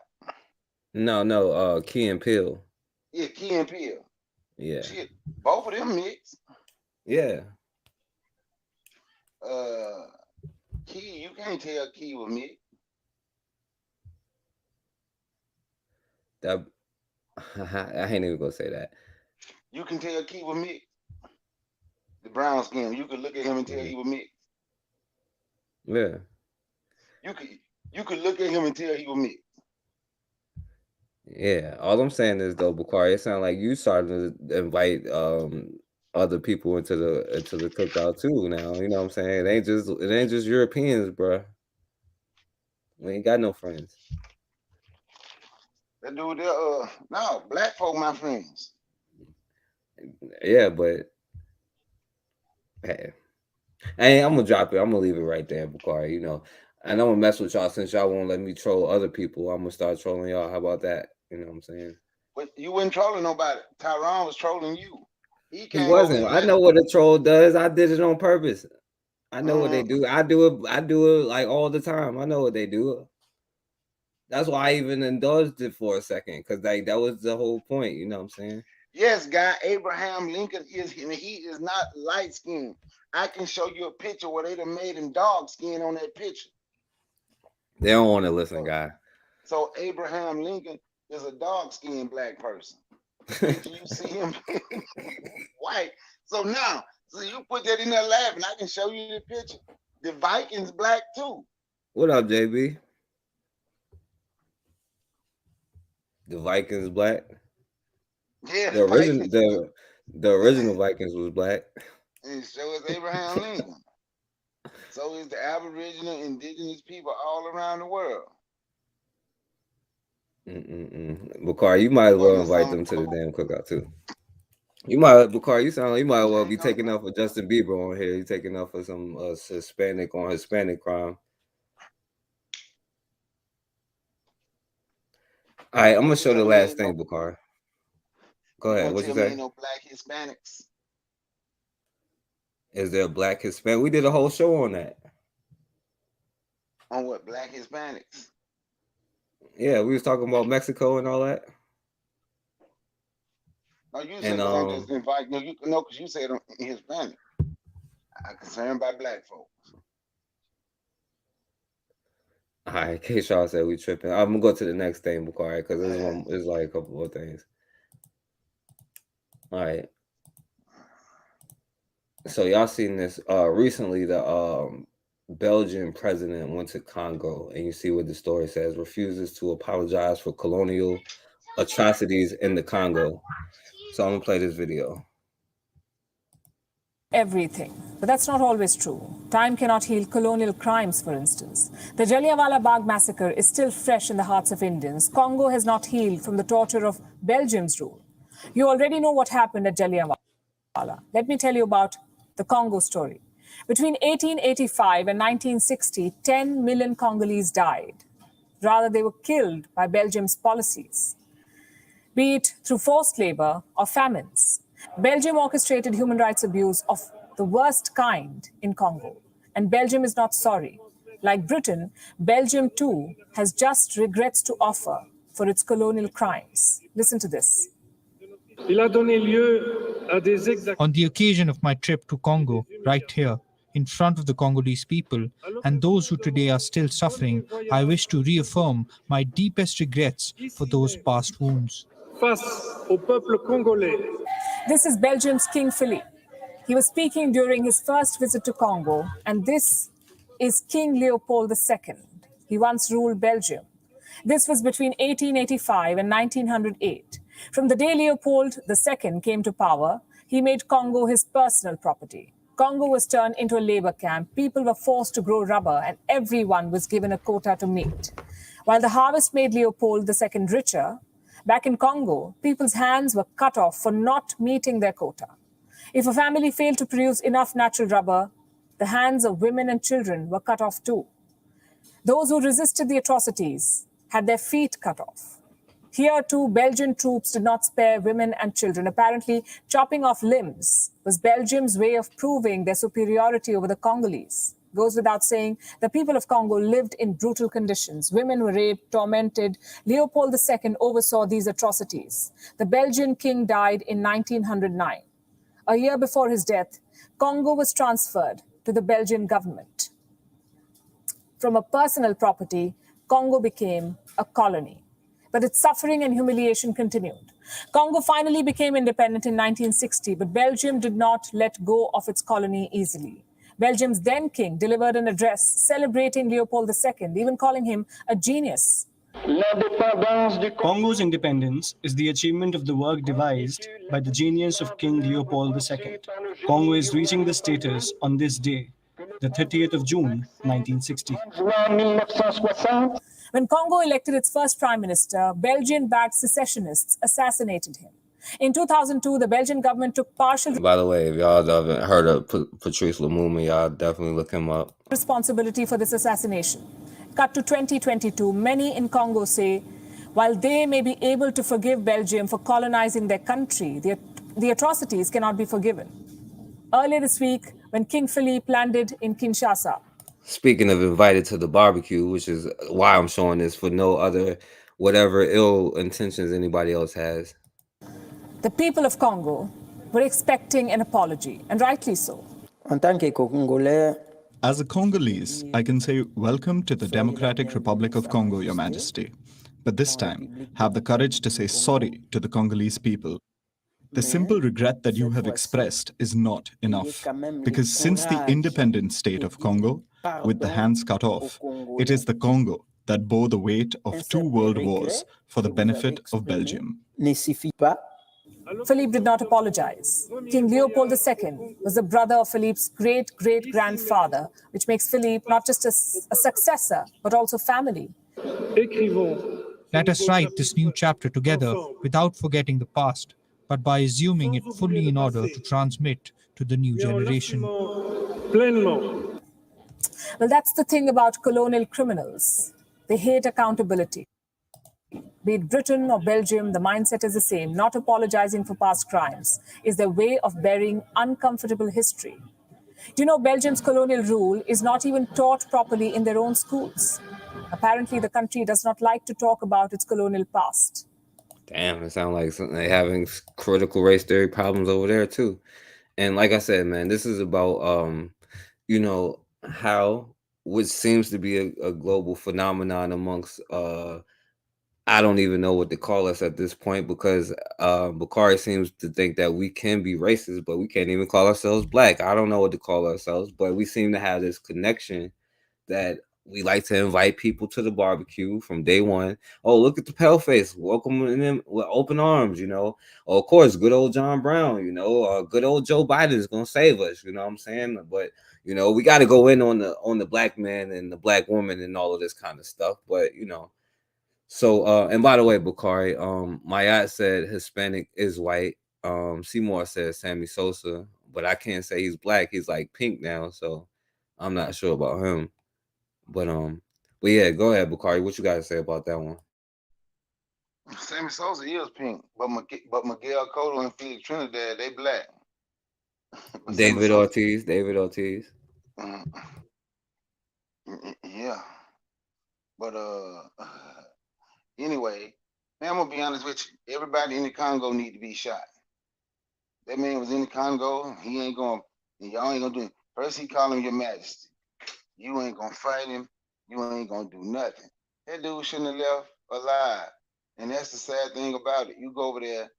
No, Key and Peele. Yeah, Key and Peele. Yeah. Shit, both of them mixed. Yeah. Key, you can't tell Key was mixed. That I ain't even gonna say that. You can tell Key was mixed. The brown skin, you could look at him and tell he was mixed. Yeah. You could look at him and tell he was mixed. Yeah. All I'm saying is though, Bakari, it sounds like you started to invite other people into the cookout too now. You know what I'm saying? It ain't just Europeans, bro. We ain't got no friends. That dude there, no, black folk my friends. Yeah, but hey. Hey, I'm gonna drop it. I'm gonna leave it right there, Bakari. You know, and I'm gonna mess with y'all since y'all won't let me troll other people. I'm gonna start trolling y'all. How about that? You know what I'm saying? But you wasn't trolling nobody. Tyrone was trolling you. He He came over wasn't. and I know what a troll does. I did it on purpose. I know what they Uh-huh. do. I do it like all the time. I know what they do. That's why I even indulged it for a second, because like that was the whole point. You know what I'm saying? Yes, guy, Abraham Lincoln he is not light skinned. I can show you a picture where they done made him dark skin on that picture. They don't want to listen, guy. So Abraham Lincoln is a dark skinned black person. Picture you see him white. So now, so you put that in there laughing. I can show you the picture. The Vikings black too. What up, JB? The Vikings black. Yeah, The original Vikings. the original Vikings was black. And so is Abraham Lincoln. So is the Aboriginal indigenous people all around the world. Bakari, you might as well invite them to the damn cookout too. Bakari, you sound like you might as well be taking up for Justin Bieber on here. You taking up for some Hispanic on Hispanic crime. All right, I'm gonna show the last thing, Bakari. Go ahead. What you say? Ain't no black Hispanics. Is there a black Hispanic? We did a whole show on that. On what, black Hispanics? Yeah, we was talking about Mexico and all that. No, you said don't just invite. No, because you said Hispanic. I'm concerned by black folks. All right, K-Shaw said we tripping. I'm gonna go to the next thing, Bakari, because there's like a couple more things. All right. So y'all seen this recently? The Belgian president went to Congo, and you see what the story says: refuses to apologize for colonial atrocities in the Congo. So I'm gonna play this video. Everything. But that's not always true. Time cannot heal colonial crimes, for instance. The Jallianwala Bagh massacre is still fresh in the hearts of Indians. Congo has not healed from the torture of Belgium's rule. You already know what happened at Jallianwala. Let me tell you about the Congo story. Between 1885 and 1960, 10 million Congolese died. Rather, they were killed by Belgium's policies. be it through forced labor or famines. Belgium orchestrated human rights abuse of the worst kind in Congo, and Belgium is not sorry. Like Britain, Belgium too has just regrets to offer for its colonial crimes. Listen to this. On the occasion of my trip to Congo, right here, in front of the Congolese people and those who today are still suffering, I wish to reaffirm my deepest regrets for those past wounds. This is Belgium's King Philippe. He was speaking during his first visit to Congo, and this is King Leopold II. He once ruled Belgium. This was between 1885 and 1908. From the day Leopold II came to power, he made Congo his personal property. Congo was turned into a labor camp. People were forced to grow rubber, and everyone was given a quota to meet. While the harvest made Leopold II richer, back in Congo, people's hands were cut off for not meeting their quota. If a family failed to produce enough natural rubber, the hands of women and children were cut off too. Those who resisted the atrocities had their feet cut off. Here too, Belgian troops did not spare women and children. Apparently, chopping off limbs was Belgium's way of proving their superiority over the Congolese. Goes without saying, the people of Congo lived in brutal conditions. Women were raped, tormented. Leopold II oversaw these atrocities. The Belgian king died in 1909. A year before his death, Congo was transferred to the Belgian government. From a personal property, Congo became a colony. But its suffering and humiliation continued. Congo finally became independent in 1960, but Belgium did not let go of its colony easily. Belgium's then king delivered an address celebrating Leopold II, even calling him a genius. Congo's independence is the achievement of the work devised by the genius of King Leopold II. Congo is reaching this status on this day, the 30th of June, 1960. When Congo elected its first prime minister, Belgian-backed secessionists assassinated him. In 2002, the Belgian government took partial By the way, if y'all haven't heard of Patrice Lumumba, y'all definitely look him up. responsibility for this assassination. Cut to 2022, many in Congo say, while they may be able to forgive Belgium for colonizing their country, the atrocities cannot be forgiven. Earlier this week, when King Philippe landed in Kinshasa, Speaking of invited to the barbecue, which is why I'm showing this for no other, whatever ill intentions anybody else has. the people of Congo were expecting an apology, and rightly so. As a Congolese, I can say welcome to the Democratic Republic of Congo, Your Majesty. But this time, have the courage to say sorry to the Congolese people. The simple regret that you have expressed is not enough, because since the independent state of Congo, with the hands cut off, it is the Congo that bore the weight of 2 world wars for the benefit of Belgium. Philippe did not apologize. King Leopold II was the brother of Philippe's great-great-grandfather, which makes Philippe not just a successor, but also family. Let us write this new chapter together without forgetting the past, but by assuming it fully in order to transmit to the new generation. Well, that's the thing about colonial criminals. They hate accountability. Be it Britain or Belgium, the mindset is the same. Not apologizing for past crimes is their way of burying uncomfortable history. Do you know Belgium's colonial rule is not even taught properly in their own schools? Apparently, the country does not like to talk about its colonial past. Damn, it sounds like something they having critical race theory problems over there too. And like I said, man, this is about you know, how which seems to be a global phenomenon amongst I don't even know what to call us at this point, because Bakari seems to think that we can be racist, but we can't even call ourselves black. I don't know what to call ourselves, but we seem to have this connection that we like to invite people to the barbecue from day one. Oh, look at the pale face, welcoming them with open arms, you know. Oh, of course, good old John Brown, you know, good old Joe Biden is gonna save us, you know what I'm saying? But you know, we got to go in on the black man and the black woman and all of this kind of stuff. But you know. So, and by the way, Bakari, Mayat said Hispanic is white. Seymour said Sammy Sosa, but I can't say he's black. He's like pink now, so I'm not sure about him. But yeah, go ahead, Bakari. What you got to say about that one? Sammy Sosa is pink, but Miguel Cotto and Felix Trinidad, they black. But Sammy David Sosa, Ortiz. David Ortiz. mm, yeah. But anyway, man, I'm gonna be honest with you. Everybody in the Congo need to be shot. That man was in the Congo. He ain't gonna. Y'all ain't gonna do it. First, he call him Your Majesty. You ain't gonna fight him. You ain't gonna do nothing. That dude shouldn't have left alive. And that's the sad thing about it. You go over there,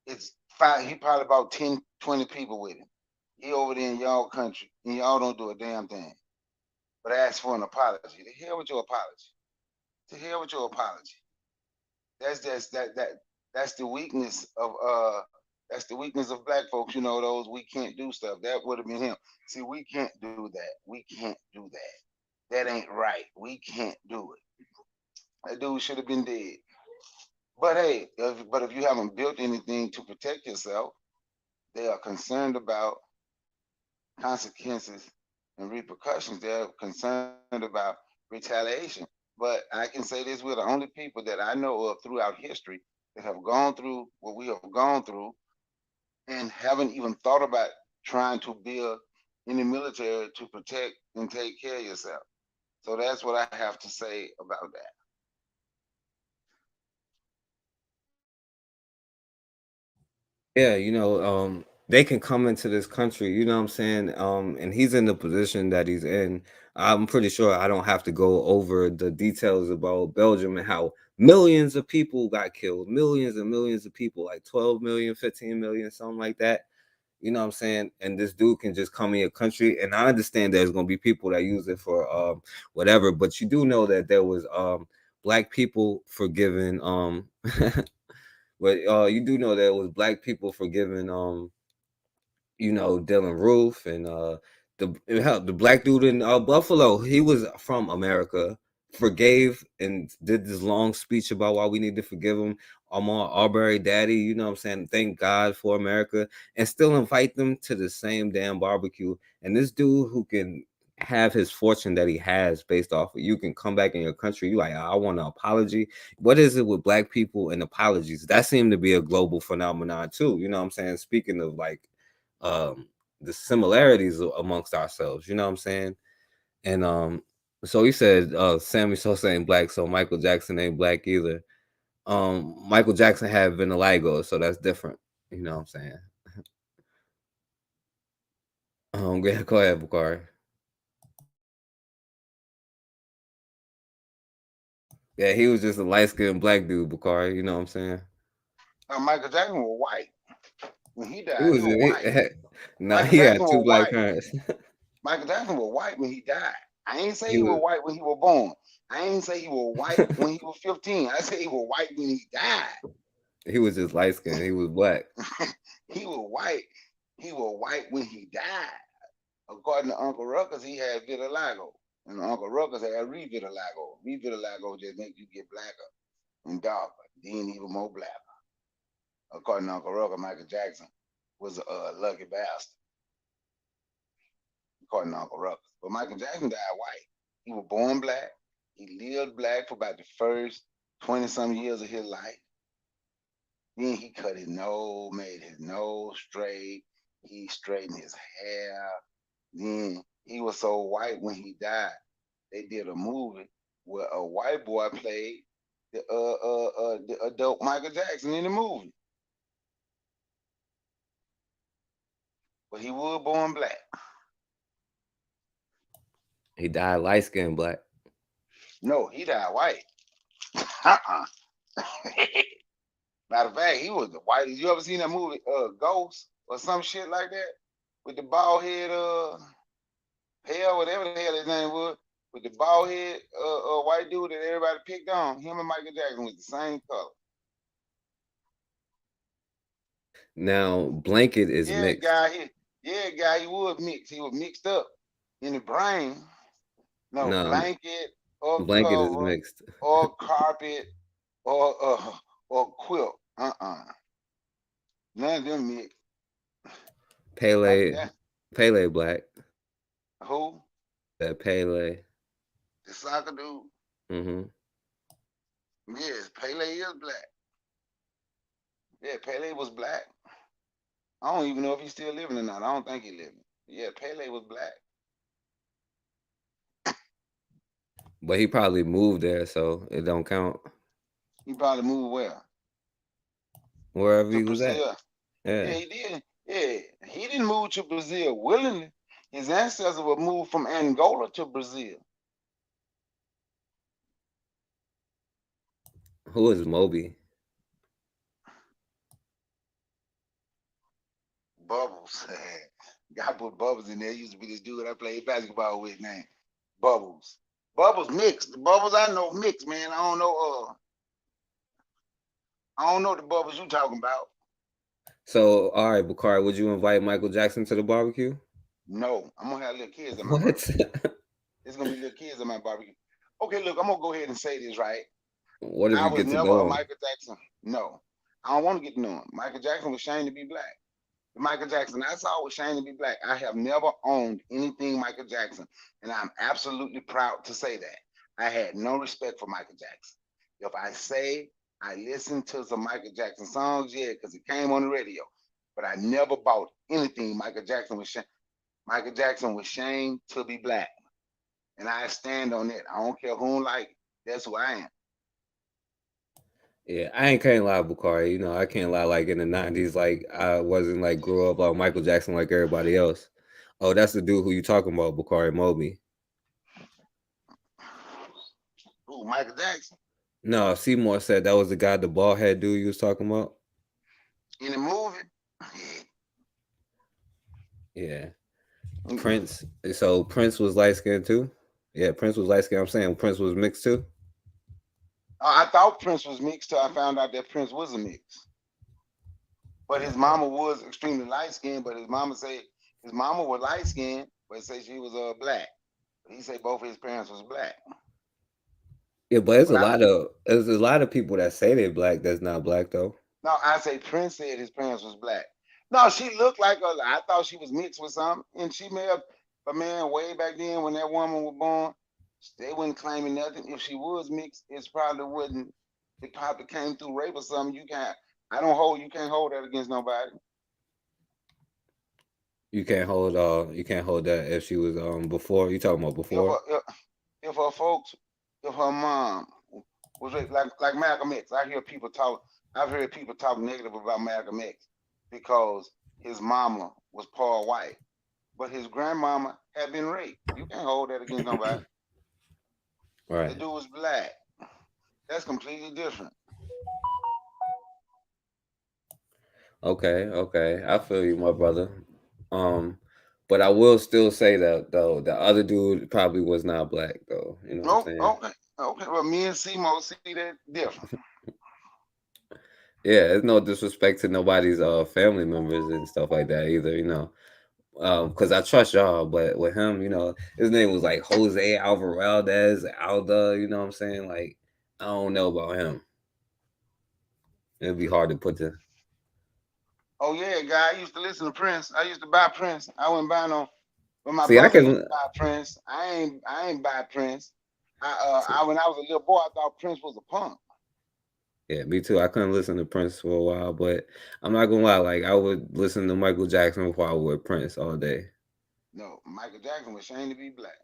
it's five. He probably about 10, 20 people with him. He over there in y'all country, and y'all don't do a damn thing. But ask for an apology. To hell with your apology. To hell with your apology. That's just that's the weakness of black folks, you know, those we can't do stuff. That would have been him. See, we can't do that. We can't do that. That ain't right. We can't do it. That dude should have been dead. But hey, if you haven't built anything to protect yourself, they are concerned about consequences and repercussions. They're concerned about retaliation. But I can say this: we're the only people that I know of throughout history that have gone through what we have gone through and haven't even thought about trying to build in the military to protect and take care of yourself. So that's what I have to say about that. Yeah, they can come into this country, you know what I'm saying? And he's in the position that he's in. I'm pretty sure I don't have to go over the details about Belgium and how millions of people got killed, millions and millions of people, like 12 million, 15 million, something like that. You know what I'm saying? And this dude can just come in your country. And I understand there's gonna be people that use it for whatever, but you do know that there was black people forgiving but you do know there was black people forgiving Dylan Roof and the black dude in Buffalo. He was from America, forgave and did this long speech about why we need to forgive him. Ahmaud Arbery, daddy, you know what I'm saying? Thank God for America, and still invite them to the same damn barbecue. And this dude who can have his fortune that he has based off of you can come back in your country. You like, I want an apology. What is it with black people and apologies? That seemed to be a global phenomenon too. You know what I'm saying? Speaking of like the similarities amongst ourselves, you know what I'm saying? And so he said Sammy Sosa ain't black, so Michael Jackson ain't black either. Michael Jackson had vitiligo, so that's different, you know what I'm saying? Go ahead, Bakari. Yeah, he was just a light-skinned black dude, Bakari, you know what I'm saying? Michael Jackson was white. When he died, He was white. nah, he had two black white. parents. Michael Jackson was white when he died. I ain't say He he was was white when he was born. I ain't say he was white when he was 15. I say he was white when he died. he was just light-skinned. He was black. He was white. He was white when he died. According to Uncle Ruckus, he had vitiligo. And Uncle Ruckus had revitiligo. Revitiligo just makes you get blacker and darker, then even more blacker. According to Uncle Ruckus, Michael Jackson was a lucky bastard. According to Uncle Ruckus. But Michael Jackson died white. He was born black. He lived black for about the first 20-some years of his life. Then he cut his nose, made his nose straight. He straightened his hair. Then he was so white when he died, they did a movie where a white boy played the adult Michael Jackson in the movie. But he was born black. He died light-skinned black. No, he died white. Matter of fact, he was the whitest. You ever seen that movie, Ghost or some shit like that, with the bald head, hell, whatever the hell his name was, with the bald head, white dude that everybody picked on. Him and Michael Jackson was the same color. Now, Blanket is mixed. Guy, he was mixed. He was mixed up in the brain. No, Blanket or Blanket cover is mixed. or carpet or quilt. None of them mixed. Pele black. Who? That Pele. The soccer dude. Mm-hmm. Yes, Pele is black. Yeah, Pele was black. I don't even know if he's still living or not. I don't think he's living. Yeah, Pele was black. But he probably moved there, so it don't count. He probably moved where? Wherever To he was at. Brazil. Yeah, Yeah. he did. Yeah, he didn't move to Brazil willingly. His ancestors were moved from Angola to Brazil. Who is Moby? Bubbles. God put Bubbles in there. Used to be this dude I played basketball with named Bubbles. Bubbles mixed. The Bubbles I know mixed, man. I don't know the Bubbles you talking about. So, all right, Bakari, would you invite Michael Jackson to the barbecue? No, I'm gonna have little kids at my What? barbecue. It's gonna be little kids at my barbecue. Okay, look, I'm gonna go ahead and say this, right? What if I you was get to never know a him? Michael Jackson. No, I don't want to get to know him. Michael Jackson was ashamed to be black. The Michael Jackson I saw was ashamed to be black. I have never owned anything Michael Jackson, and I'm absolutely proud to say that. I had no respect for Michael Jackson. If I say I listened to some Michael Jackson songs, yeah, because it came on the radio, but I never bought anything Michael Jackson was. Michael Jackson was ashamed to be black, and I stand on it. I don't care who like it. That's who I am. Yeah, I can't lie, Bakari. You know, I can't lie. Like in the '90s, like I wasn't like grew up like Michael Jackson like everybody else. Oh, that's the dude who you talking about, Bakari Moby. Who, Michael Jackson? No, Seymour said that was the guy, the bald head dude you was talking about. In the movie? Yeah. Prince. So Prince was light skinned too? Yeah, Prince was light skinned. I'm saying Prince was mixed too. I thought Prince was mixed till I found out that Prince was a mix. But his mama was extremely light skinned, but his mama said his mama was light skinned, but say she was black. But he said both of his parents was black. Yeah, but there's a lot of people that say they're black that's not black though. No, I say Prince said his parents was black. No, she looked like her. I thought she was mixed with something, and she may have. But man, way back then when that woman was born, they wasn't claiming nothing. If she was mixed, it probably wouldn't. It probably came through rape or something. You can't. You can't hold that against nobody. You can't hold that if she was before. You talking about before? If her folks, if her mom was like Malcolm X, I've heard people talk negative about Malcolm X because his mama was poor white, but his grandmama had been raped. You can't hold that against nobody. Right. The dude was black. That's completely different. Okay. I feel you, my brother. But I will still say that though the other dude probably was not black though. You know what I'm saying? Okay. Well, me and Simo see that different. Yeah, it's no disrespect to nobody's family members and stuff like that either, you know. Because I trust y'all, but with him, you know, his name was like Jose Alvarez, Alda, you know what I'm saying? Like, I don't know about him. It'd be hard to put the. Oh yeah, guy. I used to listen to Prince. I used to buy Prince. I wouldn't buy no. But my See, I brother can. used to buy Prince. I ain't buy Prince. When I was a little boy, I thought Prince was a punk. Yeah, me too. I couldn't listen to Prince for a while, but I'm not gonna lie. Like, I would listen to Michael Jackson before I would Prince all day. No, Michael Jackson was ashamed to be black.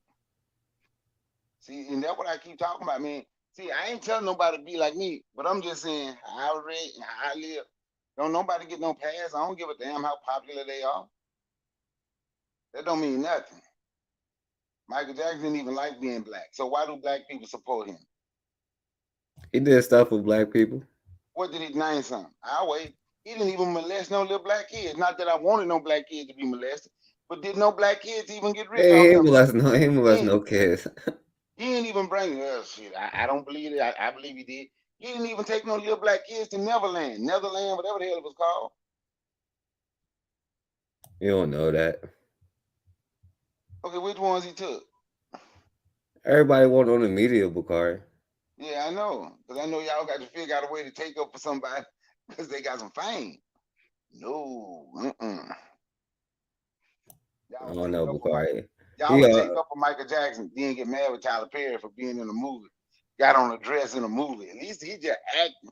See, and that's what I keep talking about, man. See, I ain't telling nobody to be like me, but I'm just saying how I read and how I live. Don't nobody get no pass. I don't give a damn how popular they are. That don't mean nothing. Michael Jackson didn't even like being black. So why do black people support him? He did stuff with black people. What did he name something? I'll wait. He didn't even molest no little black kids. Not that I wanted no black kids to be molested, but did no black kids even get rich Hey, off he him? ain't molest no kids. He didn't even bring shit. I don't believe it. I believe he did. He didn't even take no little black kids to Neverland, whatever the hell it was called. You don't know that. Okay, which ones he took? Everybody want on the media, Bakari. Yeah, I know. Because I know y'all got to figure out a way to take up for somebody because they got some fame. No. I don't know, Bakari. Y'all would take up for Michael Jackson, then get mad with Tyler Perry for being in a movie. got on a dress in a movie. At least he just acting.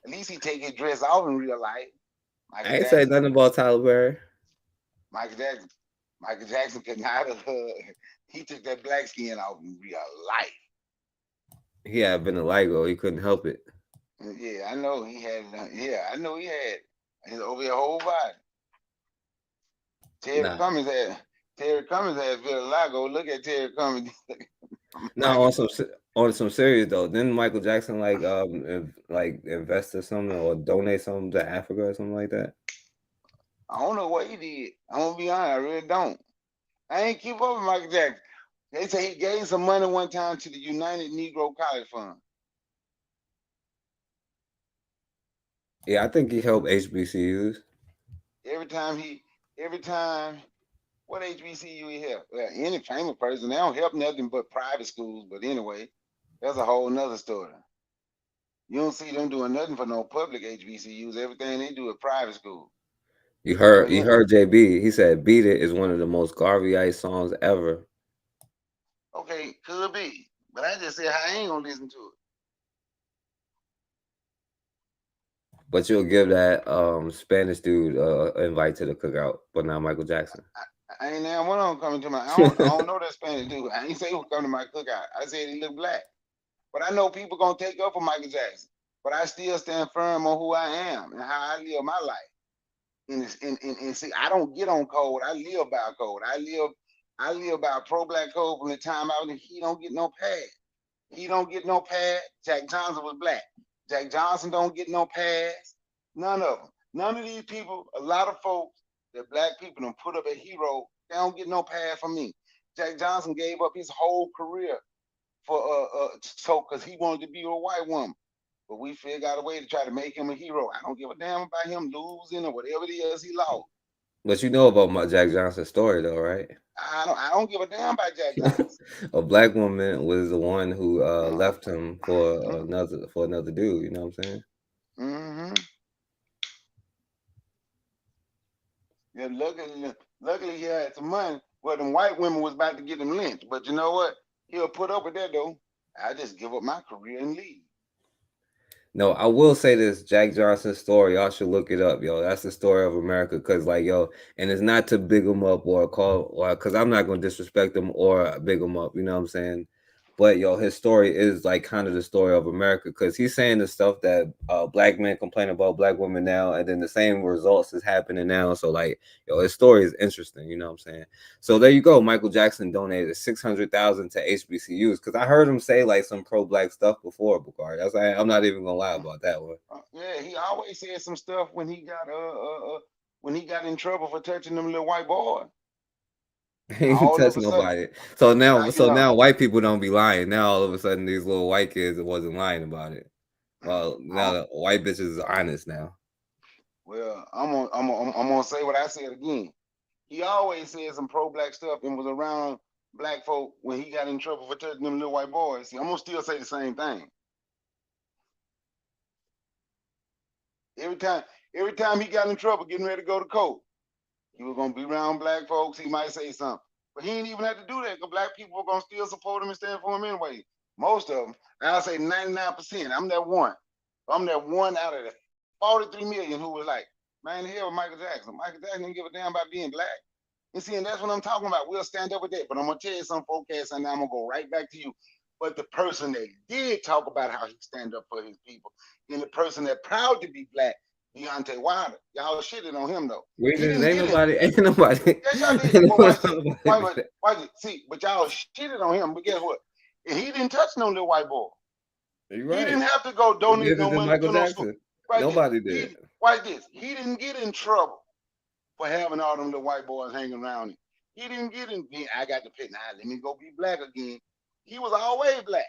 At least he take his dress off in real life. Michael I ain't say Jackson, nothing about Tyler Perry. Michael Jackson could not have. He took that black skin off in real life. He had been a Ligo. He couldn't help it. Yeah, I know he had. I know he had his over your whole body. Terry Nah. Cummings had vitiligo. Look at Terry Cummings. No, on some serious though. Didn't Michael Jackson like invest or something or donate something to Africa or something like that? I don't know what he did. I'm gonna be honest, I really don't. I ain't keep up with Michael Jackson. They say he gave some money one time to the United Negro College Fund. Yeah, I think he helped HBCUs. Every time, what HBCU he help? Well, any famous person, they don't help nothing but private schools. But anyway, that's a whole nother story. You don't see them doing nothing for no public HBCUs. Everything they do is private school. You heard JB. He said "Beat It" is one of the most Garveyite songs ever. Okay, could be. But I just said I ain't gonna listen to it. But you'll give that Spanish dude invite to the cookout, but not Michael Jackson. I ain't now one of them coming to my. I don't know that Spanish dude. I ain't say he was coming to my cookout. I said he looked black. But I know people gonna take up for Michael Jackson. But I still stand firm on who I am and how I live my life. And see, I don't get on code. I live by code. I live by pro-black code from the time I was in. He don't get no pad. He don't get no pad. Jack Johnson was black. Jack Johnson don't get no pads. None of them. None of these people, a lot of folks that black people done put up a hero, they don't get no pad from me. Jack Johnson gave up his whole career for because he wanted to be a white woman. But we figured out a way to try to make him a hero. I don't give a damn about him losing or whatever it is he lost. But you know about my Jack Johnson story though, right? I don't give a damn about Jack Johnson. A black woman was the one who left him for another dude. You know what I'm saying? Mm-hmm. Yeah, luckily he had some money. Well, them white women was about to get him lynched. But you know what? He'll put up with that though. I just give up my career and leave. No, I will say this Jack Johnson story. Y'all should look it up, yo. That's the story of America. Cause like, yo, and it's not to big him up or cause I'm not gonna disrespect him or big him up. You know what I'm saying? But yo, his story is like kind of the story of America because he's saying the stuff that black men complain about black women now, and then the same results is happening now. So like, yo, his story is interesting. You know what I'm saying? So there you go. Michael Jackson donated $600,000 to HBCUs because I heard him say like some pro-black stuff before, Bukari. That's I'm not even gonna lie about that one. Yeah, he always said some stuff when he got in trouble for touching them little white boys. He ain't touch nobody. So now white people don't be lying. Now all of a sudden these little white kids wasn't lying about it. Well, now the white bitches is honest now. Well, I'm gonna say what I said again. He always said some pro-black stuff and was around black folk when he got in trouble for touching them little white boys. See, I'm gonna still say the same thing. Every time he got in trouble getting ready to go to court, he was gonna be around black folks. He might say something, but he ain't even have to do that because black people are gonna still support him and stand for him anyway. Most of them, I'll say 99%. I'm that one. I'm that one out of the 43 million who was like, man, the hell with Michael Jackson. Michael Jackson didn't give a damn about being black. And see, and that's what I'm talking about. We'll stand up with that. But I'm gonna tell you some forecast, and I'm gonna go right back to you. But the person that did talk about how he stand up for his people, and the person that proud to be black, Deontay Wilder, y'all shitted on him though. Ain't nobody. Yes, y'all did. But watch it. See, but y'all shitted on him. But guess what? And he didn't touch no little white boy. Right. He didn't have to go donate no money to no school. Right, nobody did. Watch this. He didn't get in trouble for having all them little white boys hanging around him. He didn't get in. I got to pick. Now let me go be black again. He was always black.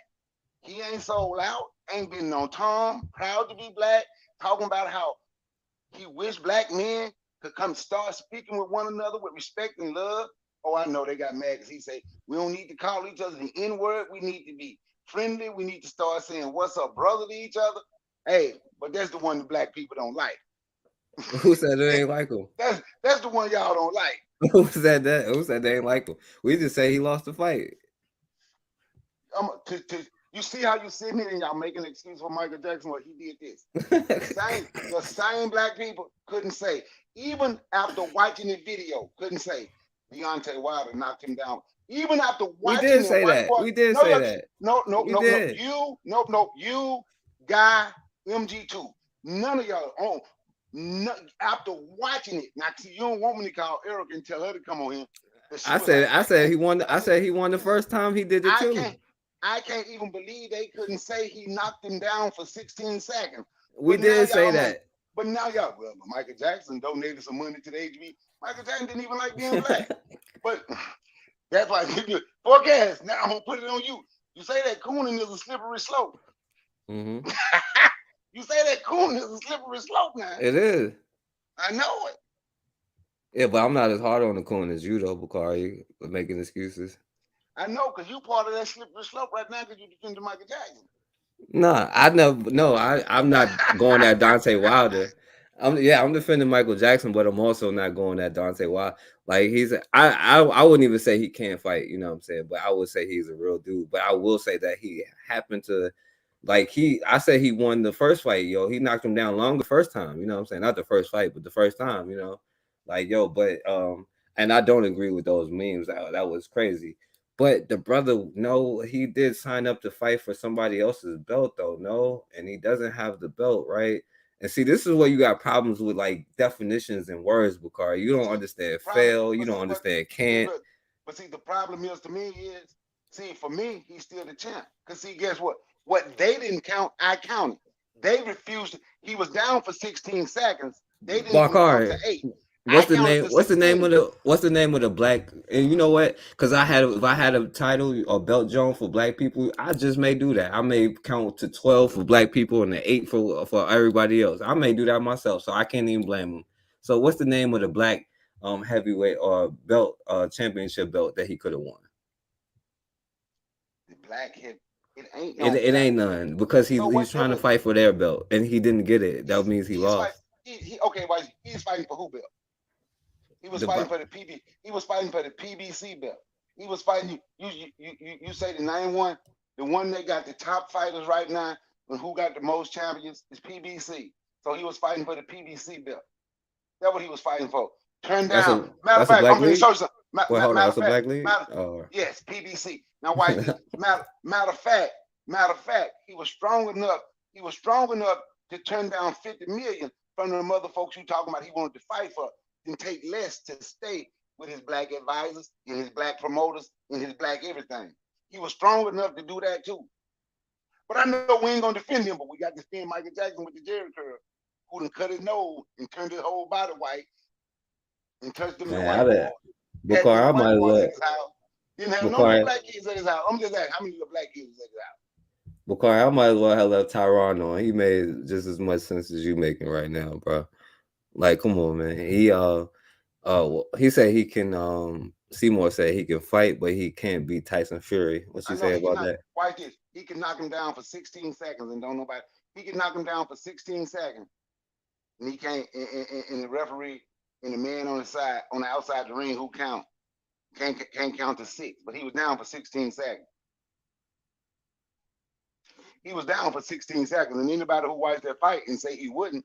He ain't sold out. Ain't been no Tom. Proud to be black. Talking about how he wished black men could come start speaking with one another with respect and love. Oh, I know they got mad because he said, we don't need to call each other the N-word. We need to be friendly. We need to start saying, what's up, brother, to each other. Hey, but that's the one the black people don't like. Who said they ain't like him? That's the one y'all don't like. Who said that? Who said they ain't like him? We just say he lost the fight. You see how you sitting here and y'all making an excuse for Michael Jackson? Well, he did this. The same black people couldn't say, even after watching the video, couldn't say Deontay Wilder knocked him down. Even after We watching did it, say that. We did say that. No, We did. you, Guy, MG2, none of y'all on. No, after watching it, now see, you don't want me to call Eric and tell her to come on here. I said he won. I said he won the first time he did it too. I can't even believe they couldn't say he knocked him down for 16 seconds. We did say that. But now y'all, well, Michael Jackson donated some money to the HB. Michael Jackson didn't even like being black. But that's why I give you forecast. Now I'm gonna put it on you. You say that cooning is a slippery slope. Mm-hmm. You say that cooning is a slippery slope now. It is. I know it. Yeah, but I'm not as hard on the coon as you though, Bakari, for making excuses. I know, because you part of that slippery slope right now because you defending Michael Jackson. Nah, I never. No, I'm not going at Deontay Wilder. I'm defending Michael Jackson, but I'm also not going at Deontay Wilder. Like I wouldn't even say he can't fight. You know what I'm saying? But I would say he's a real dude. But I will say that he happened to, I said he won the first fight. Yo, he knocked him down long the first time. You know what I'm saying? Not the first fight, but the first time. You know, and I don't agree with those memes. That was crazy. But the brother, no, he did sign up to fight for somebody else's belt, though, no, and he doesn't have the belt, right? And see, this is where you got problems with like definitions and words, Bakari. You don't understand fail, you don't understand can't. But see, the problem is to me is, see, for me, he's still the champ. Because see, guess what? What they didn't count, I counted. They refused. He was down for 16 seconds. They didn't even count to 8. What's the name? What's the name of the black? And you know what? Because if I had a title or belt joint for black people, I just may do that. I may count to 12 for black people and the 8 for everybody else. I may do that myself, so I can't even blame them. So what's the name of the black heavyweight or belt championship belt that he could have won? The black head. It ain't none because he's trying to fight for their belt and he didn't get it. That means he lost. He's fighting for who belt? He was fighting for the PB. He was fighting for the PBC belt. He was fighting. You say the 9-1, the one that got the top fighters right now, and who got the most champions is PBC. So he was fighting for the PBC belt. That's what he was fighting for. Turn down. Matter of fact, I'm going to show you something. Wait, hold on. That's a black league. Yes, PBC. Now, why? matter of fact, he was strong enough. He was strong enough to turn down 50 million from the other folks you talking about. He wanted to fight for. And take less to stay with his black advisors and his black promoters and his black everything. He was strong enough to do that too. But I know we ain't gonna defend him, but we got to defend Michael Jackson with the Jerry curl, who done cut his nose and turned his whole body white and touched him in the white boy. Bakari, I might as well. Didn't have no black kids at his house. I'm just asking, how many of the black kids at his house? Bakari, I might as well have left Tyron on. He made just as much sense as you making right now, bro. Like, come on, man. He said he can. Seymour said he can fight, but he can't beat Tyson Fury. What you say about that? Why this? He can knock him down for 16 seconds and don't nobody. He can knock him down for 16 seconds, and he can't. And the referee and the man on the side, on the outside of the ring, who can't count to 6. But he was down for 16 seconds. He was down for 16 seconds, and anybody who watched that fight and say he wouldn't,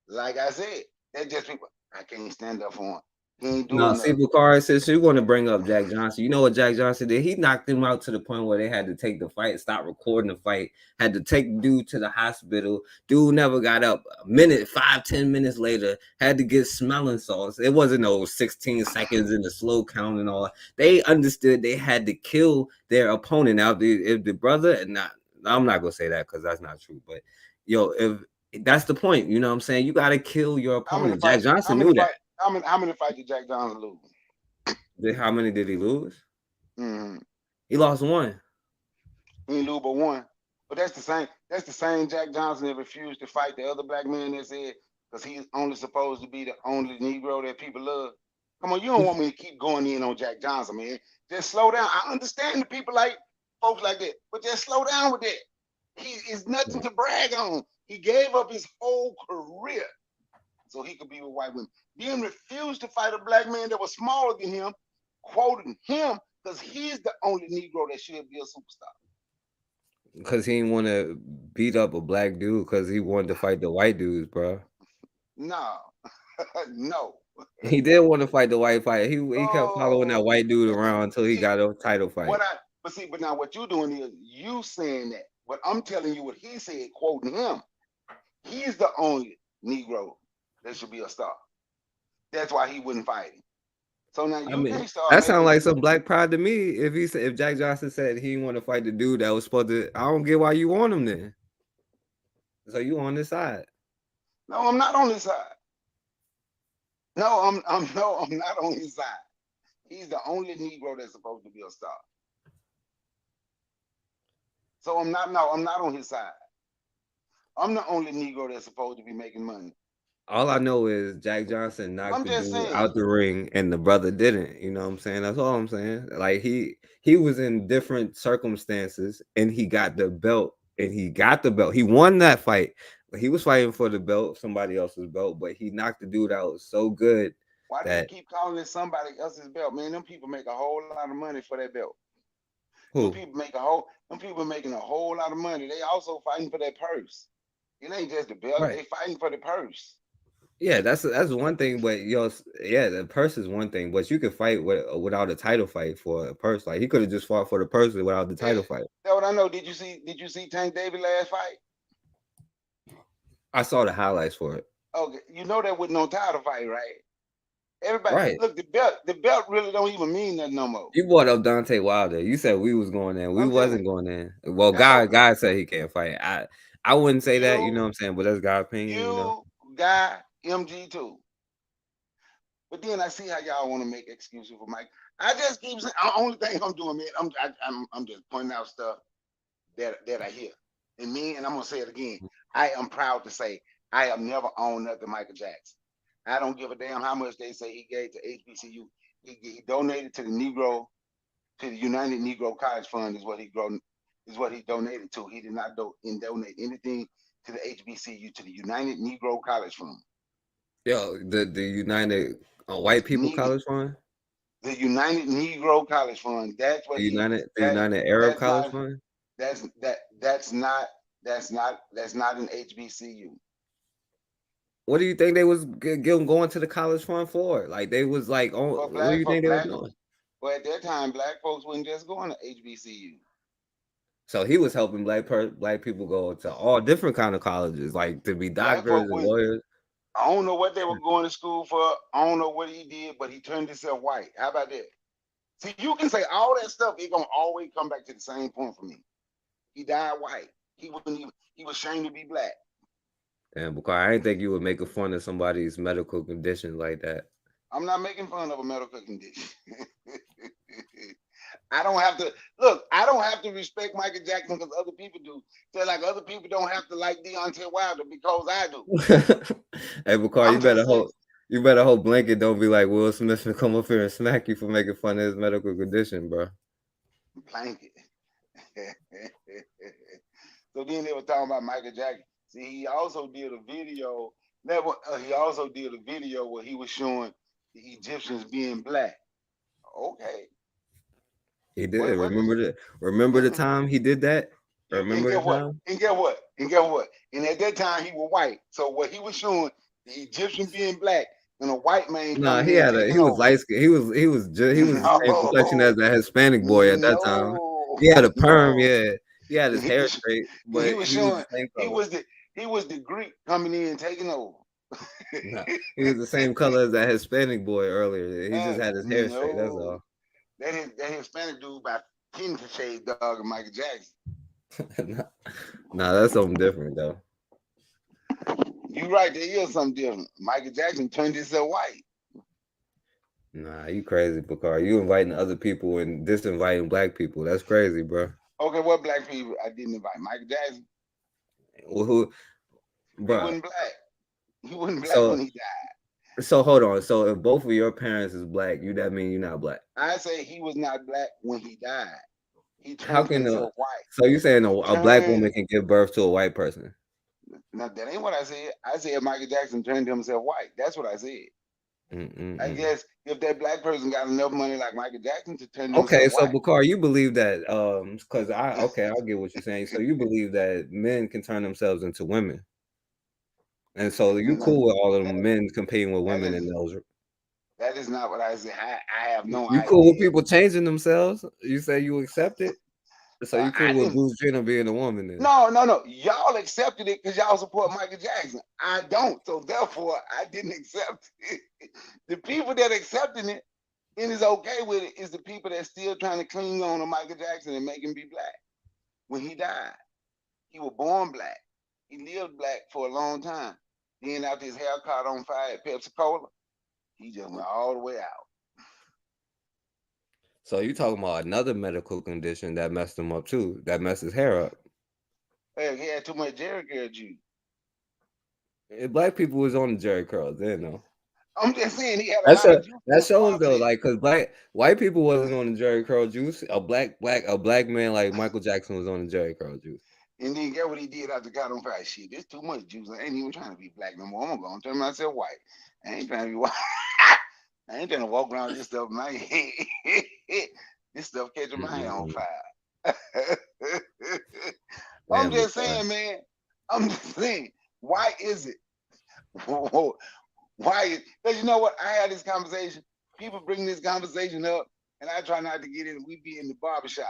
like I said. That's just people. I can't stand up for him. He ain't doing nothing. See, Bakari says you want to bring up Jack Johnson. You know what Jack Johnson did? He knocked him out to the point where they had to take the fight, stop recording the fight, had to take the dude to the hospital. Dude never got up. A minute, 5-10 minutes later, had to get smelling salts. It wasn't no 16 seconds in the slow count and all. They understood they had to kill their opponent. Now, if the brother, and I'm not gonna say that because that's not true. But if that's the point, you know what I'm saying? You got to kill your opponent. Jack Johnson knew that. How many fights did Jack Johnson lose? How many did he lose? Mm-hmm. He lost 1. He didn't lose but 1. But that's the same. That's the same Jack Johnson that refused to fight the other black man that said because he's only supposed to be the only Negro that people love. Come on, you don't want me to keep going in on Jack Johnson, man. Just slow down. I understand the people like folks like that, but just slow down with that. He is nothing to brag on. He gave up his whole career so he could be with white women. Then refused to fight a black man that was smaller than him, quoting him because he's the only Negro that should be a superstar. Because he didn't want to beat up a black dude because he wanted to fight the white dudes, bro. No, no. He did want to fight the white fight. He kept following that Oh, white dude around until he got a title fight. but now what you're doing is you saying that, but I'm telling you what he said, quoting him. He's the only Negro that should be a star. That's why he wouldn't fight him. So now I you mean, can't start that sounds making like some black pride to me. If Jack Johnson said he didn't want to fight the dude that was supposed to, I don't get why you want him then. So you on this side? No, I'm not on his side. No, I'm not on his side. He's the only Negro that's supposed to be a star. So I'm not on his side. I'm the only Negro that's supposed to be making money. All I know is Jack Johnson knocked I'm the just dude saying. out the ring, and the brother didn't. You know what I'm saying? That's all I'm saying. Like he was in different circumstances, and he got the belt, and he got the belt. He won that fight. He was fighting for the belt, somebody else's belt, but he knocked the dude out so good Why do you that keep calling it somebody else's belt, man? Them people make a whole lot of money for that belt. who? Them people making a whole lot of money. They also fighting for that purse. It ain't just the belt. Right. They fighting for the purse. Yeah, that's one thing, but yeah, the purse is one thing, but you could fight without a title fight for a purse. Like he could have just fought for the purse without the title fight. That's what I know. Did you see Tank Davis last fight? I saw the highlights for it. Okay, you know that with no title fight, right? Everybody, Right. look, the belt really don't even mean nothing no more. You brought up Dante Wilder. You said we was going in. We wasn't going in. Well, God said he can't fight. I wouldn't say that, you know what I'm saying, but that's God's opinion, you know. Guy, MG too. But then I see how y'all want to make excuses for Mike. I just keep saying, the only thing I'm doing, man, I'm just pointing out stuff that I hear. And I'm gonna say it again. I am proud to say I have never owned nothing Michael Jackson. I don't give a damn how much they say he gave to HBCU. He donated to the United Negro College Fund is what he donated to. He did not donate anything to the HBCU, to the United Negro College Fund. Yo, the United White People College Fund? The United Negro College Fund. That's what the United Arab College Fund? That's not an HBCU. What do you think they was going to the college fund for? Like they was like, what do you think they were doing? Well, at that time, black folks wasn't just going to HBCU. So he was helping black people go to all different kind of colleges, like to be doctors and lawyers. I don't know what they were going to school for. I don't know what he did, but he turned himself white. How about that? See, you can say all that stuff. It's gonna always come back to the same point for me. He died white. He was ashamed to be black. Damn, because I didn't think you would make fun of somebody's medical condition like that. I'm not making fun of a medical condition. I don't have to look. I don't have to respect Michael Jackson because other people do. So like other people don't have to like Deontay Wilder because I do. Hey, because you better hope Blanket don't be like Will Smith and come up here and smack you for making fun of his medical condition, bro. Blanket. So then they were talking about Michael Jackson. See, he also did a video. He also did a video where he was showing the Egyptians being black. Okay. He did. Remember the time he did that? Remember the time? And get what? And at that time he was white. So what he was showing, the Egyptian being black and a white man. No, he was light skinned. He was the same complexion as that Hispanic boy at that time. He had a perm, yeah. He had his hair straight, but he was showing he was the Greek coming in taking over. No, he was the same color as that Hispanic boy earlier. He just had his hair straight. That's all. That Hispanic dude about 10 shades dog and Michael Jackson. Nah, that's something different though. You right, there is something different. Michael Jackson turned himself white. Nah, you crazy, Bakar. You inviting other people and disinviting black people. That's crazy, bro. Okay, what black people I didn't invite? Michael Jackson? Well, who? Bro. He wasn't black. He wasn't black when he died. So hold on. So if both of your parents is black, that mean you're not black? I say he was not black when he died. He turned himself white. So you saying a black woman can give birth to a white person? No, that ain't what I said. I said Michael Jackson turned himself white. That's what I said. I guess if that black person got enough money like Michael Jackson to turn Okay, themselves so white. Bakar, you believe that because I get what you're saying. So you believe that men can turn themselves into women. And so you cool with all of them men competing with women in those. That is not what I said. I have no You idea. cool with people changing themselves? You say you accept it? So you cool I with didn't- Bruce Jenner being a woman then? No. Y'all accepted it because y'all support Michael Jackson. I don't. So therefore, I didn't accept it. The people that accepting it and is okay with it is the people that still trying to cling on to Michael Jackson and make him be black. When he died, he was born black. He lived black for a long time. Then after his hair caught on fire at Pepsi Cola, he just went all the way out. So you talking about another medical condition that messed him up too, that messed his hair up. Hey, he had too much Jerry curl juice. If black people was on the Jerry curls, then no. I'm just saying he had a lot of juice. That shows though, like, cause white people wasn't on the Jerry curl juice. A black man like Michael Jackson was on the Jerry curl juice. And then get what he did after got on fire. Shit, there's too much juice. I ain't even trying to be black no more. I'm gonna turn myself white. I ain't trying to be white. I ain't trying to walk around with this stuff in my head. This stuff catching my hair on fire. I'm just saying, man. I'm just saying. Why is it? Why? Because you know what? I had this conversation. People bring this conversation up, and I try not to get in. We be in the barbershop.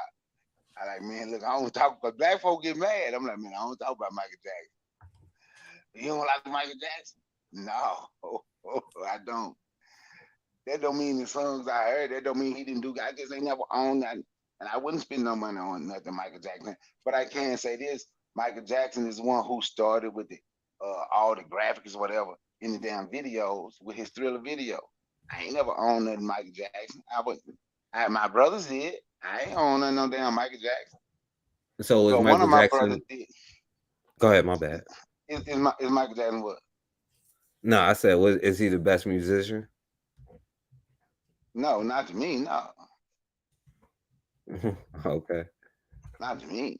I like, man, look, I don't talk, but black folk get mad. I'm like, man, I don't talk about Michael Jackson. You don't like Michael Jackson? No, I don't. That don't mean the songs I heard. That don't mean he didn't do. I just ain't never owned that, and I wouldn't spend no money on nothing Michael Jackson. But I can say this: Michael Jackson is the one who started with the all the graphics, or whatever, in the damn videos with his Thriller video. I ain't never owned nothing Michael Jackson. My brothers did. I ain't own nothing no damn Michael Jackson. So is But Michael one of my Jackson? brothers did. Go ahead, my bad. Is Michael Jackson what? No, I said, is he the best musician? No, not to me. No, Okay. not to me.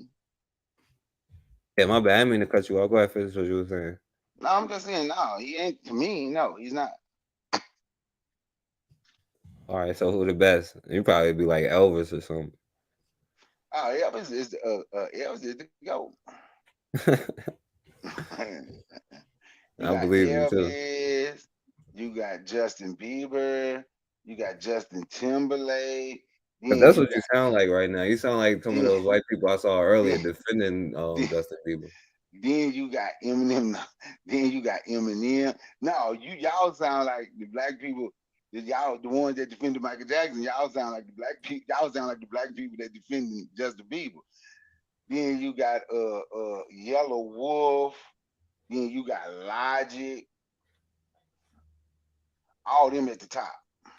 Yeah, my bad. I didn't mean to cut you off. Go ahead, finish what you were saying. No, I'm just saying. No, he ain't to me. No, he's not. All right, so who the best? You probably be like Elvis or something. Oh, Elvis is the GOAT. You I got believe you too. Elvis. You got Justin Bieber. You got Justin Timberlake. But that's what you sound like right now. You sound like some of those white people I saw earlier defending Justin Bieber. Then you got Eminem. Then you got Eminem. No, y'all sound like the black people. Y'all the ones that defended Michael Jackson. Y'all sound like the black people. Y'all sound like the black people that defended Justin Bieber. Then you got Yellow Wolf. Then you got Logic. All them at the top.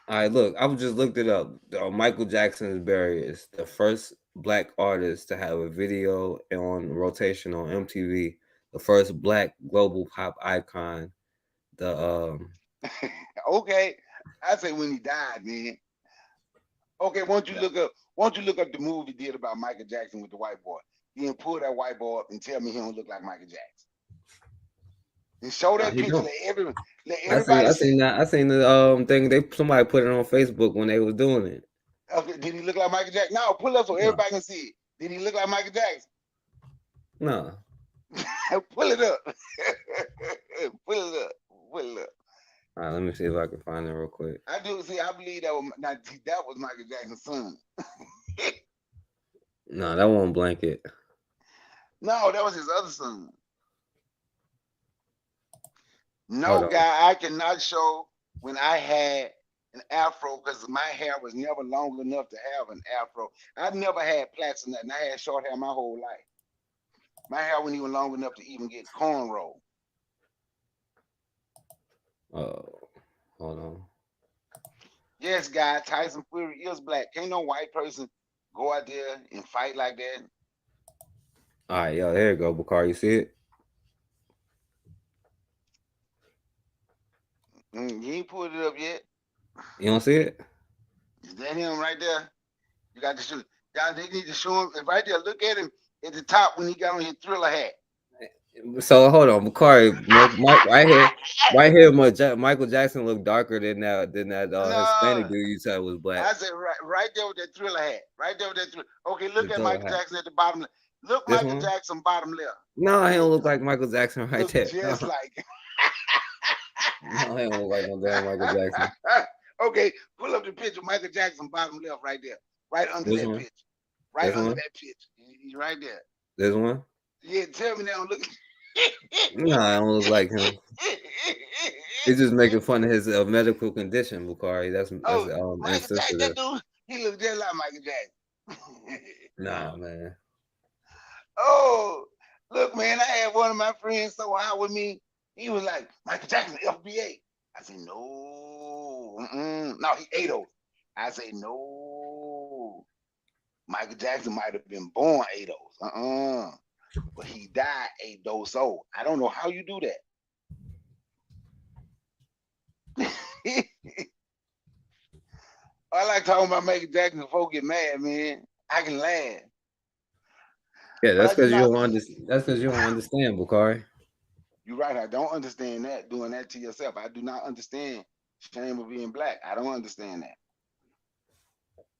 All right, look, I just looked it up. Michael Jackson is buried is the first black artist to have a video on rotation on MTV. The first black global pop icon. The Okay, I say when he died, man. Okay, won't you look up the movie he did about Michael Jackson with the white boy? Then pull that white boy up and tell me he don't look like Michael Jackson. And show that picture. Let everybody I see. seen that. I seen the thing. Somebody put it on Facebook when they was doing it. Okay, did he look like Michael Jackson? No, pull up so everybody can see it. Did he look like Michael Jackson? No. Pull it up. Pull it up. Pull it up. All right, let me see if I can find it real quick. I do see. I believe that was Michael Jackson's son. No, that won't Blanket. No, that was his other son. No, guy, I cannot show when I had an afro because my hair was never long enough to have an afro. I've never had plaits or nothing. I had short hair my whole life. My hair wasn't even long enough to even get cornrow. Oh, hold on. Yes, guy, Tyson Fury is black. Can't no white person go out there and fight like that. All right, yo, there you go, Bakar. You see it? You ain't pulled it up yet. You don't see it? Is that him right there? You got to show. Guys, they need to show him right there. Look at him at the top when he got on his Thriller hat. So hold on, Bakari, right here, Michael Jackson looked darker than that Hispanic No, dude you said was black. I said right there with that Thriller hat. Right there with that Thriller. Okay, The look at Thriller Michael hat. Jackson at the bottom. Look This Michael one? Jackson bottom left. No, he don't look like Michael Jackson right Look there. just like. No, he don't look like no damn Michael Jackson. Okay, pull up the picture of Michael Jackson bottom left right there. Right under This that one? picture. Right This under one? that picture. He's right there. This one? Yeah, tell me now. Look. No, I don't look like him. He's just making fun of his medical condition, Bakari. That's Michael Jackson, insensitive. that dude, he looked just like Michael Jackson. Nah, man. Oh, look, man, I had one of my friends so high with me. He was like, Michael Jackson, FBA. I said, no. No, he 80. I say, no. Michael Jackson might have been born 80. But he died 8 so I don't know how you do that. I like talking about Michael Jackson. Folks get mad, man. I can laugh. Yeah, that's But I do because you not. don't understand. That's because you don't understand, Bakari. You're right. I don't understand that. Doing that to yourself. I do not understand shame of being black. I don't understand that.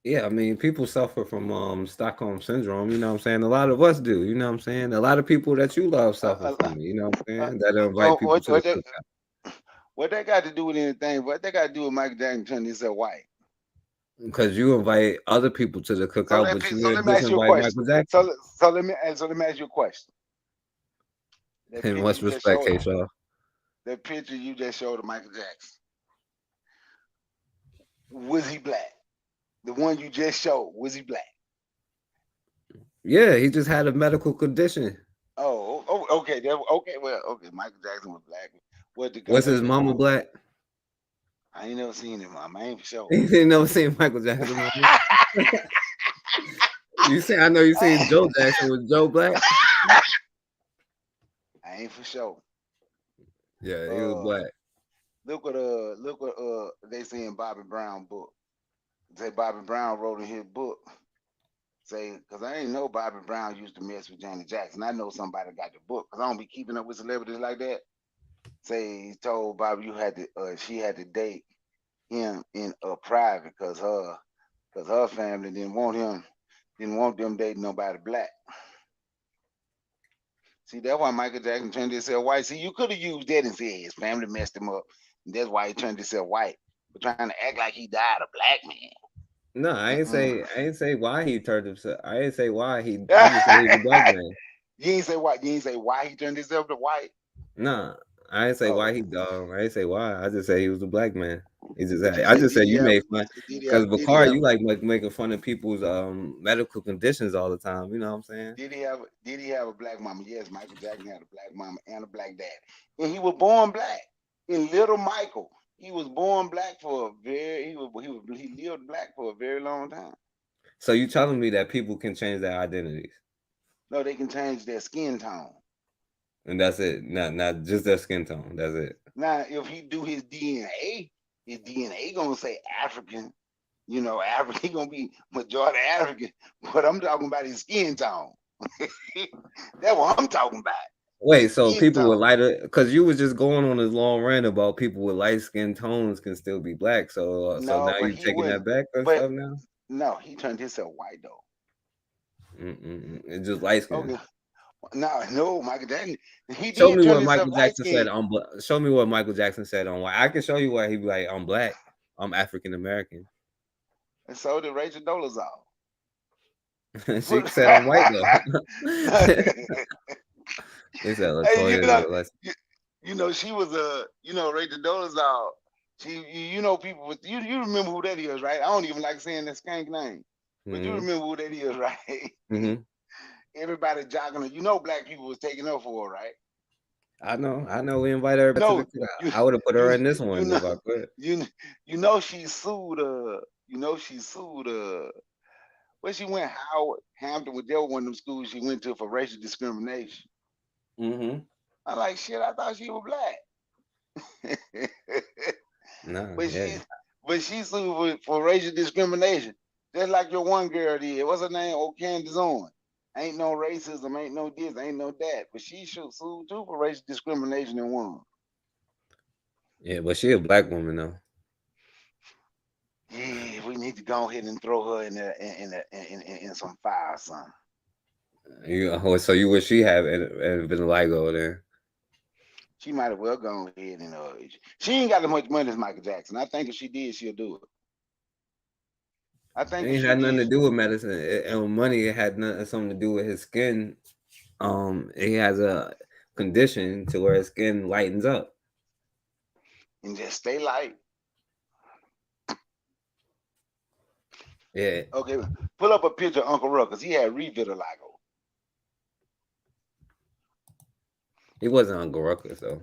Yeah, I mean, people suffer from Stockholm syndrome. You know what I'm saying? A lot of us do. You know what I'm saying? A lot of people that you love suffer from it. You know what I'm saying? That invite people to the cookout. What that got to do with anything? What that got to do with Michael Jackson turning himself white? Because you invite other people to the So cookout, let, but you so let didn't me ask you a disinvite question. Michael Jackson. So let me ask you a question. That In picture what's you just respect, showed. K-Shaw? That picture you just showed of Michael Jackson. Was he black? The one you just showed, was he black? Yeah, he just had a medical condition. Oh, okay. Okay, well, okay. Michael Jackson was black. What the Was his mama black? I ain't never seen him, mama. I ain't for sure. You ain't never seen Michael Jackson, mama? I know you seen Joe Jackson. Was Joe black? I ain't for sure. Yeah, he was black. Look what they say in Bobby Brown book. Say Bobby Brown wrote in his book. Say, because I ain't know Bobby Brown used to mess with Janet Jackson. I know somebody got the book because I don't be keeping up with celebrities like that. Say he told Bobby she had to date him in private because her family didn't want them dating nobody black. See, that's why Michael Jackson turned himself white. See, you could have used that and said his family messed him up. And that's why he turned himself white. But trying to act like he died a black man. No, I ain't say why he turned himself. I ain't say why he just said he's a black man. You ain't say why. You ain't say why he turned himself to white. Nah, I ain't say why he I ain't say why. I just say he was a black man. He just I just said you made fun because Bakari, you like making fun of people's medical conditions all the time. You know what I'm saying? Did he have a black mama? Yes, Michael Jackson had a black mama and a black dad, and he was born black. In Little Michael, he was born black for he lived black for a very long time. So you telling me that people can change their identities? No, they can change their skin tone. And that's it. Not just their skin tone. That's it. Now, if he do his DNA gonna say African. You know, African. He gonna be majority African. But I'm talking about his skin tone. That's what I'm talking about. Wait, so people with lighter, because you was just going on this long rant about people with light skin tones can still be black. So No, now but you taking that back or but stuff now? No, he turned himself white though. It's just light skin. Okay. No, Michael Jackson. He Show did me turn what Michael himself light Jackson said skinned. on. Show me what Michael Jackson said on white. I can show you why he be like, I'm black. I'm African American. And so did Rachel Dolezal. She said I'm white though. He said Latoya. You know, she was Rachel Dolezal. People with you remember who that is, right? I don't even like saying that skank name. But you remember who that is, right? Mm-hmm. Everybody jogging her. Black people was taking her for her, right? I know. We invite everybody to the cookout. I would have put her in this one if I could. She sued where she went, Howard Hampton, with one of them schools she went to for racial discrimination. Mm-hmm. I'm like, shit, I thought she was black. No, but she sued for racial discrimination. Just like your one girl did. What's her name? Oh, Candace Owens. Ain't no racism, ain't no this, ain't no that. But she should sue too for racial discrimination and won. Yeah, but she a black woman though. Yeah, we need to go ahead and throw her in some fire or something. So you wish she had vitiligo then? She might as well go ahead and she ain't got as much money as Michael Jackson. I think if she did, she'll do it. I think It if ain't she had nothing did, to do with medicine and money. It had something to do with his skin. He has a condition to where his skin lightens up. And just stay light. Yeah. Okay, pull up a picture of Uncle Ruckus. He had vitiligo. He wasn't Uncle Ruckus though.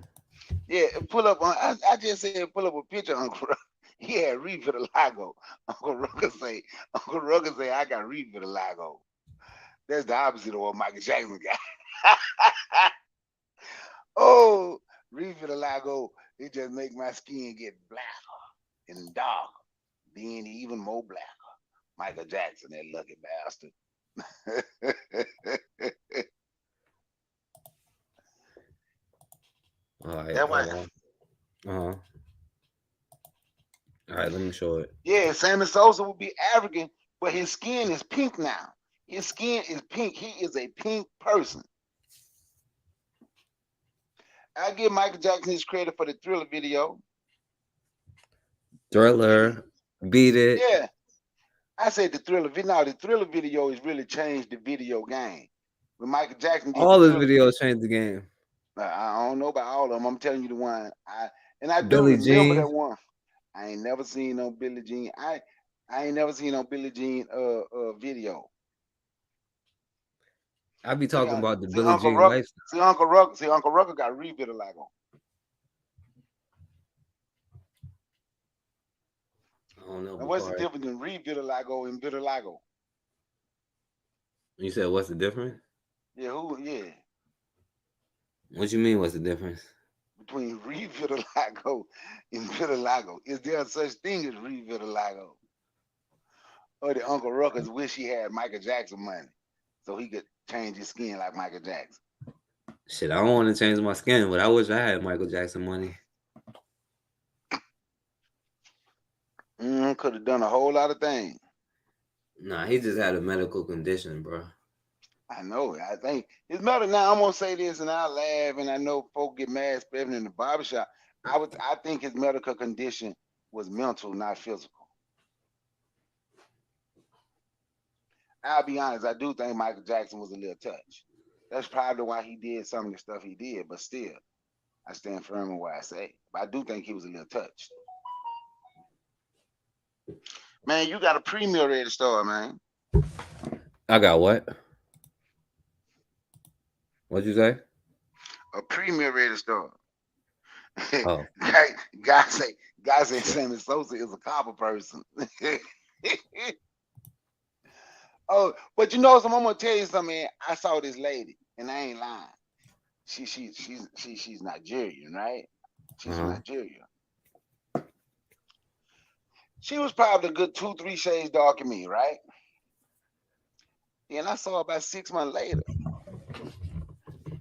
Yeah, pull up. I just said pull up a picture of Uncle Ruckus. He had vitiligo. Uncle Ruckus say, I got vitiligo. That's the opposite of what Michael Jackson got. Oh, vitiligo, it just make my skin get blacker and darker, then even more blacker. Michael Jackson, that lucky bastard. All right. That why. All right, let me show it. Yeah, Sammy Sosa would be African, but his skin is pink now. His skin is pink. He is a pink person. I give Michael Jackson his credit for the Thriller video. Thriller, Beat It. Yeah, I said the Thriller video. Now the Thriller video has really changed the video game. When Michael Jackson did All his videos changed the game. I don't know about all of them. I'm telling you the one. I do Billie remember Jean. that one. I ain't never seen no Billie Jean. I ain't never seen no Billie Jean video. I be talking about the Billie Uncle Jean Ruck, lifestyle. Uncle Rucker got vitiligo. I don't know. Now, what's the difference in vitiligo and vitiligo? You said what's the difference? Yeah, yeah. What you mean? What's the difference? Between vitiligo and vitiligo. Is there such thing as vitiligo? Or the Uncle Ruckers wish he had Michael Jackson money so he could change his skin like Michael Jackson? Shit, I don't want to change my skin, but I wish I had Michael Jackson money. Could have done a whole lot of things. Nah, he just had a medical condition, bro. I know. I think it's better now. I'm gonna say this, and I laugh, and I know folk get mad, especially in the barbershop. I think his medical condition was mental, not physical. I'll be honest. I do think Michael Jackson was a little touched. That's probably why he did some of the stuff he did. But still, I stand firm on what I say. But I do think he was a little touched. Man, you got a premiere ready to start, man. I got what? What'd you say? A premiere ready to start. Oh. Guy say Sammy Sosa is a copper person. Oh, but you know something, I'm gonna tell you something, man. I saw this lady, and I ain't lying. She's Nigerian, right? She's from Nigeria. She was probably a good 2-3 shades darker than me, right? And I saw her about 6 months later.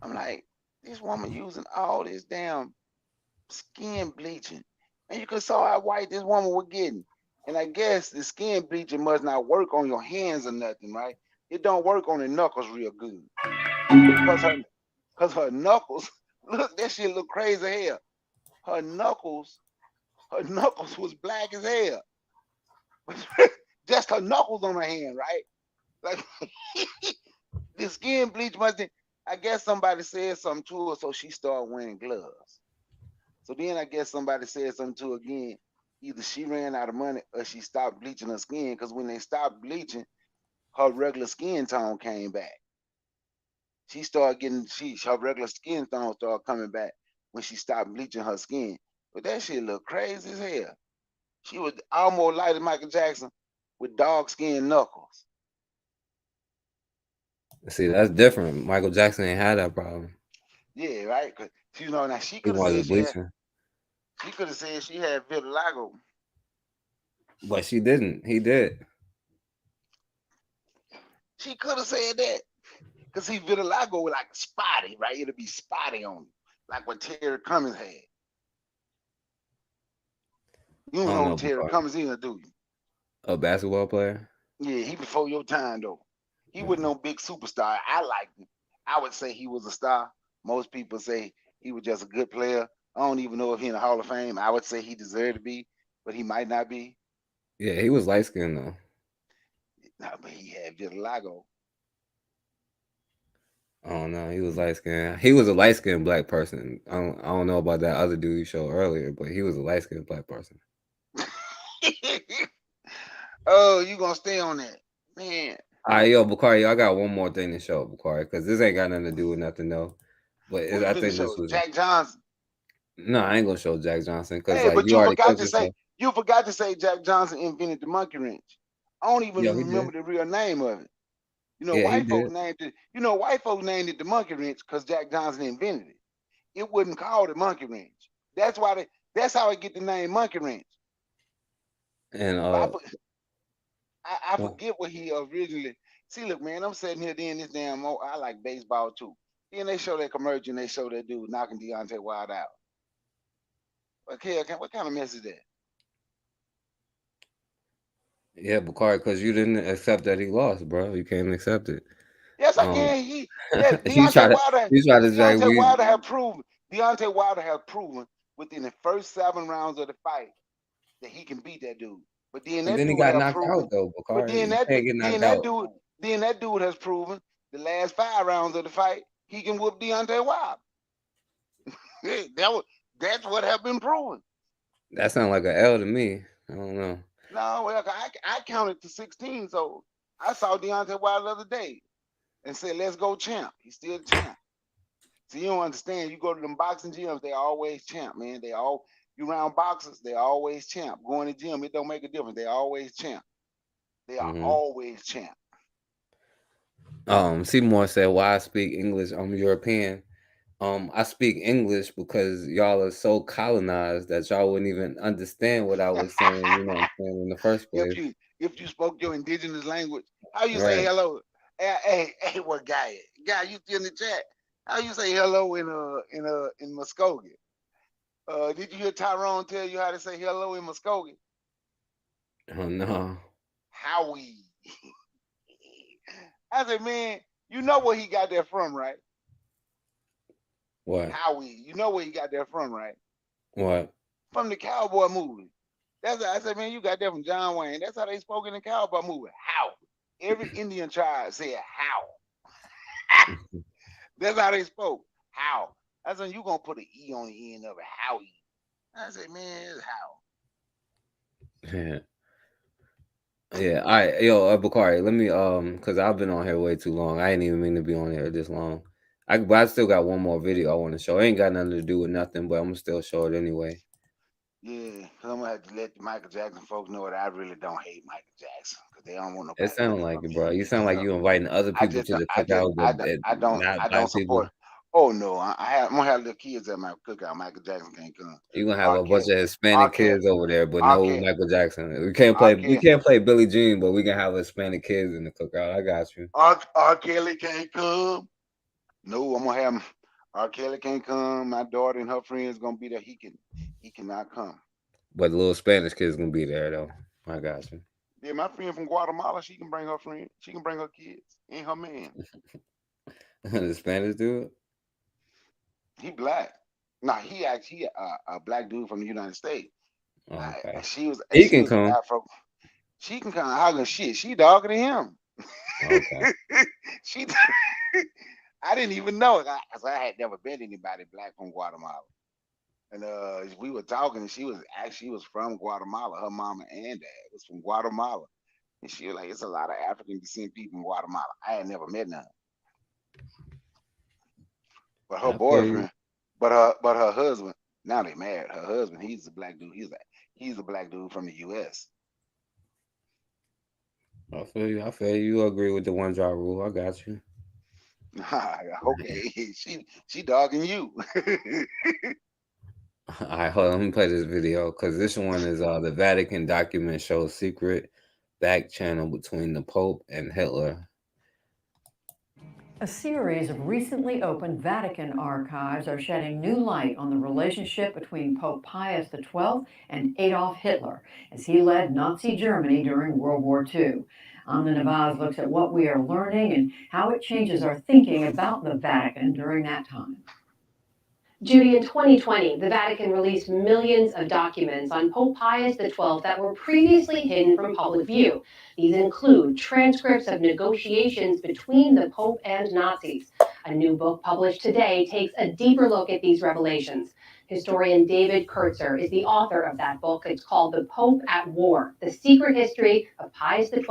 I'm like, this woman using all this damn skin bleaching. And you could saw how white this woman was getting. And I guess the skin bleaching must not work on your hands or nothing, right? It don't work on the knuckles real good. Cause her knuckles, look, that shit look crazy as hell. Her knuckles was black as hell. Just her knuckles on her hand, right? Like the skin bleach must. I guess somebody said something to her, so she started wearing gloves. So then I guess somebody said something to her again. Either she ran out of money or she stopped bleaching her skin. Because when they stopped bleaching, her regular skin tone came back. She started getting her regular skin tone started coming back when she stopped bleaching her skin. But that shit look crazy as hell. She was almost light as Michael Jackson with dog skin knuckles. See, that's different. Michael Jackson ain't had that problem. Yeah, right. Cause you know now she He could have wasn't said bleaching. she could have said she had vitiligo. But she didn't. He did. She could have said that. Cause see, vitiligo was like spotty, right? It'll be spotty on you, like what Terry Cummings had. You I don't don't know know, Terry Bakari. Cummings either, do you? A basketball player? Yeah, he before your time though. He wasn't no big superstar. I liked him. I would say he was a star. Most people say he was just a good player. I don't even know if he's in the Hall of Fame. I would say he deserved to be, but he might not be. Yeah, he was light skinned though. No, but he had vitiligo. I don't know. He was light skinned. He was a light skinned black person. I don't know about that other dude you showed earlier, but he was a light skinned black person. Oh, you gonna stay on that, man? All right, yo, Bakari, I got one more thing to show, Bakari, because this ain't got nothing to do with nothing though. But Who you I finna think this show? was Jack Johnson. no, I ain't gonna show Jack Johnson because Hey, like but you already cooked yourself. you forgot to say Jack Johnson invented the monkey wrench. I don't even Yeah, he remember did. the real name of it. You know, Yeah, he white folk did. named it. You know, white folk named it the monkey wrench because Jack Johnson invented it. It wasn't called the monkey wrench. That's why that's how it get the name monkey wrench. And But I well, forget what he originally. See, look, man, I'm sitting here doing this damn. I like baseball too. Then they show that commercial and they show that dude knocking Deontay Wilder out. Okay, what kind of mess is that? yeah, Bakari, because you didn't accept that he lost, bro. You can't accept it. Yes, I can. You try to drag Deontay we. Wilder have proven. Deontay Wilder have proven within the first 7 rounds of the fight that he can beat that dude. But then And that then he dude got have knocked proven. out though, But Bakari. You can't get knocked out. then that dude has proven the last 5 rounds of the fight he can whoop Deontay Wilder. That's what have been proven. That sounds like an L to me. I don't know. No, well, I counted to 16, so I saw Deontay Wilder the other day and said, "Let's go, champ." He's still champ. So you don't understand. You go to them boxing gyms, they always champ, man. You round boxers, they always champ. Going to gym, it don't make a difference. They always champ. They are always champ. Seymour said, "Why I speak English? I'm European. I speak English because y'all are so colonized that y'all wouldn't even understand what I was saying. You know what I'm saying in the first place. If you spoke your indigenous language, how you say Right. hello? Hey, what guy? Guy, you still in the chat? How you say hello in Muskogee? Did you hear Tyrone tell you how to say hello in Muskogee? Oh no. Howie. I said, man, you know where he got that from, right? What? Howie. You know where he got that from, right? What? From the cowboy movie. I said, man, you got that from John Wayne. That's how they spoke in the cowboy movie. How? Every Indian tribe said how. That's how they spoke. How? I said, you gonna put an E on the end of it. Howie. I said, man, it's how. Yeah. Yeah. All right. Yo, Bakari, let me because I've been on here way too long. I didn't even mean to be on here this long. But I still got one more video I want to show. It ain't got nothing to do with nothing, but I'm gonna still show it anyway. Yeah, cause I'm gonna have to let the Michael Jackson folks know that I really don't hate Michael Jackson because they don't want nobody. It sounded like it, bro. You sound like you inviting other people to the I cookout, but don't not black support. people. Oh no, I'm gonna have little kids at my cookout. Michael Jackson can't come. You gonna have R. a bunch Kelly, of Hispanic kids over there, but no Kelly, Michael Jackson. We can't play Billie Jean, but we can have Hispanic kids in the cookout. I got you. R. Kelly can't come. No, I'm gonna have R. Kelly can't come. My daughter and her friends gonna be there. He cannot come. But the little Spanish kids gonna be there though. I got you. Yeah, my friend from Guatemala, she can bring her friend. She can bring her kids and her man. The Spanish dude? He black. Nah, he actually a black dude from the United States. Oh, okay. She He can was come. Afro. She can come. How good shit? She darker than him. Okay. I didn't even know it. I had never met anybody black from Guatemala. And we were talking, and she was from Guatemala. Her mama and dad was from Guatemala, and she was like, "It's a lot of African descent people in Guatemala." I had never met none, but her boyfriend, but her husband. Now they married. Her husband, he's a black dude. He's a black dude from the U.S. I feel you. I feel you. Agree with the one drop rule. I got you. Okay, she dogging you. All right, hold on. Let me play this video because this one is the Vatican document shows secret back channel between the Pope and Hitler. A series of recently opened Vatican archives are shedding new light on the relationship between Pope Pius XII and Adolf Hitler as he led Nazi Germany during World War II. Amna Nawaz looks at what we are learning and how it changes our thinking about the Vatican during that time. Judy, in 2020, the Vatican released millions of documents on Pope Pius XII that were previously hidden from public view. These include transcripts of negotiations between the Pope and Nazis. A new book published today takes a deeper look at these revelations. Historian David Kurtzer is the author of that book. It's called The Pope at War, The Secret History of Pius XII,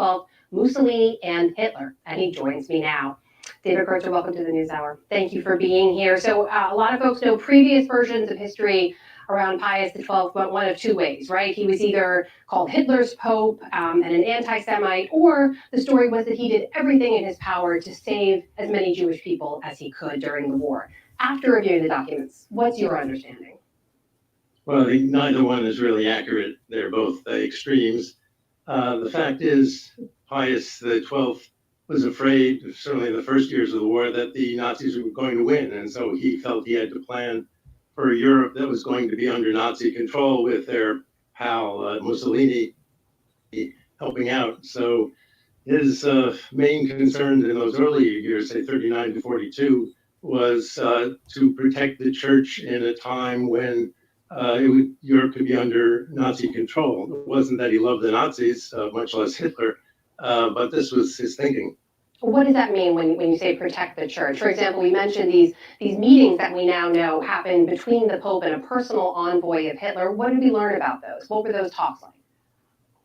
Mussolini, and Hitler. And he joins me now. David Kurtzer, welcome to the NewsHour. Thank you for being here. So a lot of folks know previous versions of history around Pius XII went one of two ways, right? He was either called Hitler's Pope and an anti-Semite, or the story was that he did everything in his power to save as many Jewish people as he could during the war. After reviewing the documents, what's your understanding? Well, I think neither one is really accurate. They're both extremes. The fact is, Pius XII was afraid, certainly in the first years of the war, that the Nazis were going to win. And so he felt he had to plan for a Europe that was going to be under Nazi control with their pal Mussolini helping out. So his main concern in those early years, say 39 to 42, was to protect the church in a time when Europe could be under Nazi control. It wasn't that he loved the Nazis, much less Hitler, but this was his thinking. What does that mean when you say protect the church? For example, we mentioned these meetings that we now know happened between the Pope and a personal envoy of Hitler. What did we learn about those? What were those talks like?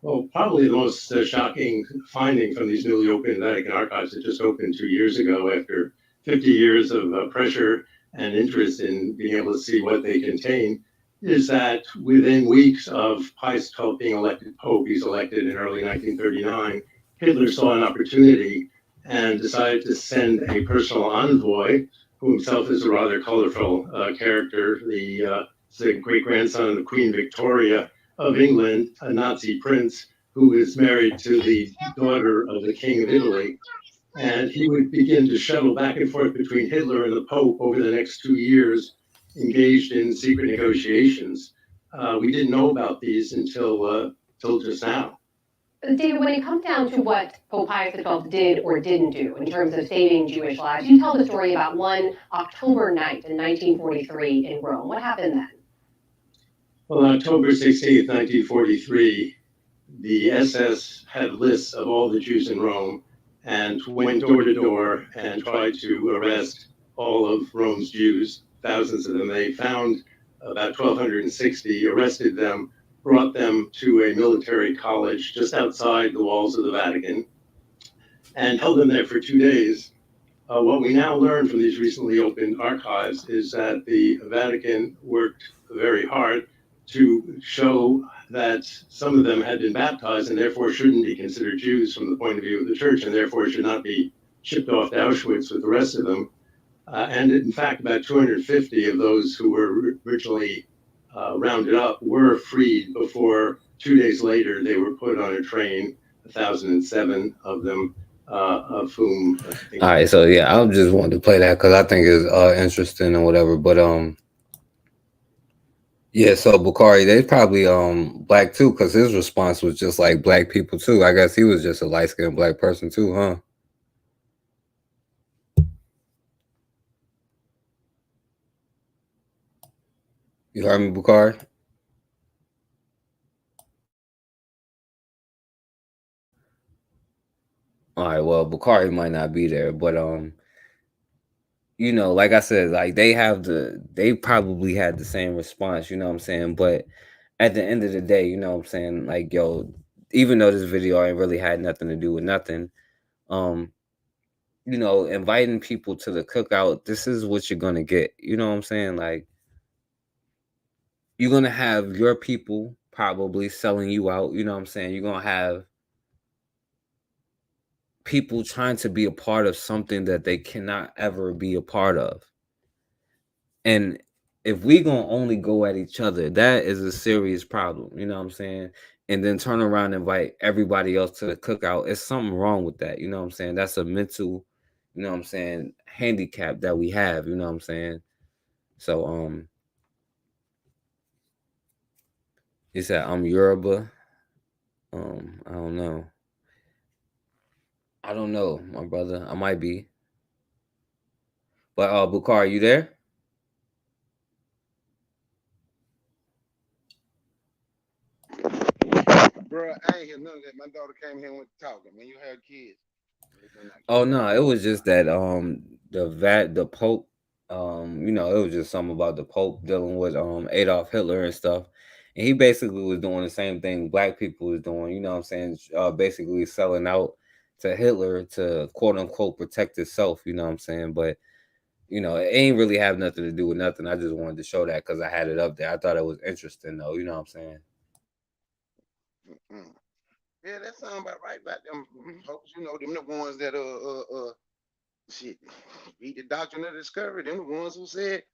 Well, probably the most shocking finding from these newly opened Vatican archives that just opened 2 years ago after 50 years of pressure and interest in being able to see what they contain is that within weeks of Pius XII being elected Pope, he's elected in early 1939, Hitler saw an opportunity and decided to send a personal envoy, who himself is a rather colorful character, the great-grandson of the Queen Victoria of England, a Nazi prince who is married to the daughter of the King of Italy. And he would begin to shuttle back and forth between Hitler and the Pope over the next 2 years, engaged in secret negotiations. We didn't know about these until just now. David, when it comes down to what Pope Pius XII did or didn't do in terms of saving Jewish lives, you tell the story about one October night in 1943 in Rome. What happened then? Well, on October 16th, 1943, the SS had lists of all the Jews in Rome and went door to door and tried to arrest all of Rome's Jews, thousands of them. They found about 1,260, arrested them, brought them to a military college just outside the walls of the Vatican, and held them there for 2 days. What we now learn from these recently opened archives is that the Vatican worked very hard to show that some of them had been baptized and therefore shouldn't be considered Jews from the point of view of the church, and therefore should not be shipped off to Auschwitz with the rest of them. And in fact, about 250 of those who were originally rounded up were freed before 2 days later they were put on a train, 1,007 of them, of whom. All right, so yeah, I just wanted to play that because I think it's interesting and whatever. But yeah, so Bukhari, they probably black too, because his response was just like black people too. I guess he was just a light-skinned black person too, huh? You heard me, Bukhari? All right, well, Bukhari might not be there, but you know, like I said, like they probably had the same response, you know what I'm saying? But at the end of the day, you know what I'm saying? Like, yo, even though this video ain't really had nothing to do with nothing, you know, inviting people to the cookout, this is what you're gonna get. You know what I'm saying? Like, you're gonna have your people probably selling you out, you know what I'm saying? You're gonna have people trying to be a part of something that they cannot ever be a part of. And if we gonna only go at each other, that is a serious problem, you know what I'm saying? And then turn around and invite everybody else to the cookout. It's something wrong with that, you know what I'm saying? That's a mental you know what I'm saying, handicap that we have, you know what I'm saying? So he said I'm Yoruba. I don't know. I don't know, my brother. I might be. But Bukar, you there? Bro, I ain't hear none of that. My daughter came here and went talking. When you had kids. Oh no, it was just that the Pope, you know, it was just something about the Pope dealing with Adolf Hitler and stuff. And he basically was doing the same thing black people was doing, you know what I'm saying? Basically selling out to Hitler to quote unquote protect himself, you know what I'm saying? But you know, it ain't really have nothing to do with nothing. I just wanted to show that because I had it up there. I thought it was interesting though, you know what I'm saying? Mm. Yeah, that sound about right about them folks. You know, them the ones that shit read the Doctrine of Discovery. Them the ones who said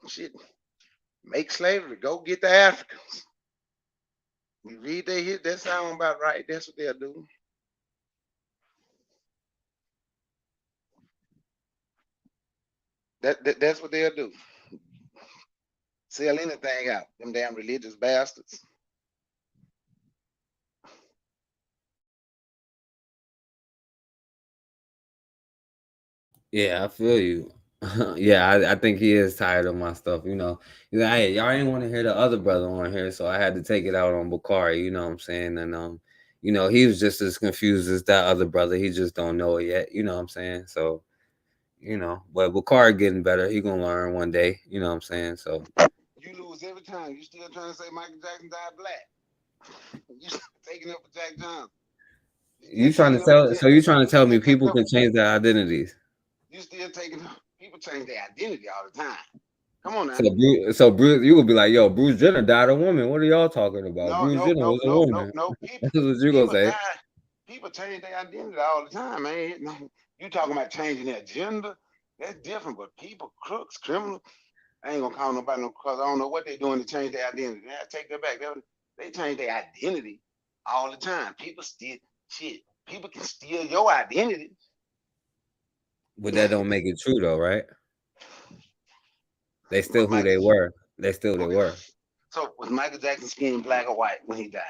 shit make slavery. Go get the Africans. You read they hit that sound about right. That's what they'll do. That's what they'll do. Sell anything out. Them damn religious bastards. Yeah, I feel you. Yeah, I think he is tired of my stuff, you know. He's like, hey, y'all ain't want to hear the other brother on here, so I had to take it out on Bakari, you know what I'm saying? And you know, he was just as confused as that other brother. He just don't know it yet, you know what I'm saying? So, you know, but Bakari getting better. He gonna learn one day, you know what I'm saying? So You lose every time. You still trying to say Michael Jackson died black. You still taking up for Jack Johnson. you trying to tell you trying to tell me people can change their identities. You still taking up. People change their identity all the time. Come on now. So Bruce, you would be like, yo, Bruce Jenner died a woman. What are y'all talking about? No, Bruce no, Jenner no, was a no, no, woman. no. That's what you gonna say. People change their identity all the time, man. No, you talking about changing their gender? That's different. But people, crooks, criminals, I ain't gonna call nobody no because I don't know what they're doing to change their identity. I take that back. They change their identity all the time. People steal shit. People can steal your identity. But that don't make it true though, right? They still who they were. They still they were. So was Michael Jackson's skin black or white when he died?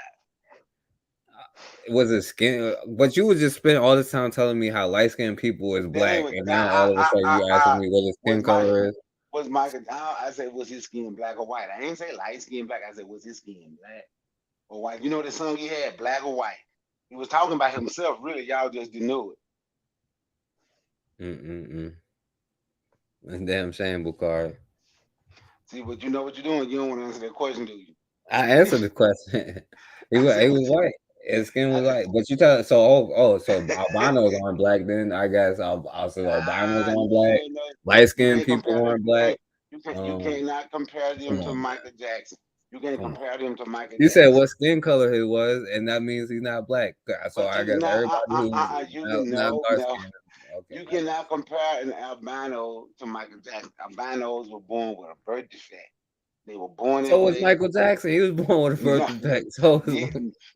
Was it skin? But you was just spending all this time telling me how light skinned people is black, and now all of a sudden you asking me what his skin color is. Was Michael? I said, was his skin black or white? I ain't say light skin black. I said, was his skin black or white? You know the song he had, black or white. He was talking about himself. Really, y'all just didn't know it. Damn shame, Bukari. See, but you know what you're doing. You don't want to answer that question, do you? I answered the question. He was white. His skin was white. But you tell so albinos aren't black then. I guess I'll say albinos aren't black. Light skinned people aren't black. You cannot compare them to Michael Jackson. You can't compare them to Michael Jackson. You said what skin color he was, and that means he's not black. So I guess everybody who's not dark skinned. Okay, you cannot compare an albino to Michael Jackson. Albinos were born with a birth defect. They were born so was Michael Jackson. He was born with a birth defect. So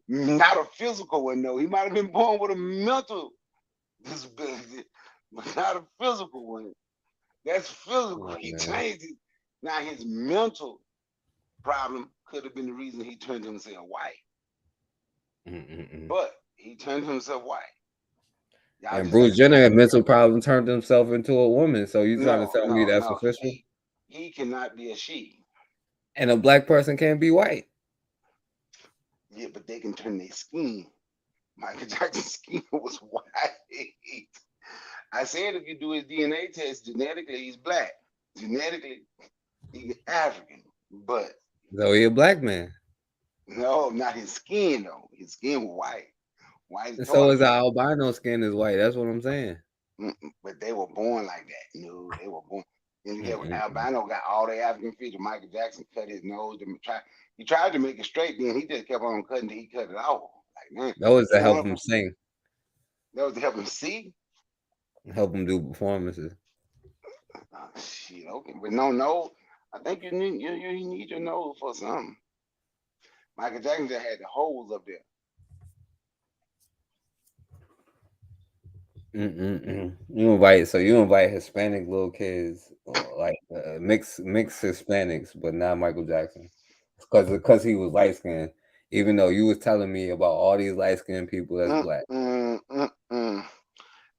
not a physical one, though. He might have been born with a mental disability, but not a physical one. That's physical. He changed it. Now his mental problem could have been the reason he turned himself white. But he turned himself white. And Bruce Jenner had mental problem, turned himself into a woman. So you trying to tell me that's official? He cannot be a she. And a black person can't be white. Yeah, but they can turn their skin. Michael Jackson's skin was white. I said if you do his DNA test, genetically he's black. Genetically, he's African. But so he a black man. No, not his skin though. His skin was white. So his albino skin is white. That's what I'm saying. But they were born like that. No, they were born. And you have albino got all the African features. Michael Jackson cut his nose. He tried to make it straight. Then he just kept on cutting till he cut it off. Like man, that was to help him sing. That was to help him see. Help him do performances. Shit, okay, but no. I think you need your nose for something. Michael Jackson just had the holes up there. You invite Hispanic little kids, like mixed Hispanics, but not Michael Jackson, because he was light skinned. Even though you was telling me about all these light skinned people that's black. No.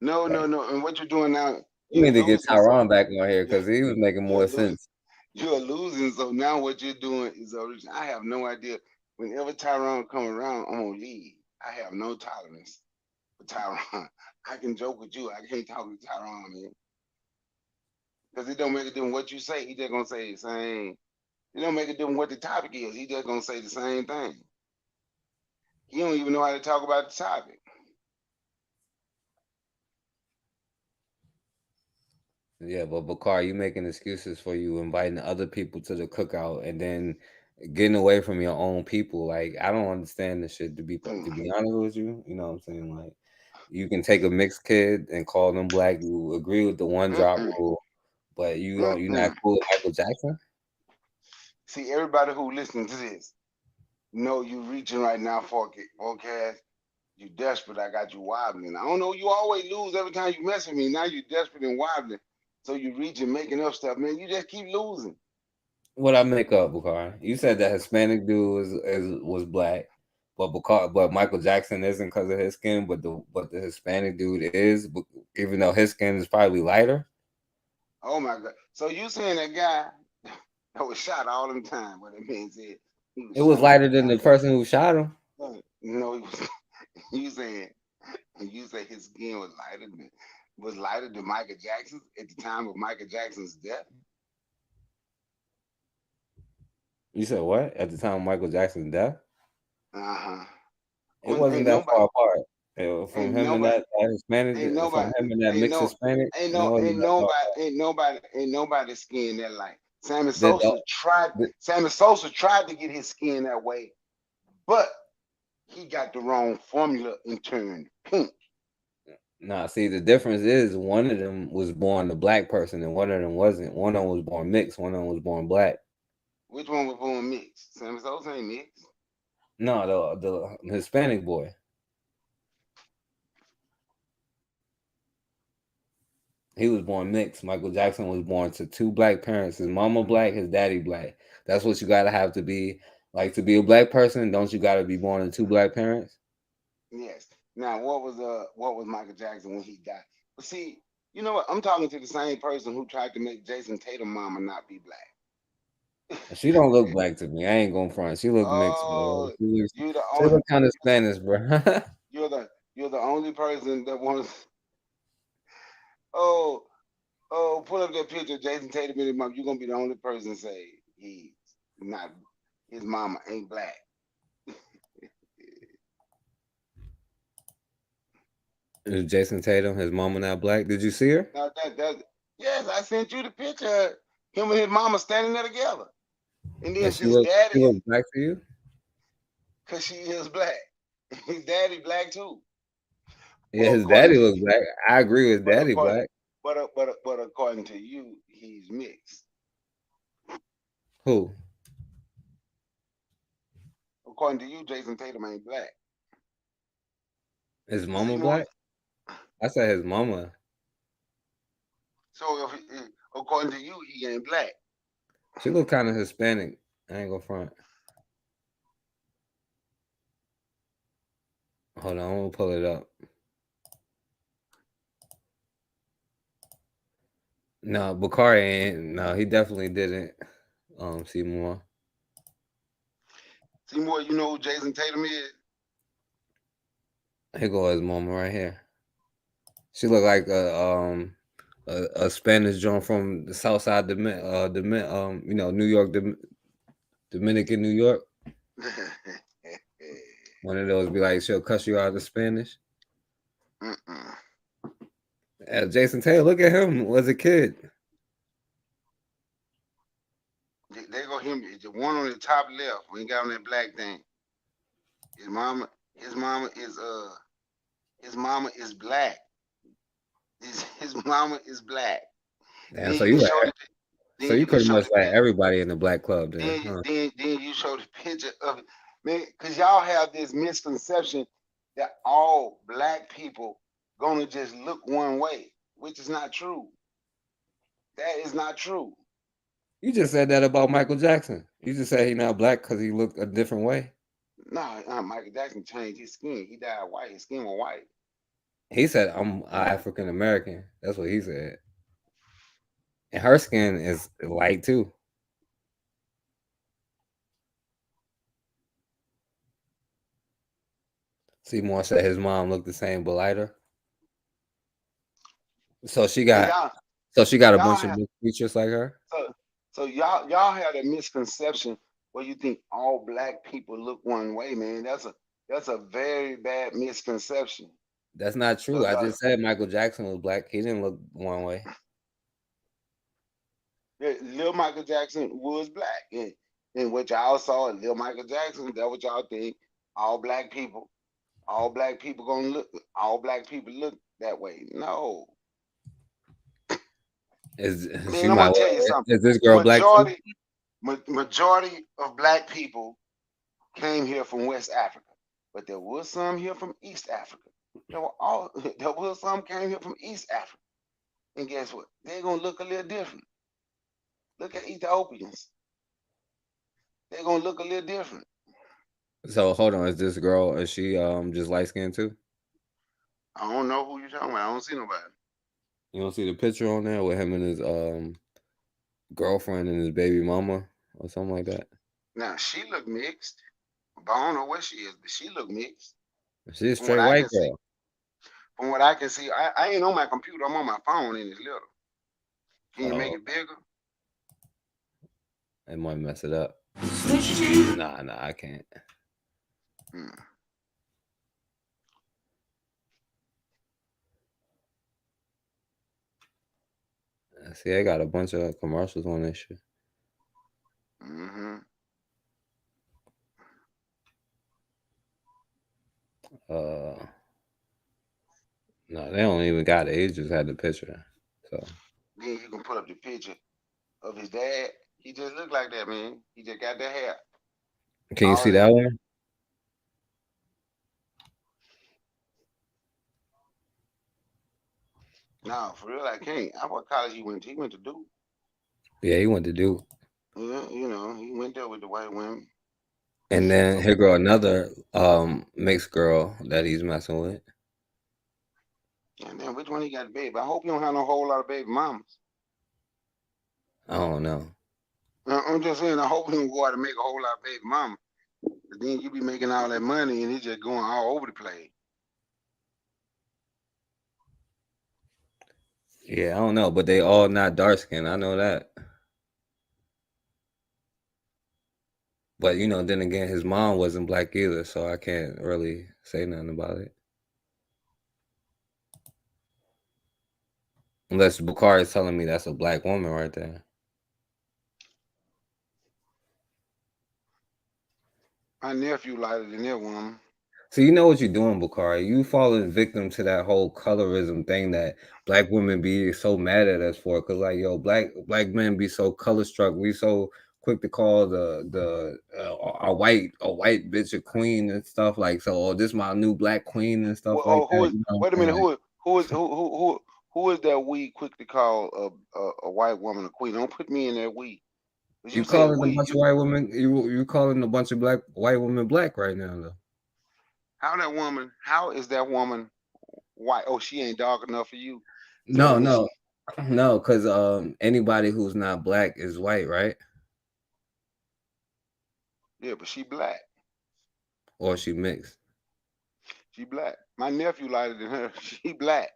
And what you're doing now, You you're need to get losing. Tyrone back on here because he was making more sense. You're losing. So now what you're doing is original. I have no idea. Whenever Tyrone come around, I'm gonna leave. I have no tolerance for Tyrone. I can joke with you. I can't talk with Tyrone, man. Because it don't make a difference what you say. He just gonna say the same. It don't make a difference what the topic is. He just gonna say the same thing. He don't even know how to talk about the topic. Yeah, but Bakar, you making excuses for you inviting other people to the cookout and then getting away from your own people. Like, I don't understand this shit to be honest with you. You know what I'm saying? Like, you can take a mixed kid and call them black. You agree with the one drop rule, but you're not cool with Michael Jackson. See, everybody who listening to this, know you reaching right now for forecast. You desperate. I got you wobbling. I don't know. You always lose every time you mess with me. Now you desperate and wobbling. So you reaching, making up stuff, man. You just keep losing. What I make up, Bakar? You said that Hispanic dude was black, but Michael Jackson isn't because of his skin, but the Hispanic dude is, even though his skin is probably lighter. Oh my God! So you saying that guy that was shot all them time? What that man said? It was lighter than the person who shot him. No, he was. You saying his skin was lighter than Michael Jackson's at the time of Michael Jackson's death? You said what? At the time of Michael Jackson's death? Uh-huh. It wasn't that far apart. From him and that Hispanic, from him and that mixed Hispanic. Ain't nobody skin that light. Sammy Sosa tried to get his skin that way, but he got the wrong formula and turned pink. Nah, see, the difference is one of them was born a black person and one of them wasn't. One of them was born mixed, one of them was born black. Which one was born mixed? Sammy Sosa ain't mixed. No, the Hispanic boy. He was born mixed. Michael Jackson was born to two black parents. His mama black, his daddy black. That's what you gotta have to be. Like, to be a black person, don't you gotta be born to two black parents? Yes. Now, what was Michael Jackson when he died? But see, you know what? I'm talking to the same person who tried to make Jason Tatum mama not be black. She don't look black to me. I ain't going front. She look mixed, bro. She look kind of Spanish, bro. You're the only person that wants. Oh, pull up that picture of Jason Tatum and his mom. You're gonna be the only person to say he's not. His mama ain't black. Is Jason Tatum, his mama not black? Did you see her? No, yes, I sent you the picture. Him and his mama standing there together, and then she his daddy. She look black to you? Cause she is black. His daddy black too. Yeah, his daddy looks black. I agree with daddy black. But according to you, he's mixed. Who? According to you, Jason Tatum ain't black. His mama black? I said his mama. So according to you, he ain't black. She look kind of Hispanic. I ain't gonna front. Hold on, I'm gonna pull it up. No, Bakari ain't. No, he definitely didn't. Seymour. Seymour, you know who Jason Tatum is? Here go his mama right here. She look like a Spanish joint from the south side, New York, Dominican, New York. One of those be like, she'll cuss you out of Spanish. Jason Taylor, look at him as a kid. There go him. The one on the top left. We got on that black thing. His mama is black. His mama is black. Damn, so you pretty much like everybody in the black club then. Then you show the picture of it. Man, because y'all have this misconception that all black people gonna just look one way, which is not true. That is not true. You just said that about Michael Jackson. You just said he not black because he looked a different way. Nah, Michael Jackson changed his skin. He died white. His skin was white. He said, I'm African American. That's what he said. And her skin is light too. Seymour said his mom looked the same but lighter. So she got a bunch of big features like her. So y'all have a misconception where you think all black people look one way, man. That's a very bad misconception. That's not true. I just said Michael Jackson was black. He didn't look one way. Lil Michael Jackson was black, and what y'all saw Lil Michael Jackson, that's what y'all think. All black people gonna look. All black people look that way. No. Is Man, I'm gonna tell you something. Is this girl black too? Majority of black people came here from West Africa, but there was some here from East Africa. There was some came here from East Africa, and guess what? They're gonna look a little different. Look at Ethiopians. They're gonna look a little different. So hold on, is this girl? Is she just light skinned too? I don't know who you're talking about. I don't see nobody. You don't see the picture on there with him and his girlfriend and his baby mama or something like that? Now she look mixed, but I don't know what she is. But she look mixed. She's a straight white girl. From what I can see, I ain't on my computer. I'm on my phone, and it's little. Can you make it bigger? It might mess it up. Nah, I can't. See, I got a bunch of commercials on this shit. No, they don't even got it. He just had the picture. So then you can put up the picture of his dad. He just looked like that, man. He just got that hair. Can you see that one? No, for real, I can't. What college he went to? He went to Duke. Yeah, he went to Duke. Yeah, you know, he went there with the white women. And then here go another mixed girl that he's messing with. And then which one he got a baby? I hope you don't have no whole lot of baby mamas. I don't know. I'm just saying, I hope he don't go out and make a whole lot of baby mamas. But then you be making all that money and it's just going all over the place. Yeah, I don't know, but they all not dark skinned. I know that. But you know, then again, his mom wasn't black either, so I can't really say nothing about it. Unless Bukhari is telling me that's a black woman right there. My nephew lighter than that woman. So you know what you're doing, Bukhari. You falling victim to that whole colorism thing that black women be so mad at us for. Cause like, yo, black men be so color struck. We so quick to call a white bitch a queen and stuff like. So, oh, this my new black queen and stuff like that. You know wait a minute. Who is that we quick to call a white woman a queen? Don't put me in that we. You calling a bunch of white women? You calling a bunch of white women black right now though? How is that woman white? Oh, she ain't dark enough for you. No, because anybody who's not black is white, right? Yeah, but she black. Or she mixed. She black. My nephew lighter than her. She black.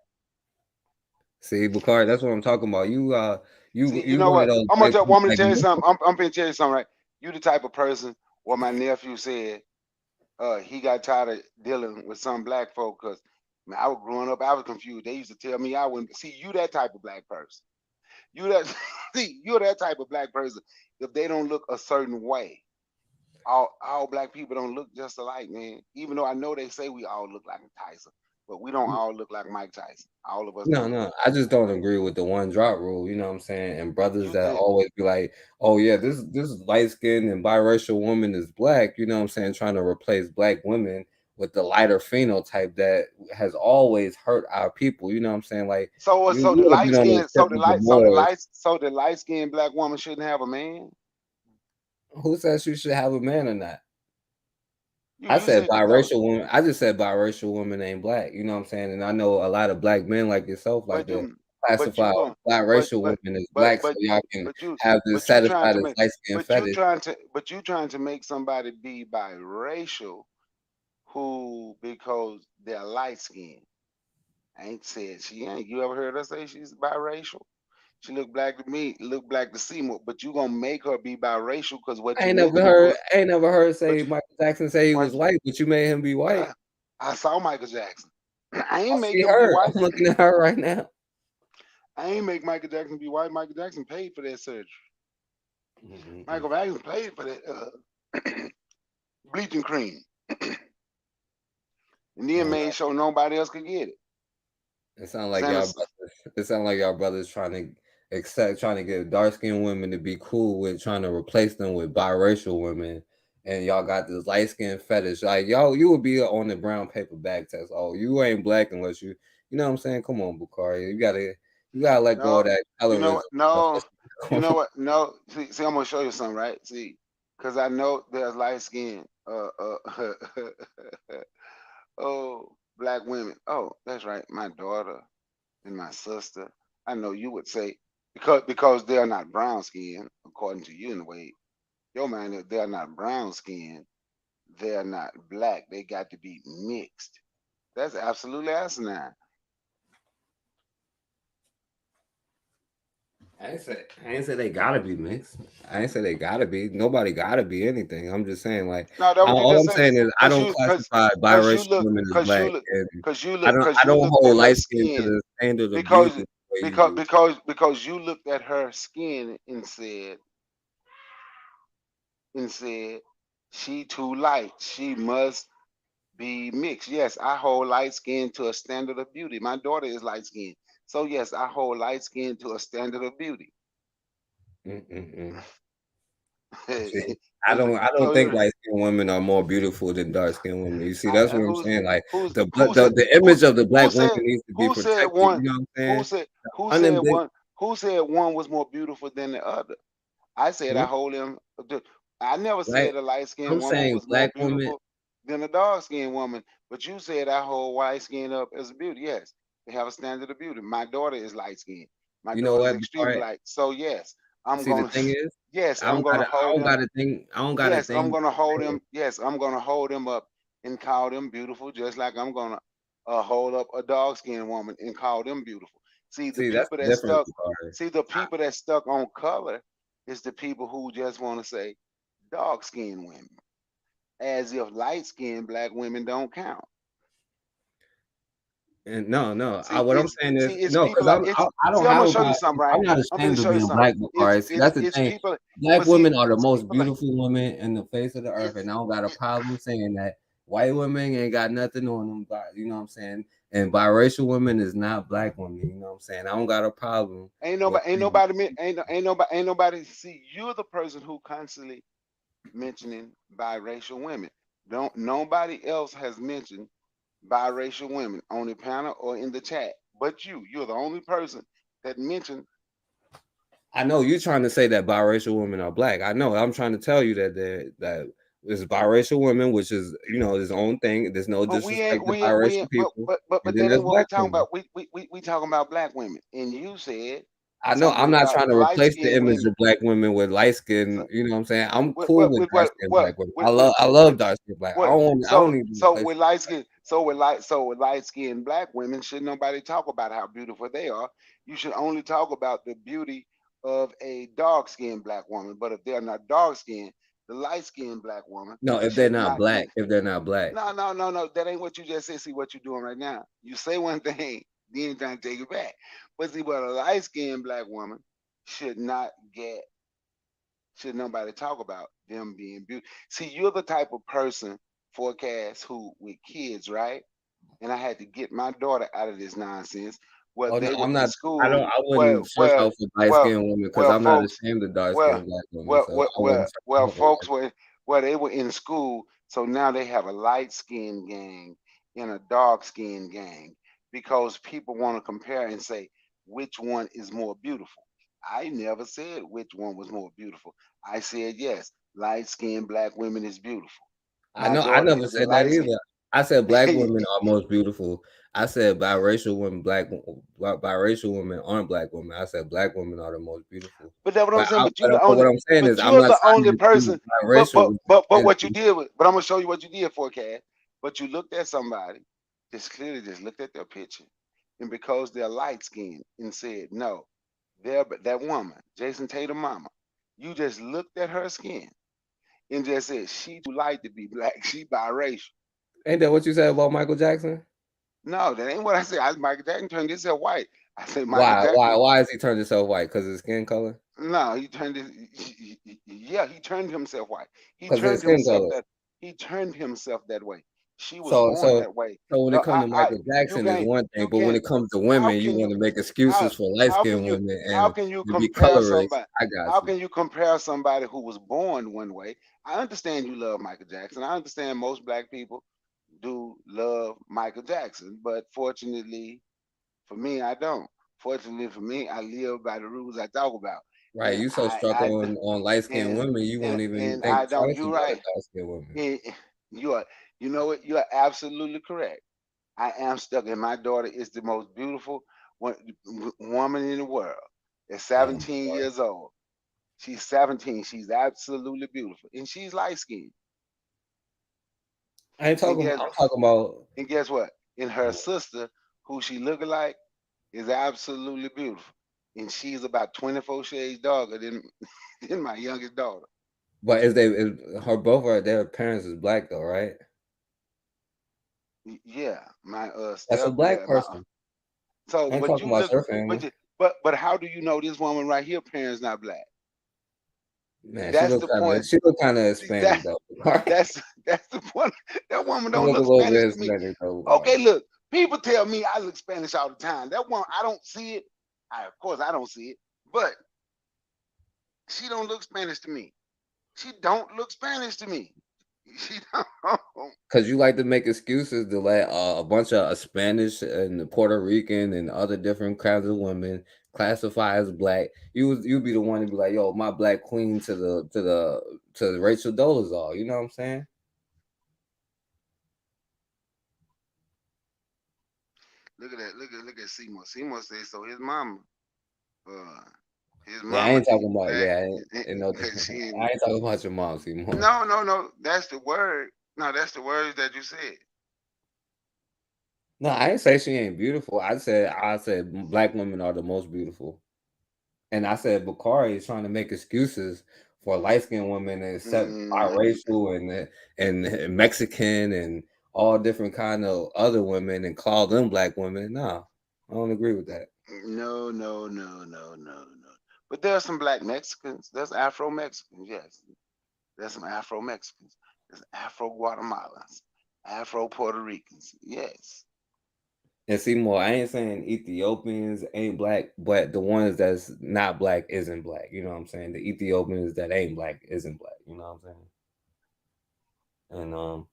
See, Bukhari, that's what I'm talking about. You know what? I'm gonna tell you something. I'm gonna tell you something, right? You the type of person where my nephew said he got tired of dealing with some black folk because I was growing up, I was confused. They used to tell me I wouldn't see you that type of black person. You're that type of black person. If they don't look a certain way, all black people don't look just alike, man. Even though I know they say we all look like Tyson, but we don't all look like Mike Tyson. All of us. No. I just don't agree with the one drop rule. You know what I'm saying? And brothers that always be like, "Oh yeah, this light skinned and biracial woman is black." You know what I'm saying? Trying to replace black women with the lighter phenotype that has always hurt our people. You know what I'm saying? Like So you the would have light been on the skin, tip of the Moors. so the light skinned black woman shouldn't have a man. Who says you should have a man or not? I You said said no, biracial women. I just said biracial women ain't black. You know what I'm saying? And I know a lot of black men like yourself like but to you but classify you going biracial women as black so y'all can have this but you trying satisfied to as make light skin fetish. but you trying to make somebody be biracial who because they're light skinned. I ain't said she ain't. You ever heard her say she's biracial? She look black to me, look black to Seymour, but you gonna make her be biracial because what you mentioned was. I ain't never heard But say Michael Jackson say he was white, but you made him be white. I saw Michael Jackson. I I ain't make see him be her. white. I'm looking at her right now. I ain't make Michael Jackson be white. Michael Jackson paid for that surgery. Michael Jackson paid for that bleaching cream, and then made sure nobody else could get it. It sounds like y'all brothers. It sounds like y'all brothers trying to get dark skinned women to be cool with trying to replace them with biracial women, and y'all got this light skin fetish. Like y'all, you would be on the brown paper bag test. Oh, you ain't black unless you know what I'm saying. Come on, Bukhari, you gotta let go of that You know colorism. what? No, you know what? No. See, I'm gonna show you something, right? See, because I know there's light skin. Oh, black women. Oh, that's right. My daughter and my sister. I know you would say because they're not brown skinned, according to you in the way your mind is, they're not brown skinned, they're not black. They got to be mixed. That's absolutely asinine. I ain't say they gotta be mixed. I ain't say they gotta be. Nobody gotta be anything. I'm just saying, like, No, that's what you all just I'm said. saying is I don't classify biracial Look, women as cause you black, look, and cause I you don't looked at hold her light skin to skin the standard of beauty because the way you do. because you looked at her skin and said she too light. She must be mixed. Yes, I hold light skin to a standard of beauty. My daughter is light skinned. So yes, I hold light skin to a standard of beauty. See, I don't think light skinned women are more beautiful than dark skinned women. You see, that's what I'm saying. Like the image of the black woman needs to be who said protected. one? You know what I'm Who saying? said who said Unambiguous. one? Who said one was more beautiful than the other? I said I hold them. I never Right? said a light skinned I'm woman saying was more black women. beautiful than a dark skinned woman. But you said I hold white skin up as a beauty. Yes, they have a standard of beauty. My daughter is light skinned. My You know daughter is what? extremely light. So yes, I'm See, the gonna. thing is, Yes, I'm gonna I hold don't them. got to think. I don't got to Yes, I'm think. gonna hold them. Yes, I'm gonna hold them up and call them beautiful, just like I'm gonna hold up a dark skinned woman and call them beautiful. See, the See, that's people the that difference, stuck. Bakari. See, the people that stuck on color is the people who just want to say dark skinned women, as if light skinned black women don't count. And no, what I'm It's saying is it's no, people because like it's. I don't See, I'm have gonna a show you problem. something, right? I'm not I'm gonna ashamed of show you being something. black, Bakari. See, that's the It's thing. people. Black But see, women are the it's most people like beautiful women in the face of the earth, and I don't got a problem saying that. White women ain't got nothing on them, you know what I'm saying? And biracial women is not black women, you know what I'm saying? I don't got a problem. ain't nobody. See, you're the person who constantly mentioning biracial women. Don't nobody else has mentioned biracial women on the panel or in the chat, but you're the only person that mentioned. I know you're trying to say that biracial women are black. I know. I'm trying to tell you that there's biracial women, which is his own thing. There's no But disrespect to biracial people, and but then that there's ain't what we black talking women. about. We talking about black women, and you said I know I'm something not about trying to light replace the skinned image women. of black women with light So skin. You know what I'm saying? I'm what cool what with what dark what skin what black women. what I what love dark skin black. what I don't need to replace. with light skinned black women, should nobody talk about how beautiful they are? You should only talk about the beauty of a dark skinned black woman. But if they're not dark skinned, the light skinned black woman No, if they're should not not black, be. if they're not black. No. That ain't what you just said. See what you're doing right now. You say one thing, then trying to take it back. But see, what a light skinned black woman should not get, should nobody talk about them being beautiful. See, you're the type of person, forecast, who with kids, right? And I had to get my daughter out of this nonsense where Oh no, they were I'm in not. school. I wouldn't search out for light Well, skinned women because well, I'm not folks, ashamed of dark well, skinned black women. So I wouldn't search well, out for light. folks were where they were in school So now they have a light skinned gang and a dark skinned gang because people want to compare and say which one is more beautiful. I never said which one was more beautiful. I said yes, light skinned black women is beautiful. I My know I daughter never is a said that light either. skin. I said black women are most beautiful. I said biracial women, biracial women aren't black women. I said black women are the most beautiful. But that's what I'm But, saying. I, But you but, the but what only. I'm saying is But I'm you're not the trying only to accuse person. But biracial but women but of but what you being did with. But I'm gonna show you what you did for Cat. But you looked at somebody, just clearly just looked at their picture, and because they're light skinned and said no, they're that woman, Jason Tatum mama. You just looked at her skin and just said she too light to be black. She biracial. Ain't that what you said about Michael Jackson? No, that ain't what I said. Michael Jackson turned himself white. I said Michael Why? Why? Jackson. Why has he turned himself white? Because his skin color? No, he turned his. Yeah, he turned himself white. He Because his turned skin himself color. that. He turned himself that way. She was So, born so, that way. so when it No, comes to Michael you Jackson is can't. one thing, You but when can't. it comes to How women, you can want you? to make How excuses for light how can skinned you? women How and can you to be compare colorist. somebody? I got How you. can you compare somebody who was born one way? I understand you love Michael Jackson. I understand most black people do love Michael Jackson, but fortunately for me, I don't. Fortunately for me, I live by the rules I talk about, Right, and you so stuck on light skinned and women, you won't even and think I don't. twice You're about a right. dark skinned woman. Eh, You are. You know what? You are absolutely correct. I am stuck, and my daughter is the most beautiful woman in the world. At Damn, 17 years old, she's 17. She's absolutely beautiful, and she's light skinned. I ain't And talking. guess I'm talking about. and guess what? And her sister, who she looking like, is absolutely beautiful, and she's about 24 shades darker than than my youngest daughter. But her both of their parents is black though, right? Yeah, my That's a step. black Yeah, my. person. So, I ain't but talking you about look, your family. but how do you know this woman right here, parents not black? Man, That's the point. she look kind of See, that Hispanic though. She that's the point. That woman don't look a look little Spanish bit to me. Hispanic though. Okay, look, people tell me I look Spanish all the time. That one, I don't see it. Of course, I don't see it, but she don't look Spanish to me. She don't look Spanish to me. She don't. Because you like to make excuses to let a bunch of Spanish and Puerto Rican and other different kinds of women classify as black. You be the one to be like, yo, my black queen to Rachel Dolezal. You know what I'm saying? Look at that. Look at Seymour. Seymour says so. Uh, his Yeah, I mama ain't is talking about. black. Yeah, no, She I ain't. ain't talking about your mom, Seymour. No. That's the word. No, that's the words that you said. No, I didn't say she ain't beautiful. I said black women are the most beautiful. And I said Bakari is trying to make excuses for light skinned women and except Mm, biracial and Mexican and all different kind of other women and call them black women. No, I don't agree with that. no. But there are some black Mexicans. There's Afro Mexicans. Yes, there's some Afro Mexicans. There's Afro Guatemalans, Afro Puerto Ricans. Yes. And see more, I ain't saying Ethiopians ain't black, but the ones that's not black isn't black. You know what I'm saying? The Ethiopians that ain't black isn't black. You know what I'm saying? And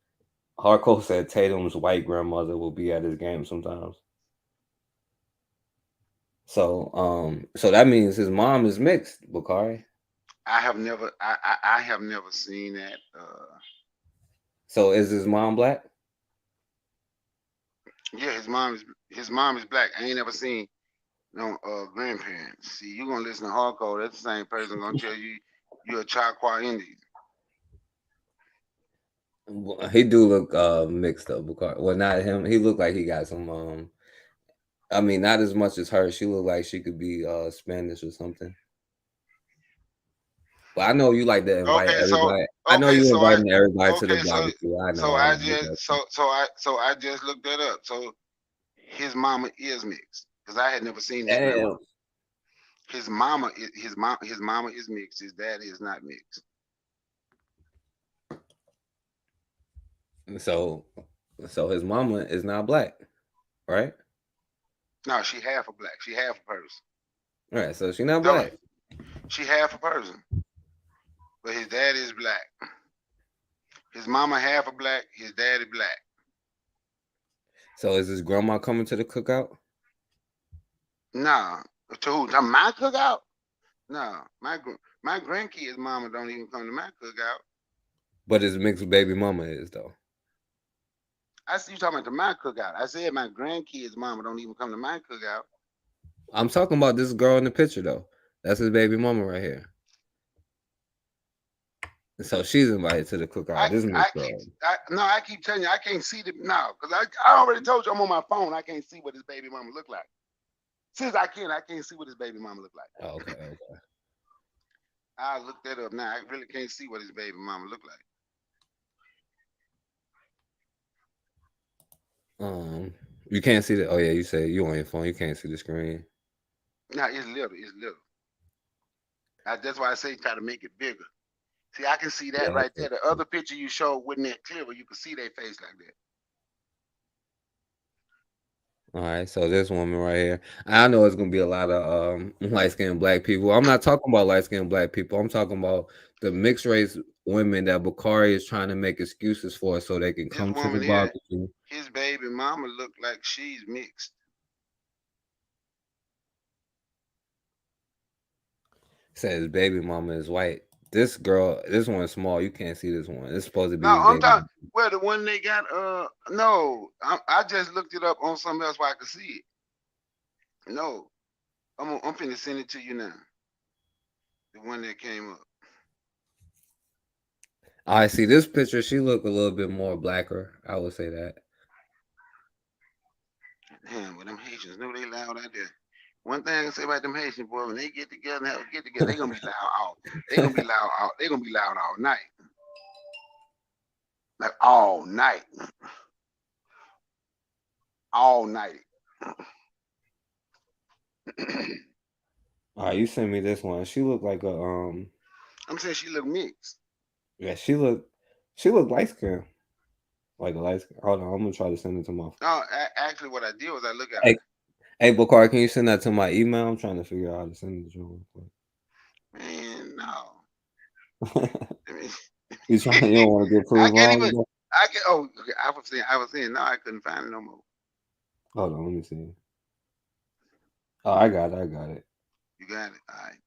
Harco said Tatum's white grandmother will be at his game sometimes. So that means his mom is mixed, Bakari. I have never seen that. So is his mom black? Yeah, his mom is black. I ain't never seen no grandparents. See, you gonna listen to hardcore. That's the same person gonna tell you you're a Choctaw Indian. He do look mixed up, Bakari. Well, not him. He look like he got some. I mean, not as much as her. She look like she could be Spanish or something. But I know you like to invite Okay, so everybody. I know you inviting everybody to the okay, barbecue. I know. so I I know. just so I just looked that up. So his mama is mixed because I had never seen his grandmother. Damn. His mama is mixed. His dad is not mixed. So his mama is not black, right? No, she half a black. She half a person. All right. So she not No, black. she half a person. But his dad is black. His mama half a black, his daddy black. So is his grandma coming to the cookout? Nah, to who? To my cookout? No, my grandkids' mama don't even come to my cookout. But his mixed baby mama is though. I see you talking about to my cookout. I said my grandkids' mama don't even come to my cookout. I'm talking about this girl in the picture though. That's his baby mama right here. And so she's invited to the cookout. This mixed girl. I keep telling you, I can't see the now because I already told you I'm on my phone. I can't see what his baby mama look like. Since I can't see what his baby mama look like. Oh, okay. I look that up now. I really can't see what his baby mama look like. You can't see the. Oh yeah, you say you on your phone. You can't see the screen. No, it's little. It's little. That's why I say try to make it bigger. See, I can see that right there. The other picture you showed wasn't that clear, but you can see their face like that. All right, so this woman right here, I know it's gonna be a lot of light-skinned black people. I'm not talking about light-skinned black people. I'm talking about the mixed race women that Bakari is trying to make excuses for, so they can come to the barbecue. His baby mama look like she's mixed. Says baby mama is white. This girl, this one's small. You can't see this one. It's supposed to be. No, I'm talking. Well, the one they got. No, I just looked it up on something else where I could see it. No, I'm finna send it to you now. The one that came up. I see this picture. She look a little bit more blacker. I would say that. Damn, well, them Haitians know they loud out there. One thing I can say about them Haitian boys, when they get together and have a get together, they gonna be loud all. They gonna be loud all. They gonna be loud all night. Like all night. All night. All right, you send me this one. She looked like a I'm saying she look mixed. Yeah, she look light skinned. Like a light skin. Hold on, I'm gonna try to send it to my phone. No, actually what I did was I look at it. Hey, Bakar, can you send that to my email? I'm trying to figure out how to send it to you. Man, no. You don't want to get proved wrong? Okay, I was saying no, I couldn't find it no more. Hold on, let me see. Oh, I got it. You got it. All right.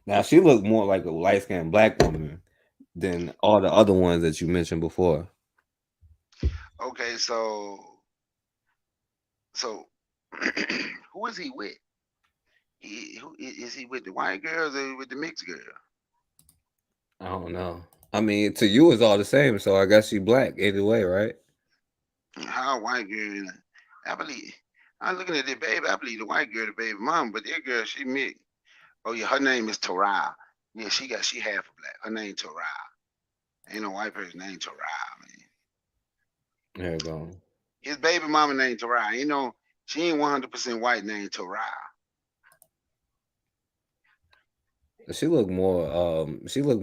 Now she looked more like a light-skinned black woman than all the other ones that you mentioned before. Okay, so who is he with? Who is he with? The white girls or with the mixed girl? I don't know. I mean, to you it's all the same, so I guess she black either way, right? How white girl? I believe. I'm looking at the baby. I believe the white girl, the baby mom, but that girl, she mixed. Oh yeah, her name is Tara. Yeah, she half a black. Her name Tara. Ain't no white person named Tara, man. There you go. His baby mama named Tara. You know, she ain't 100% white named Tara. She look more she got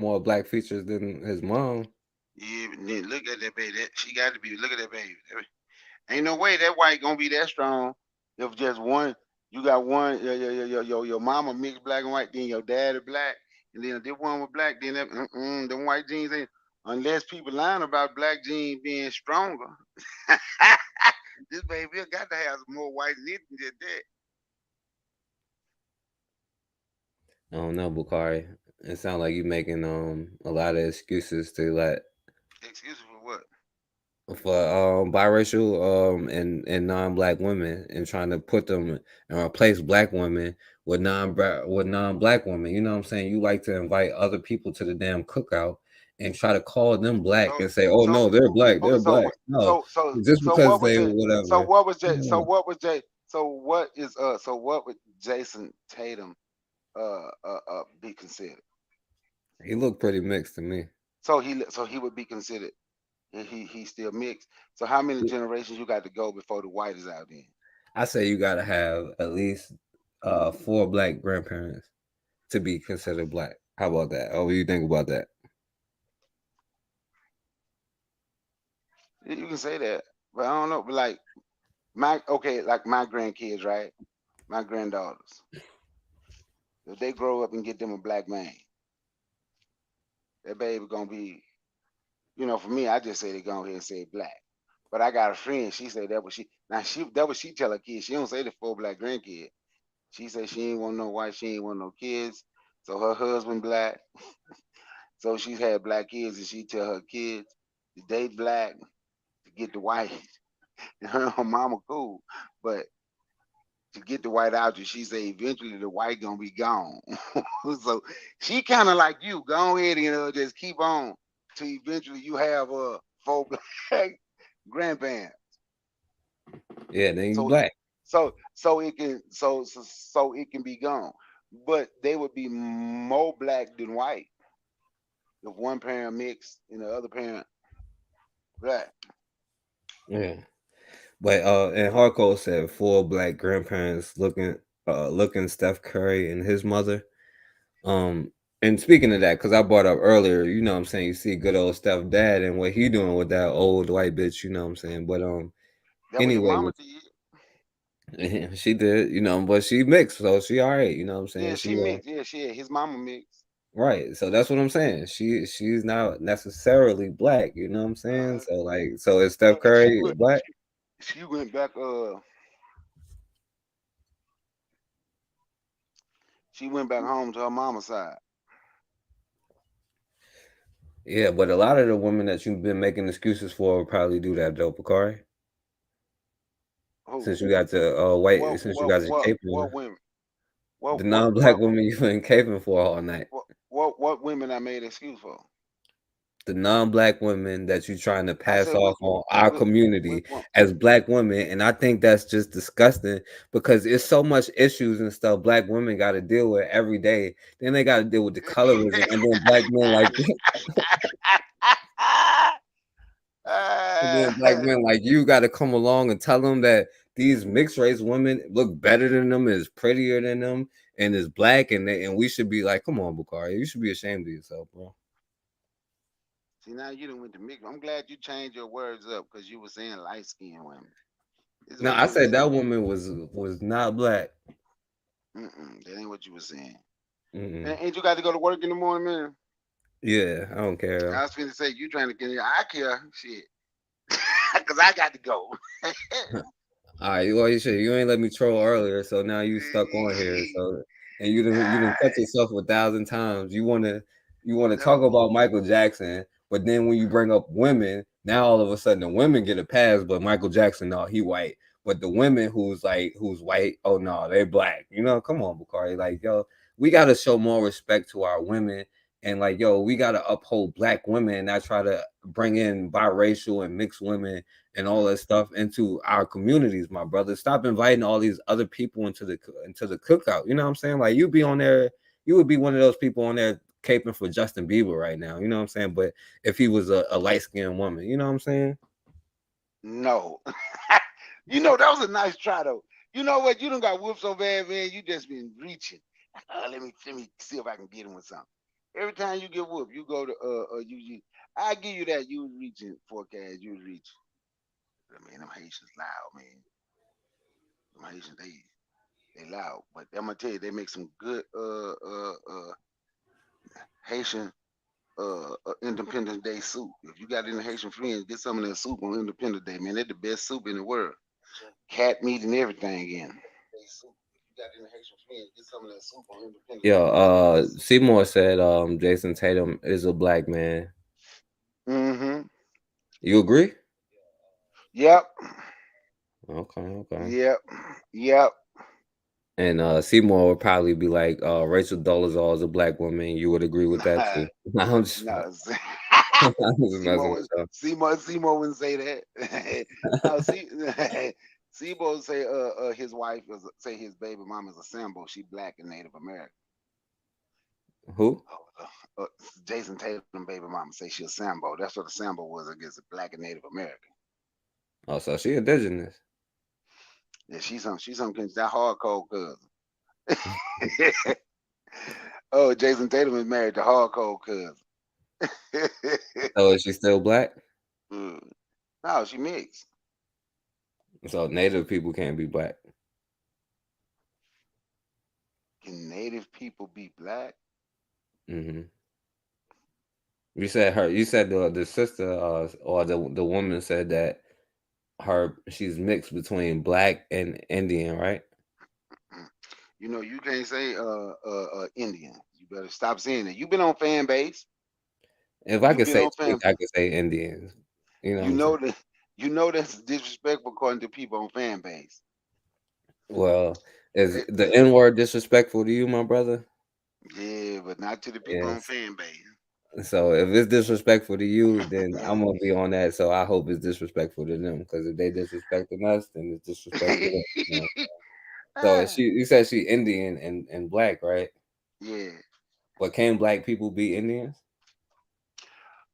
more black features than his mom. Yeah, but then look at that baby. She got to be. Look at that baby. Ain't no way that white gonna be that strong if just one. You got one. Your mama mixed black and white. Then your daddy black, and then this one was black. Then them white genes ain't. Unless people lying about black genes being stronger. This baby got to have some more white in it than just that. I don't know, Bakari. It sounds like you making a lot of excuses to let. Excuses for what? For biracial and non-black women, and trying to put them and replace black women with non-black women. You know what I'm saying? You like to invite other people to the damn cookout and try to call them black and say, "Oh no, they're black. They're black." No, just because they whatever. So what was Jay? So what was Jay? So what is So what would Jason Tatum be considered? He looked pretty mixed to me. So he would be considered. He's still mixed. So how many generations you got to go before the white is out then? I say you got to have at least 4 black grandparents to be considered black. How about that? Oh, what do you think about that? You can say that, but I don't know. But like my grandkids, right? My granddaughters, if they grow up and get them a black man, that baby gonna be, for me, I just say they go ahead and say black. But I got a friend, she said that was she tell her kids. She don't say the 4 black grandkids. She said she ain't want no white, she ain't want no kids. So her husband black. So she's had black kids, and she tell her kids to date black to get the white. And her and her mama cool, but to get the white out you, she say eventually the white gonna be gone. So she kind of like you. Go ahead and just keep on till eventually you have 4 black grandparents. Yeah, then you So black. so it can be gone, but they would be more black than white if one parent mixed and the other parent black. Yeah. But and Hardcore said 4 black grandparents looking Steph Curry and his mother. And speaking of that, because I brought up earlier, you know what I'm saying, you see good old Steph dad and what he doing with that old white bitch, you know what I'm saying. But That what his anyway, mama did. she did, but she mixed, so she all right, you know what I'm saying. Yeah, she mixed. Yeah, his mama mixed. Right. So that's what I'm saying. She's not necessarily black, you know what I'm saying? So is Steph Curry black? She went back. She went back home to her mama's side. Yeah, but a lot of the women that you've been making excuses for will probably do that though, Bakari. Who? Since you got the since you got your cape on. What women? The non-black women you've been caping for all night. What women I made excuse for? The non-black women that you're trying to pass said off on our community one. as black women, and I think that's just disgusting because it's so much issues and stuff black women got to deal with every day. Then they got to deal with the colorism, and then black men like, and then black men like you got to come along and tell them that these mixed race women look better than them, is prettier than them, and is black, and we should be like, come on, Bakari, you should be ashamed of yourself, bro. See, now you done went to mix. I'm glad you changed your words up because you were saying light skinned women. No, I said that woman was not black. That ain't what you were saying. Mm-mm. Ain't you got to go to work in the morning, man? Yeah, I don't care. I was going to say, you trying to get in. I care. Shit. Because I got to go. All right, well, you ain't let me troll earlier, so now you stuck on here. So, and you didn't cut yourself 1,000 times. You want to talk about Michael Jackson, but then when you bring up women, now all of a sudden the women get a pass, but Michael Jackson, no, he white. But the women who's white, oh no, they black. Come on, Bakari. Like, yo, we gotta show more respect to our women. And like, yo, we gotta uphold black women and not try to bring in biracial and mixed women and all that stuff into our communities, my brother. Stop inviting all these other people into the cookout. You know what I'm saying? Like, you be on there, you would be one of those people on there caping for Justin Bieber right now. You know what I'm saying? But if he was a light-skinned woman, you know what I'm saying? No. That was a nice try though. You know what? You done got whooped so bad, man. You just been reaching. Let me see if I can get him with something. Every time you get whooped, you go to I give you that. You was reaching forecast. You was reaching. I mean, them Haitians loud, man. Them Haitians, they loud. But I'm gonna tell you, they make some good Haitian Independence Day soup. If you got any Haitian friends, get some of that soup on Independence Day, man. They're the best soup in the world. Cat meat and everything in. Yo, Seymour said Jason Tatum is a black man. Mm-hmm. You agree? Yep. Okay. Yep. And Seymour would probably be like, Rachel Dolezal is a black woman. You would agree with that too. I'm just messing with you. Seymour wouldn't say that. No, Seymour say his wife say his baby mom is a Sambo. She black and Native American. Who? Jason Tatum baby mama say she a Sambo. That's what a Sambo was against a black and Native American. Oh, so she indigenous. Yeah, she's some that hardcore cousin. Oh, Jason Tatum is married to hardcore cousin. So is she still black? No, she mixed. So Native people can't be black. Can Native people be black? Mm-hmm. You said her. You said the sister or the woman said that she's mixed between black and Indian, right? You know, you can't say Indian. You better stop saying it. You've been on fan base. If I You've could been say on fan. Tariq, I could say Indian. You know what You I'm know saying? that. You know that's disrespectful according to people on fan base. Well, is They, the N word disrespectful to you, my brother? yeah, but not to the people on Yes. fan base. So if it's disrespectful to you, then I'm gonna be on that. So I hope it's disrespectful to them, because if they disrespecting us, then it's disrespectful to them. You know? So is you said she Indian and black, right? Yeah. But can black people be Indians?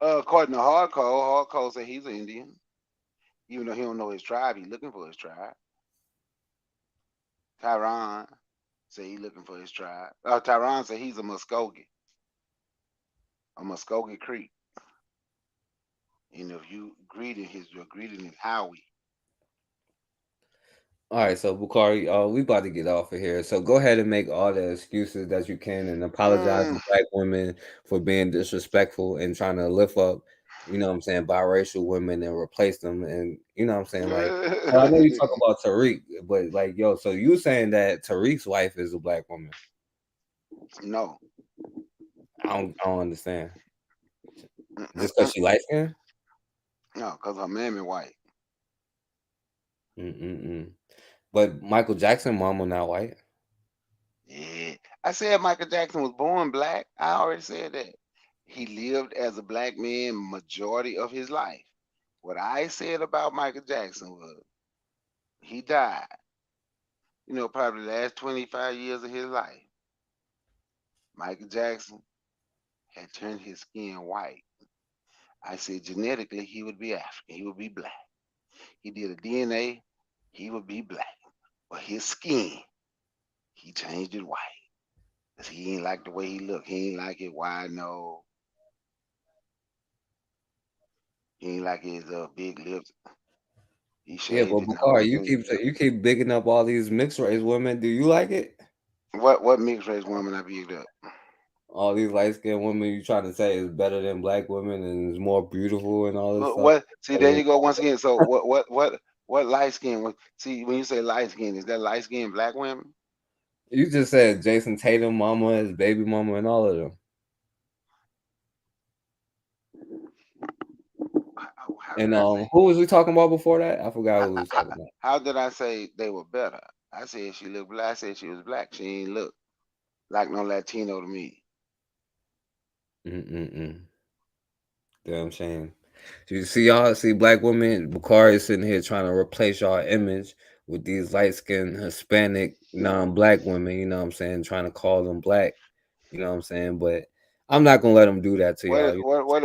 According to Hardcore said he's an Indian. Even though he don't know his tribe, he looking for his tribe. Tyron said he looking for his tribe. Tyron said he's a Muskogee Creek. And if you your greeting is Howie. All right, so Bukhari, we about to get off of here. So go ahead and make all the excuses that you can and apologize to black women for being disrespectful and trying to lift up, you know what I'm saying, biracial women and replace them. And you know what I'm saying? Like, well, I know you talk about Tariq, but like, yo, so you saying that Tariq's wife is a black woman? No. I don't understand. Just because she light skinned? No, because her mammy white. But Michael Jackson mama not white. Yeah. I said Michael Jackson was born black. I already said that. He lived as a black man majority of his life. What I said about Michael Jackson was he died, probably the last 25 years of his life. Michael Jackson had turned his skin white. I said genetically he would be African, he would be black. He did a DNA, he would be black. But his skin, he changed it white. Because he ain't like the way he looked. He ain't like it wide nose. He ain't like his big lips. He Yeah, shaved but it and the whole Bukhari, thing. you keep bigging up all these mixed race women. Do you like it? What mixed race woman I bigged up? All these light skinned women you trying to say is better than black women and is more beautiful and all this stuff. What? See, there you go once again. So what light skin? See, when you say light skin, is that light skin black women? You just said Jason Tatum mama, his baby mama, and all of them. And who was we talking about before that? I forgot who we was talking about. How did I say they were better? I said she looked black. I said she was black. She ain't look like no Latino to me. Damn shame. You see y'all see black women. Bukhari is sitting here trying to replace y'all image with these light skinned Hispanic non-black women. You know what I'm saying? Trying to call them black. You know what I'm saying? But I'm not gonna let them do that to y'all. What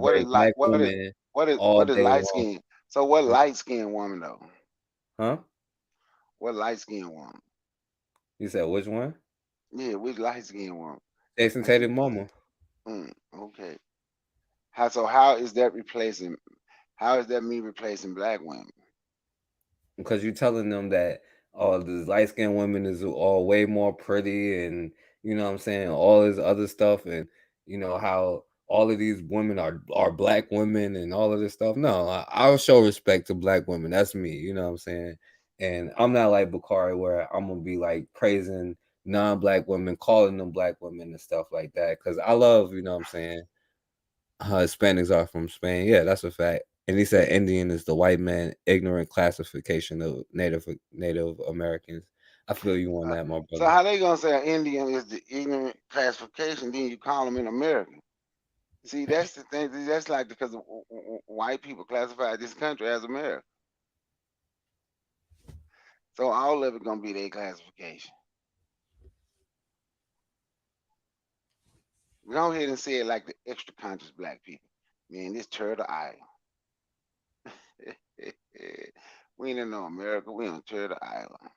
is light? What is day light long. skin? So what light skin woman though? Huh? What light skin woman? You said which one? Yeah, which light skin woman? Jason Tatum mama. Okay. How is that replacing? How is that me replacing black women? Because you're telling them that the light skinned women is all way more pretty and you know what I'm saying, all this other stuff, and you know how all of these women are black women and all of this stuff. No, I'll show respect to black women. That's me, you know what I'm saying? And I'm not like Bakari where I'm gonna be like praising non-black women, calling them black women and stuff like that. Cause I love, you know what I'm saying, Hispanics are from Spain. Yeah, that's a fact. And he said Indian is the white man ignorant classification of Native Americans. I feel you on that, my So brother. how they gonna say an Indian is the ignorant classification? Then you call them an American. See, that's the thing. That's like because white people classify this country as America. So all of it gonna be their classification. Go ahead and say it like the extra conscious black people. Man, this Turtle Island. We ain't in no America. We on Turtle Island.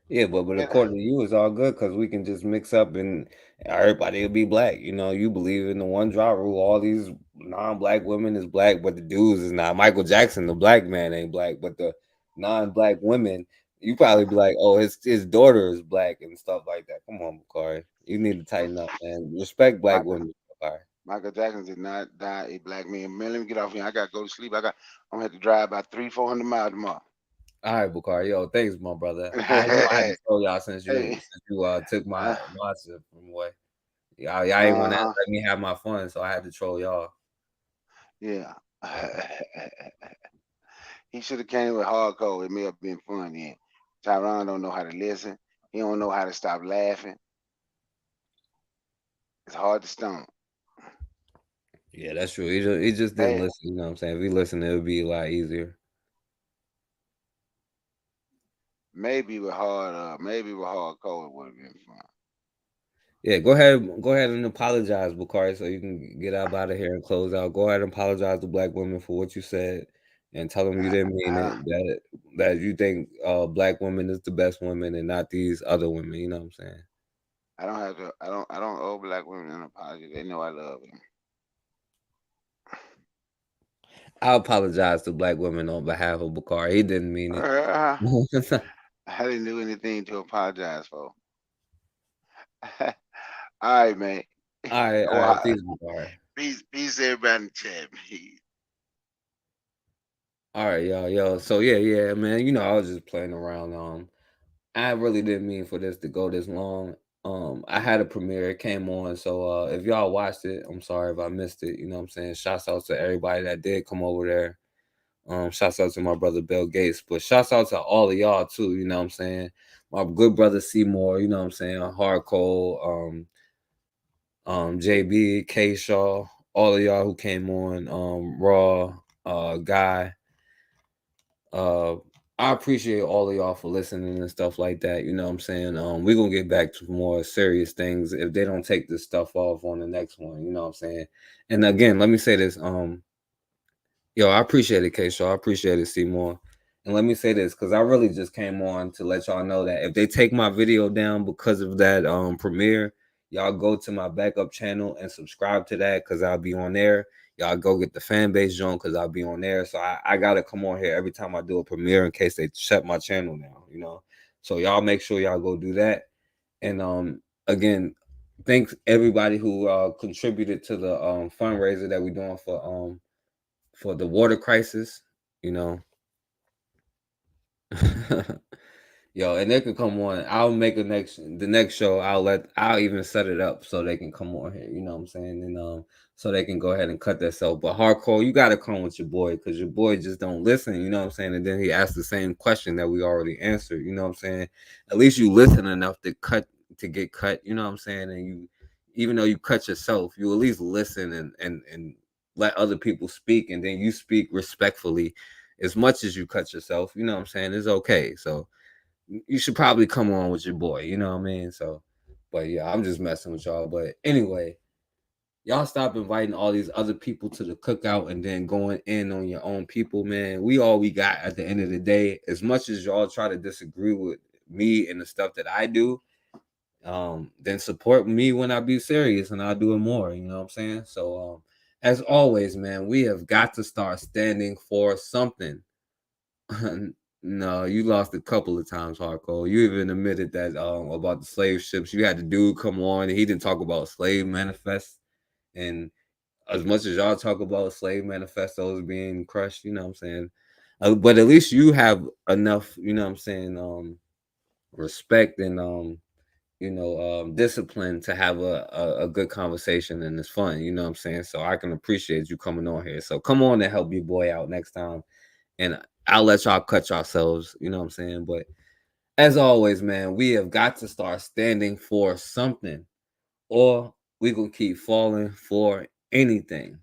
Yeah, but according to you, it's all good because we can just mix up and everybody will be black. You know, you believe in the one drop rule. All these non-black women is black, but the dudes is not. Michael Jackson, the black man, ain't black, but the non-black women You probably be like, oh, his daughter is black and stuff like that. Come on, Bakari. You need to tighten up, man. Respect black women, Bakari. Michael Jackson did not die a black man. Man, let me get off here. I gotta go to sleep. I'm gonna have to drive about 300-400 miles tomorrow. All right, Bakari. Yo, thanks, my brother. I had to tell y'all since you took my shit from away. Y'all ain't want to let me have my fun, so I had to troll y'all. Yeah. He should have came with hardcore. It may have been fun then. Tyron don't know how to listen. He don't know how to stop laughing. It's hard to stomach. Yeah, that's true. He just didn't listen. You know what I'm saying? If he listened, it would be a lot easier. Maybe with hardcore, it would have been fun. Yeah, go ahead and apologize, Bakari, so you can get up out of here and close out. Go ahead and apologize to black women for what you said, and tell them you didn't mean it. That you think black women is the best women and not these other women. You know what I'm saying? I don't have to. I don't owe black women an apology. They know I love them. I apologize to black women on behalf of Bakari. He didn't mean it. I didn't do anything to apologize for. All right, man. All right. Peace, Bakari. Peace, everybody in the chat. Peace. All right, yo. So yeah, man. You know, I was just playing around. I really didn't mean for this to go this long. I had a premiere, it came on. So if y'all watched it, I'm sorry if I missed it. You know what I'm saying? Shouts out to everybody that did come over there. Shouts out to my brother Bill Gates, but shouts out to all of y'all too, you know what I'm saying? My good brother Seymour, you know what I'm saying? Hardcore, JB, K Shaw, all of y'all who came on, Raw, Guy. I appreciate all of y'all for listening and stuff like that. You know what I'm saying? We're gonna get back to more serious things if they don't take this stuff off on the next one, you know what I'm saying? And again, let me say this. Yo, I appreciate it, K-Shaw. I appreciate it, Seymour. And let me say this, because I really just came on to let y'all know that if they take my video down because of that premiere, y'all go to my backup channel and subscribe to that because I'll be on there. Y'all go get the fan base joint because I'll be on there. So I got to come on here every time I do a premiere in case they shut my channel down, you know? So y'all make sure y'all go do that. And again, thanks everybody who contributed to the fundraiser that we're doing for the water crisis, you know. Yo, and they can come on. I'll make the next show. I'll even set it up so they can come on here. You know what I'm saying? And so they can go ahead and cut themselves. But hardcore, you gotta come with your boy because your boy just don't listen. You know what I'm saying? And then he asked the same question that we already answered. You know what I'm saying? At least you listen enough to get cut. You know what I'm saying? And you, even though you cut yourself, you at least listen and let other people speak, and then you speak respectfully as much as you cut yourself. You know what I'm saying? It's okay. So you should probably come on with your boy, you know what I mean? So, but yeah, I'm just messing with y'all. But anyway, y'all stop inviting all these other people to the cookout and then going in on your own people, man. We all we got at the end of the day. As much as y'all try to disagree with me and the stuff that I do, then support me when I be serious and I'll do it more, you know what I'm saying? So as always, man, we have got to start standing for something. No, you lost a couple of times, Hardcore. You even admitted that about the slave ships. You had the dude come on and he didn't talk about slave manifests. And as much as y'all talk about slave manifestos being crushed, you know what I'm saying? But at least you have enough, you know what I'm saying, respect and discipline to have a good conversation and it's fun, you know what I'm saying? So I can appreciate you coming on here. So come on and help your boy out next time. And I'll let y'all cut yourselves, you know what I'm saying? But as always, man, we have got to start standing for something or we're going to keep falling for anything.